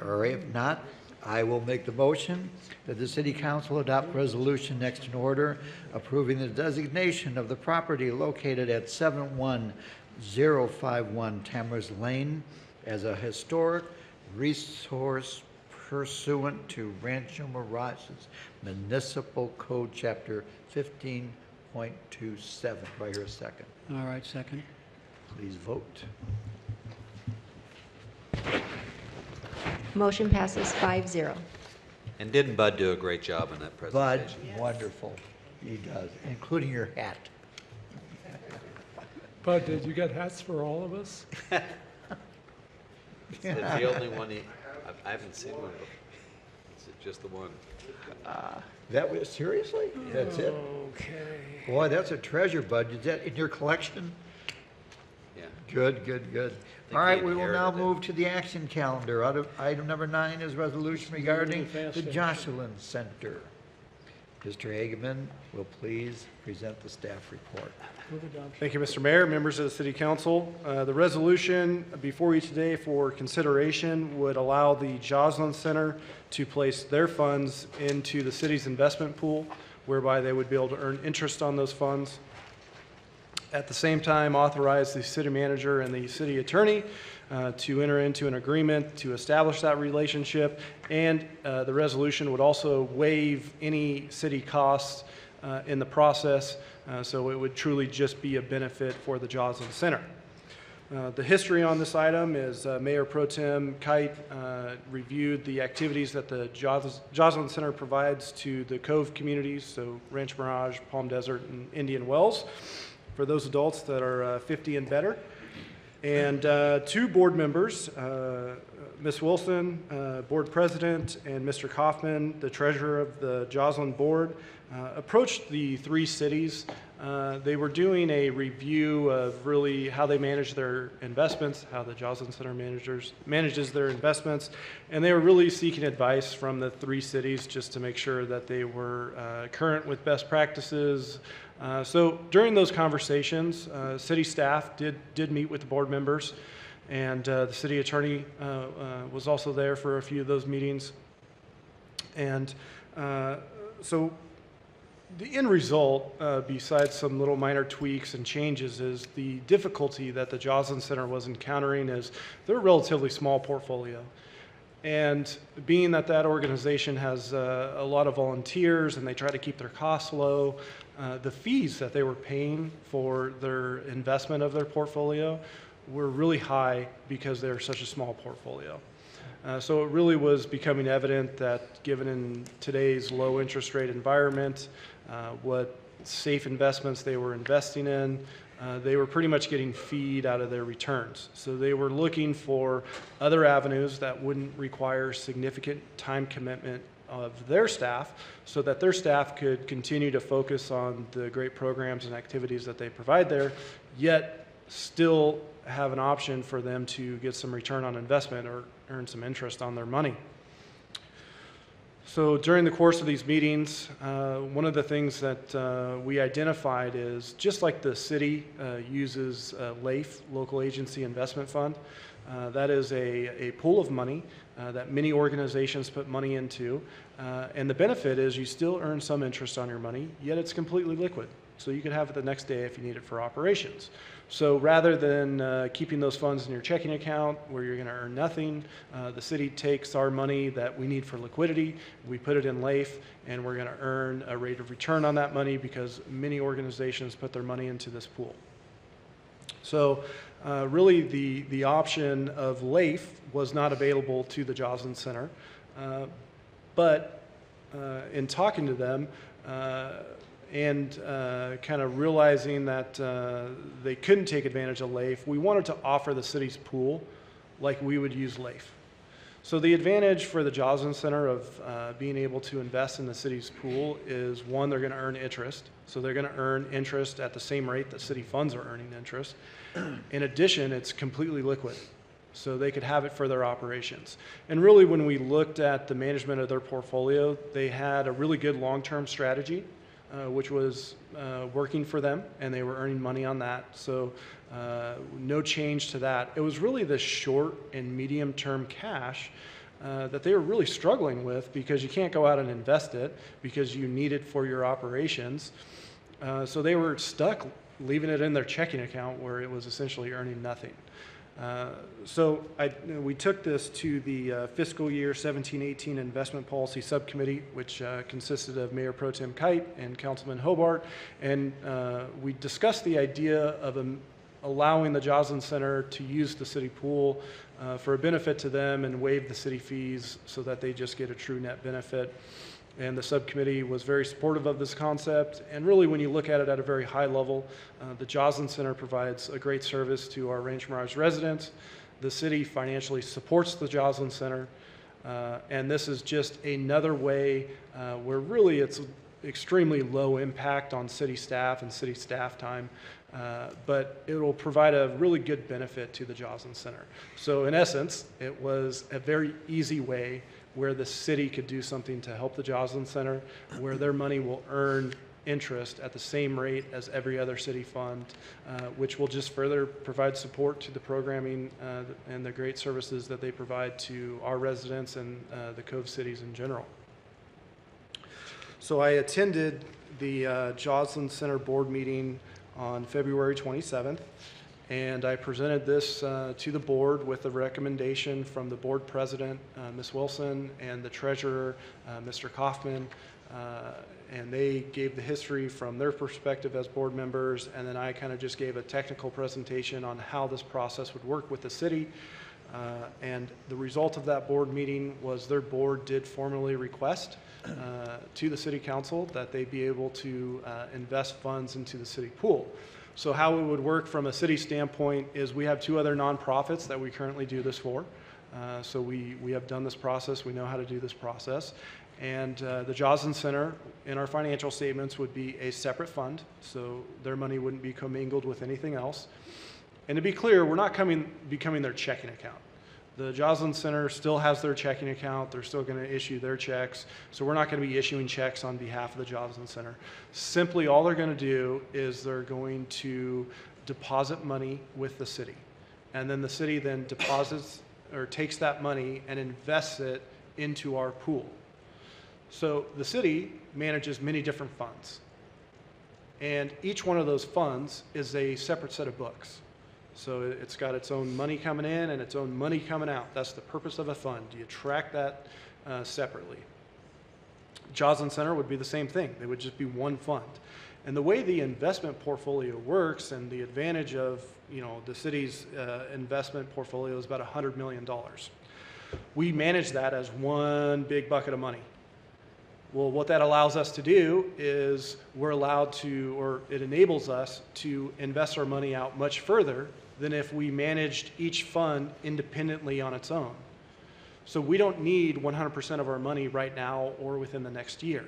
Or if not, I will make the motion that the City Council adopt resolution next in order approving the designation of the property located at 71051 Tamara's Lane as a historic resource pursuant to Rancho Mirage's Municipal Code Chapter 15.27. Do I hear a second? All right, second. Please vote. Motion passes 5-0. And didn't Bud do a great job in that Bud, presentation? wonderful. He does, including your hat. Bud, did you get hats for all of us? It's the only one I haven't seen one before. It's just the one. That was, seriously? That's it? Okay. Boy, that's a treasure, Bud. Is that in your collection? Yeah. Good, good, good. think All right, he we will now inherited it. move to the action calendar. Item number 9 is resolution regarding the Jocelyn Center. Mr. Hageman will please present the staff report. Thank you, Mr. Mayor, members of the City Council. The resolution before you today for consideration would allow the Jocelyn Center to place their funds into the city's investment pool, whereby they would be able to earn interest on those funds. At the same time, authorize the city manager and the city attorney to enter into an agreement to establish that relationship, and the resolution would also waive any city costs in the process, so it would truly just be a benefit for the Jocelyn Center. The history on this item is Mayor Pro Tem Kite reviewed the activities that the Jocelyn Center provides to the Cove communities, so Rancho Mirage, Palm Desert, and Indian Wells, for those adults that are 50 and better. And 2 board members, Ms. Wilson, board president, and Mr. Kaufman, the treasurer of the Jocelyn board, approached the 3 cities. They were doing a review of really how they manage their investments, how the Jocelyn Center manages their investments, and they were really seeking advice from the 3 cities just to make sure that they were current with best practices. So during those conversations, city staff did meet with the board members, and the city attorney was also there for a few of those meetings. And so the end result, besides some little minor tweaks and changes, is the difficulty that the Jocelyn Center was encountering is they're a relatively small portfolio. And being that that organization has a lot of volunteers and they try to keep their costs low, the fees that they were paying for their investment of their portfolio were really high because they're such a small portfolio. So it really was becoming evident that given in today's low interest rate environment, what safe investments they were investing in, they were pretty much getting feed out of their returns. So they were looking for other avenues that wouldn't require significant time commitment of their staff so that their staff could continue to focus on the great programs and activities that they provide there, yet still have an option for them to get some return on investment or earn some interest on their money. So during the course of these meetings, one of the things that we identified is just like the city uses LAIF, Local Agency Investment Fund, that is a pool of money that many organizations put money into. And the benefit is you still earn some interest on your money, yet it's completely liquid. So you can have it the next day if you need it for operations. So rather than keeping those funds in your checking account where you're going to earn nothing, the city takes our money that we need for liquidity, we put it in LAIF, and we're going to earn a rate of return on that money because many organizations put their money into this pool. So really the option of LAIF was not available to the Joslin Center, but in talking to them, and kind of realizing that they couldn't take advantage of LAIF, we wanted to offer the city's pool like we would use LAIF. So the advantage for the Joslin Center of being able to invest in the city's pool is, one, they're going to earn interest. So they're going to earn interest at the same rate that city funds are earning interest. In addition, it's completely liquid. So they could have it for their operations. And really, when we looked at the management of their portfolio, they had a really good long-term strategy, which was working for them, and they were earning money on that. So no change to that. It was really the short and medium-term cash that they were really struggling with because you can't go out and invest it because you need it for your operations. So they were stuck leaving it in their checking account where it was essentially earning nothing. So we took this to the fiscal year 17-18 Investment Policy Subcommittee, which consisted of Mayor Pro Tem Kite and Councilman Hobart, and we discussed the idea of allowing the Joslin Center to use the city pool for a benefit to them and waive the city fees so that they just get a true net benefit. And the subcommittee was very supportive of this concept. And really, when you look at it at a very high level, the Joslin Center provides a great service to our Rancho Mirage residents. The city financially supports the Joslin Center. And this is just another way where really it's extremely low impact on city staff and city staff time. But it will provide a really good benefit to the Joslin Center. So in essence, it was a very easy way where the city could do something to help the Joslin Center, where their money will earn interest at the same rate as every other city fund, which will just further provide support to the programming and the great services that they provide to our residents and the Cove cities in general. So I attended the Joslin Center board meeting on February 27th. And I presented this to the board with a recommendation from the board president, Ms. Wilson, and the treasurer, Mr. Kaufman. And they gave the history from their perspective as board members. And then I kind of just gave a technical presentation on how this process would work with the city. And the result of that board meeting was their board did formally request to the city council that they be able to invest funds into the city pool. So how it would work from a city standpoint is we have two other nonprofits that we currently do this for. So we have done this process. We know how to do this process. And the Joslin Center in our financial statements would be a separate fund. So their money wouldn't be commingled with anything else. And to be clear, we're not becoming their checking account. The Joslin Center still has their checking account. They're still going to issue their checks. So we're not going to be issuing checks on behalf of the Joslin Center. Simply all they're going to do is they're going to deposit money with the city. And then the city then deposits or takes that money and invests it into our pool. So the city manages many different funds. And each one of those funds is a separate set of books. So it's got its own money coming in and its own money coming out. That's the purpose of a fund. You track that separately. Joslin Center would be the same thing. They would just be one fund. And the way the investment portfolio works and the advantage of the city's investment portfolio is about $100 million. We manage that as one big bucket of money. Well, what that allows us to do is we're allowed to, or it enables us to invest our money out much further than if we managed each fund independently on its own. So we don't need 100% of our money right now or within the next year.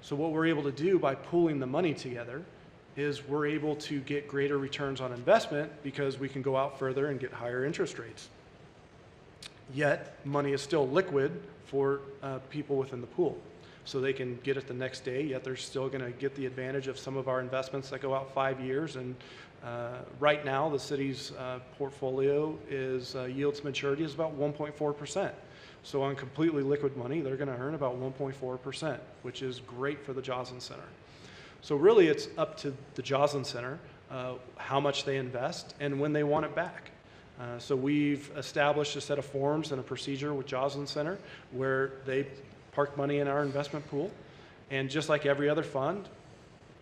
So what we're able to do by pooling the money together is we're able to get greater returns on investment because we can go out further and get higher interest rates. Yet, money is still liquid for people within the pool. So they can get it the next day, yet they're still going to get the advantage of some of our investments that go out 5 years. And right now, the city's portfolio is yields maturity is about 1.4%. So on completely liquid money, they're going to earn about 1.4%, which is great for the Joslin Center. So really, it's up to the Joslin Center how much they invest and when they want it back. So we've established a set of forms and a procedure with Joslin Center where they park money in our investment pool. And just like every other fund,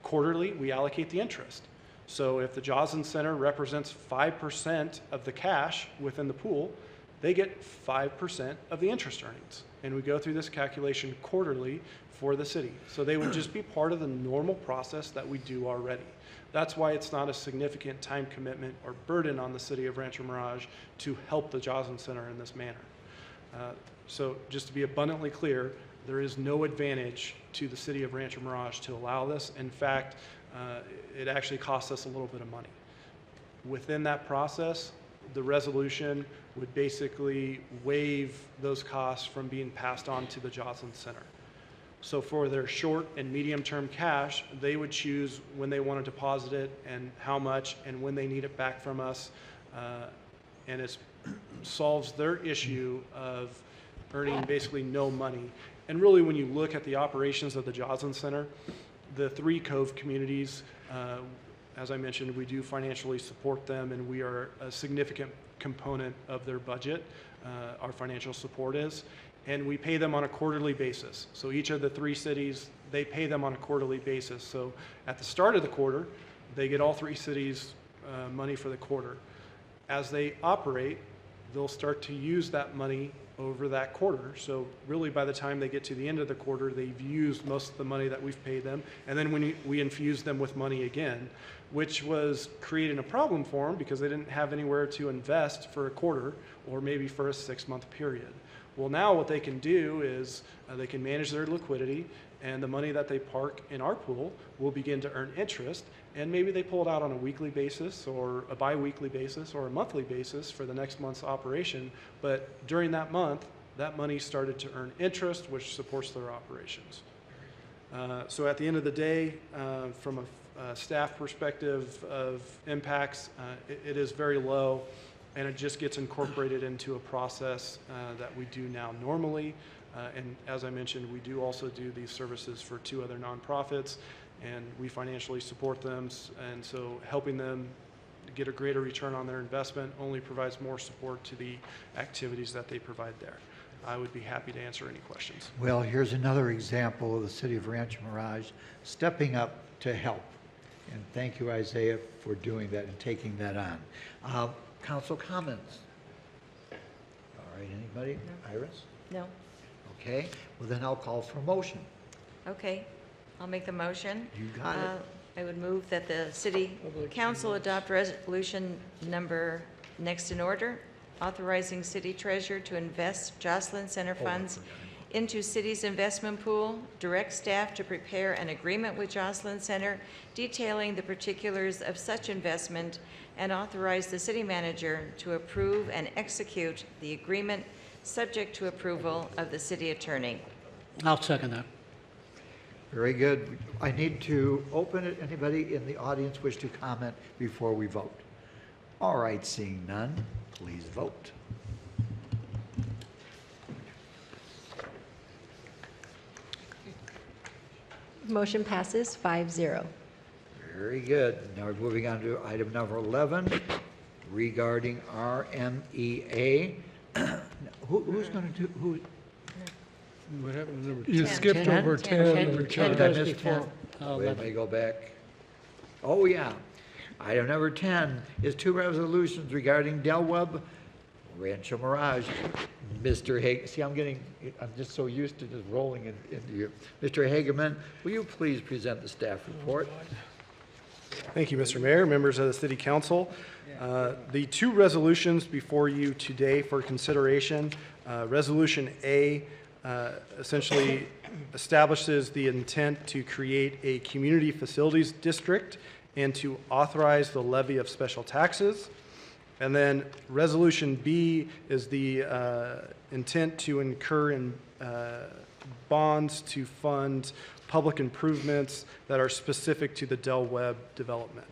quarterly we allocate the interest. So if the Joslin Center represents 5% of the cash within the pool, they get 5% of the interest earnings. And we go through this calculation quarterly for the city. So they would just be part of the normal process that we do already. That's why it's not a significant time commitment or burden on the city of Rancho Mirage to help the Joslin Center in this manner. So just to be abundantly clear, there is no advantage to the city of Rancho Mirage to allow this. In fact, it actually costs us a little bit of money. Within that process, the resolution would basically waive those costs from being passed on to the Joslin Center. So for their short and medium-term cash, they would choose when they want to deposit it and how much and when they need it back from us. And it solves their issue of earning basically no money. And really, when you look at the operations of the Joslin Center, the 3 Cove communities, as I mentioned, we do financially support them, and we are a significant component of their budget. Our financial support is. And we pay them on a quarterly basis. So each of the 3 cities, they pay them on a quarterly basis. So at the start of the quarter, they get all 3 cities money for the quarter. As they operate, they'll start to use that money over that quarter. So really, by the time they get to the end of the quarter, they've used most of the money that we've paid them. And then when we infuse them with money again, which was creating a problem for them because they didn't have anywhere to invest for a quarter or maybe for a 6-month period. Well, now what they can do is they can manage their liquidity, and the money that they park in our pool will begin to earn interest, and maybe they pull it out on a weekly basis or a bi-weekly basis or a monthly basis for the next month's operation. But during that month, that money started to earn interest, which supports their operations. So at the end of the day, from a staff perspective of impacts, it is very low. And it just gets incorporated into a process that we do now normally. And as I mentioned, we do also do these services for 2 other nonprofits, and we financially support them. And so helping them get a greater return on their investment only provides more support to the activities that they provide there. I would be happy to answer any questions. Well, here's another example of the city of Rancho Mirage stepping up to help. And thank you, Isaiah, for doing that and taking that on. Council comments? All right, anybody? No. Iris? No. Okay, well then I'll call for a motion. Okay, I'll make the motion. You got it. I would move that the City Council adopt resolution number next in order, authorizing City Treasurer to invest Joslin Center funds into city's investment pool, direct staff to prepare an agreement with Joslin Center detailing the particulars of such investment, and authorize the city manager to approve and execute the agreement subject to approval of the city attorney. I'll second that. Very good. I need to open it. Anybody in the audience wish to comment before we vote? All right, seeing none, please vote. Motion passes 5-0. Very good. Now we're moving on to item number 11 regarding RMEA. Who's going to do, who? What happened to number 10? You skipped over 10. Did I miss 10? Let me go back. Oh, yeah. Item number 10 is 2 resolutions regarding Del Webb, Rancho Mirage. Mr. Hager, see, I'm just so used to just rolling into you. Mr. Hagerman, will you please present the staff report? Thank you, Mr. Mayor, members of the City Council. The two resolutions before you today for consideration, Resolution A essentially establishes the intent to create a community facilities district and to authorize the levy of special taxes. And then Resolution B is the intent to incur in bonds to fund public improvements that are specific to the Del Webb development.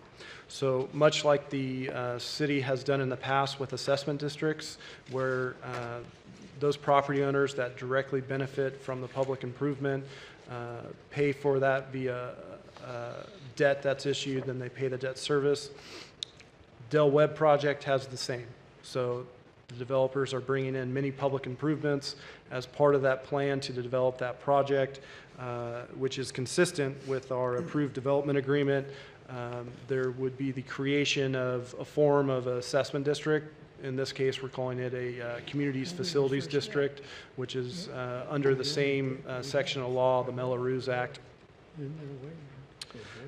So much like the city has done in the past with assessment districts, where those property owners that directly benefit from the public improvement pay for that via debt that's issued, then they pay the debt service. Del Webb project has the same. So the developers are bringing in many public improvements as part of that plan to develop that project, which is consistent with our approved development agreement. There would be the creation of a form of assessment district. In this case, we're calling it a communities facilities district, which is under the same section of law, the Melrose Act.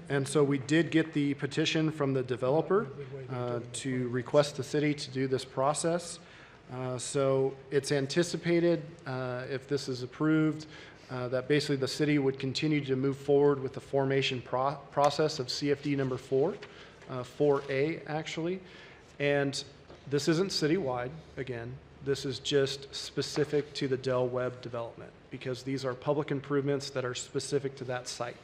And so we did get the petition from the developer to request the city to do this process. So it's anticipated, if this is approved, that basically the city would continue to move forward with the formation process of CFD number 4, 4A actually. And this isn't citywide, again. This is just specific to the Del Webb development because these are public improvements that are specific to that site.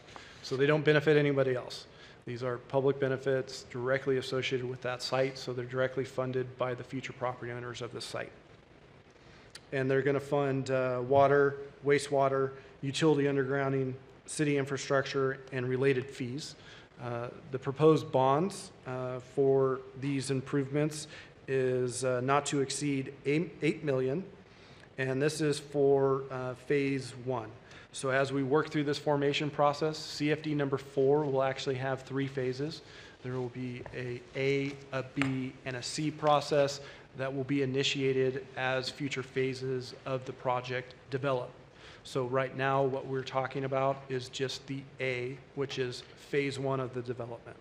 So they don't benefit anybody else. These are public benefits directly associated with that site, so they're directly funded by the future property owners of the site. And they're going to fund water, wastewater, utility undergrounding, city infrastructure, and related fees. The proposed bonds for these improvements is not to exceed $8 million, and this is for phase 1. So as we work through this formation process, CFD number 4 will actually have 3 phases. There will be a B, and a C process that will be initiated as future phases of the project develop. So right now, what we're talking about is just the A, which is phase 1 of the development.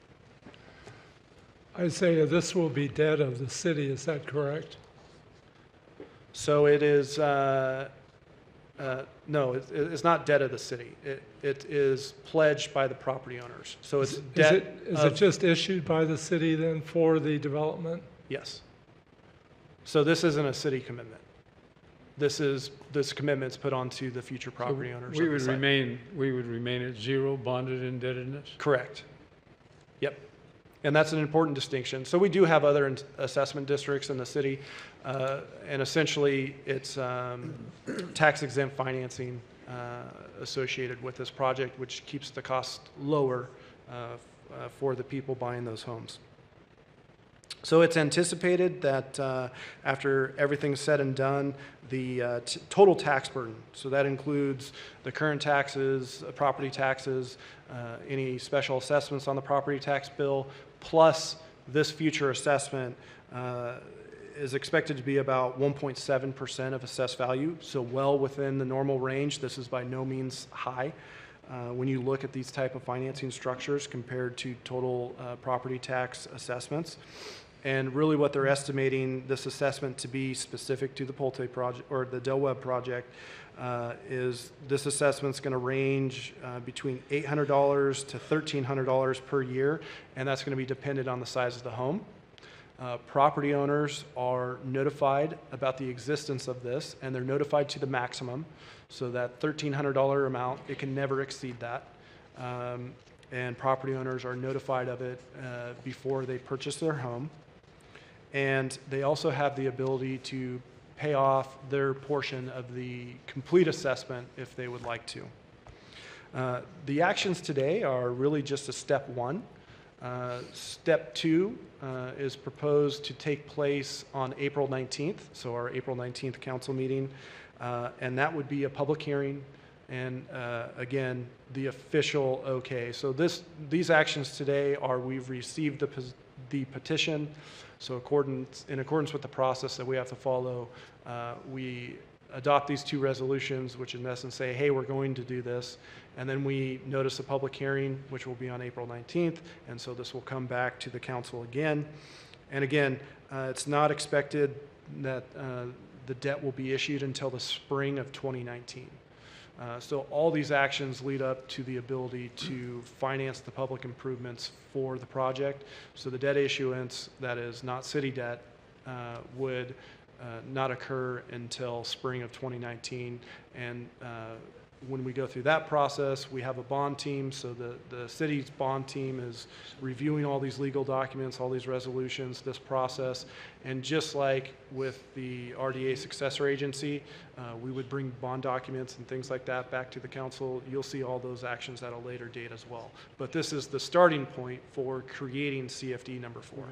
I say this will be debt of the city, is that correct? So it is, no, it's not debt of the city. It is pledged by the property owners. So it's debt. Is it just issued by the city then for the development? Yes. So this isn't a city commitment. This commitment's put onto the future property owners. We would remain at zero bonded indebtedness? Correct. Yep. And that's an important distinction. So we do have other assessment districts in the city, and essentially it's tax-exempt financing associated with this project, which keeps the cost lower for the people buying those homes. So it's anticipated that after everything's said and done, the total tax burden, so that includes the current taxes, property taxes, any special assessments on the property tax bill, plus this future assessment is expected to be about 1.7% of assessed value, so well within the normal range. This is by no means high when you look at these type of financing structures compared to total property tax assessments. And really what they're estimating this assessment to be specific to the Pulte project or the Del Webb project is this assessment's going to range between $800 to $1,300 per year, and that's going to be dependent on the size of the home. Property owners are notified about the existence of this, and they're notified to the maximum. So that $1,300 amount, it can never exceed that. And property owners are notified of it before they purchase their home. And they also have the ability to pay off their portion of the complete assessment if they would like to. The actions today are really just a step 1. Step 2 is proposed to take place on April 19th, so our April 19th council meeting, and that would be a public hearing and again, the official okay. So these actions today are we've received the petition. So in accordance with the process that we have to follow, we adopt these two resolutions, which in essence say, hey, we're going to do this. And then we notice a public hearing, which will be on April 19th. And so this will come back to the council again. And again, it's not expected that the debt will be issued until the spring of 2019. So all these actions lead up to the ability to finance the public improvements for the project. So the debt issuance that is not city debt would not occur until spring of 2019. And when we go through that process, we have a bond team. So the city's bond team is reviewing all these legal documents, all these resolutions, this process. And just like with the RDA successor agency, we would bring bond documents and things like that back to the council. You'll see all those actions at a later date as well. But this is the starting point for creating CFD number 4.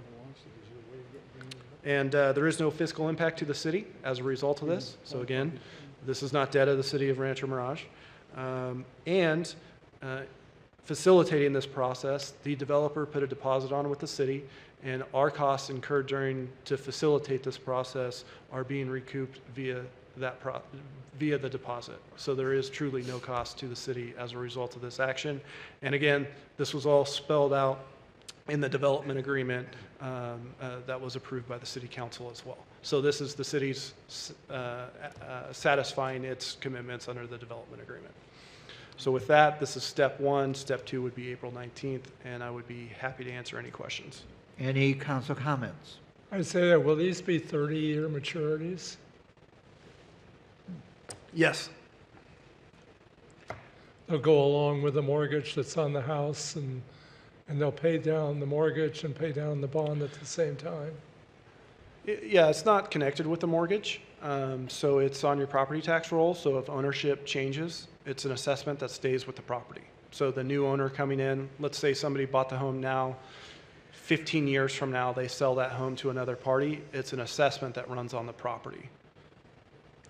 And there is no fiscal impact to the city as a result of this. So again, this is not debt of the city of Rancho Mirage. Facilitating this process, the developer put a deposit on with the city, and our costs incurred to facilitate this process are being recouped via the deposit. So there is truly no cost to the city as a result of this action. And again, this was all spelled out in the development agreement that was approved by the city council as well. So this is the city's satisfying its commitments under the development agreement. So with that, this is step 1. Step 2 would be April 19th, and I would be happy to answer any questions. Any council comments? I say that, will these be 30-year maturities? Yes. They'll go along with the mortgage that's on the house, and they'll pay down the mortgage and pay down the bond at the same time? Yeah, it's not connected with the mortgage. So it's on your property tax roll. So if ownership changes, it's an assessment that stays with the property. So the new owner coming in, let's say somebody bought the home now, 15 years from now, they sell that home to another party. It's an assessment that runs on the property.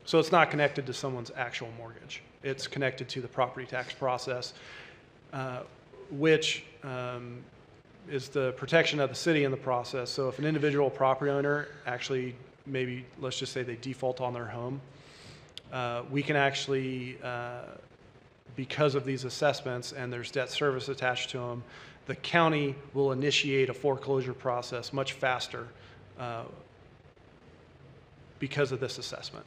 So it's not connected to someone's actual mortgage. It's connected to the property tax process, which is the protection of the city in the process. So if an individual property owner actually, maybe let's just say they default on their home, we can actually, because of these assessments and there's debt service attached to them, the county will initiate a foreclosure process much faster because of this assessment.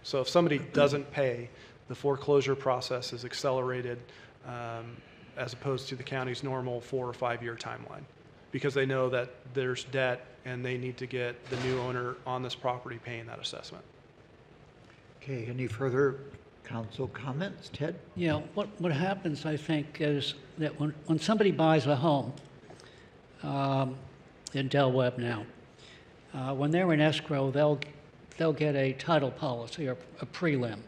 So if somebody doesn't pay, the foreclosure process is accelerated as opposed to the county's normal 4 or 5 year timeline, because they know that there's debt and they need to get the new owner on this property paying that assessment. Okay, any further council comments? Ted? Yeah, what happens, I think, is that when somebody buys a home in Del Webb now, when they're in escrow, they'll get a title policy or a prelim.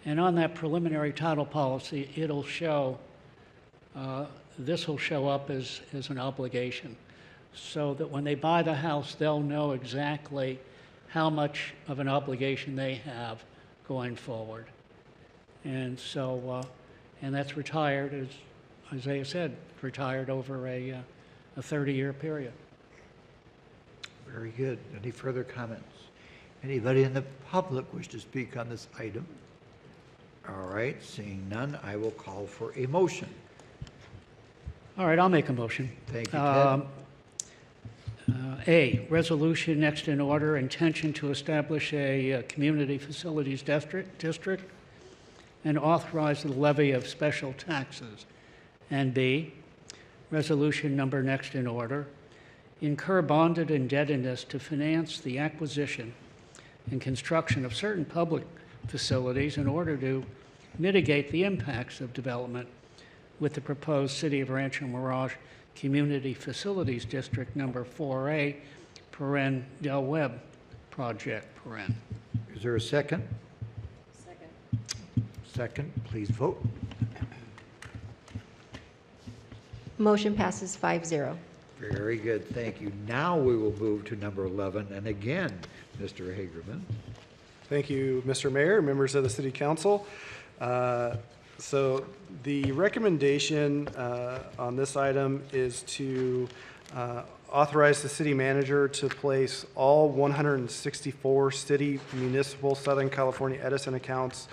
And on that preliminary title policy, it'll show, this will show up as an obligation, so that when they buy the house, they'll know exactly how much of an obligation they have going forward. And so, and that's retired, as Isaiah said, retired over a 30-year period. Very good. Any further comments? Anybody in the public wish to speak on this item? All right, seeing none, I will call for a motion. All right, I'll make a motion. Thank you, Ted. A, resolution next in order, intention to establish a community facilities district and authorize the levy of special taxes. And B, resolution number next in order, incur bonded indebtedness to finance the acquisition and construction of certain public facilities in order to mitigate the impacts of development with the proposed City of Rancho Mirage Community Facilities District number 4A, Del Webb project, Is there a second? Second, please vote. Motion passes 5-0. Very good, thank you. Now we will move to number 11, and again, Mr. Hagerman. Thank you, Mr. Mayor, members of the City Council. So the recommendation on this item is to authorize the city manager to place all 164 city municipal Southern California Edison accounts,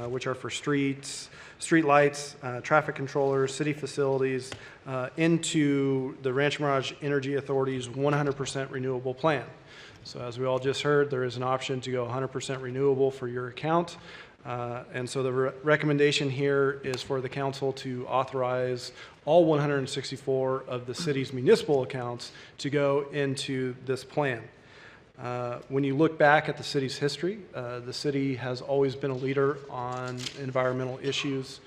which are for streets, street lights, traffic controllers, city facilities, into the Rancho Mirage Energy Authority's 100% renewable plan. So as we all just heard, there is an option to go 100% renewable for your account. And so the recommendation here is for the council to authorize all 164 of the city's municipal accounts to go into this plan. When you look back at the city's history, the city has always been a leader on environmental issues.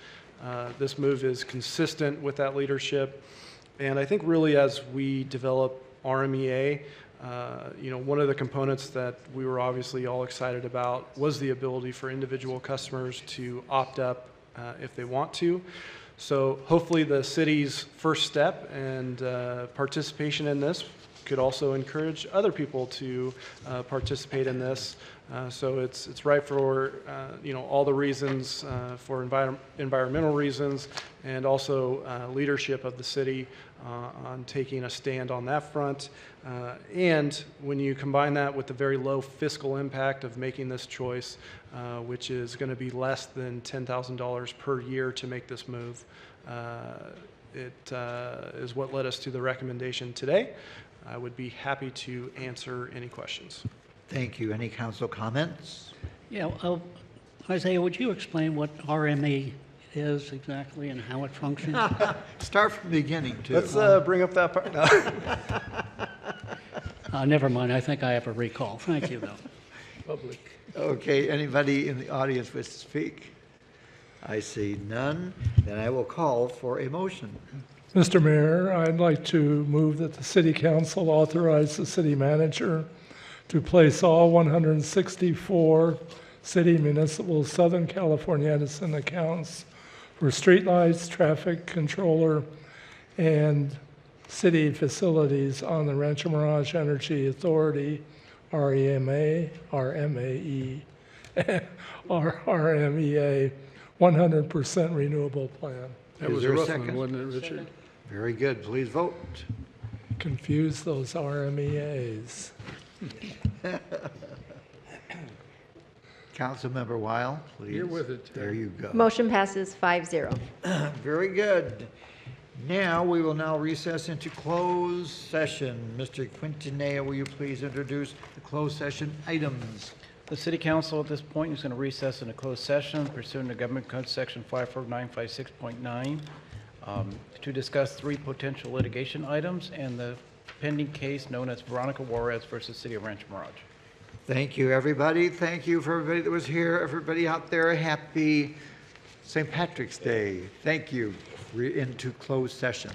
This move is consistent with that leadership. And I think really as we develop RMEA, one of the components that we were obviously all excited about was the ability for individual customers to opt up if they want to. So hopefully the city's first step and participation in this could also encourage other people to participate in this. So it's right for all the reasons for environmental reasons, and also leadership of the city on taking a stand on that front. And when you combine that with the very low fiscal impact of making this choice, which is going to be less than $10,000 per year to make this move, it is what led us to the recommendation today. I would be happy to answer any questions. Thank you. Any council comments? Yeah, Isaiah, would you explain what RME is exactly and how it functions? Start from the beginning, too. Let's bring up that part. No. Never mind. I think I have a recall. Thank you, though. Public. Okay, anybody in the audience wish to speak? I see none. Then I will call for a motion. Mr. Mayor, I'd like to move that the City Council authorize the city manager to place all 164 city municipal Southern California Edison accounts for streetlights, traffic controller, and city facilities on the Rancho Mirage Energy Authority, RMEA 100% renewable plan. That was a rough one, wasn't it, Richard? Very good. Please vote. Confuse those RMEAs. Councilmember Weil, please. You're with it, Terry. There you go. Motion passes 5-0. Very good. Now, we will now recess into closed session. Mr. Quintanilla, will you please introduce the closed session items? The City Council at this point is going to recess into closed session pursuant to Government Code Section 54956.9 to discuss 3 potential litigation items and the pending case known as Veronica Juarez versus City of Rancho Mirage. Thank you, everybody. Thank you for everybody that was here. Everybody out there, happy St. Patrick's Day. Thank you. We're into closed session.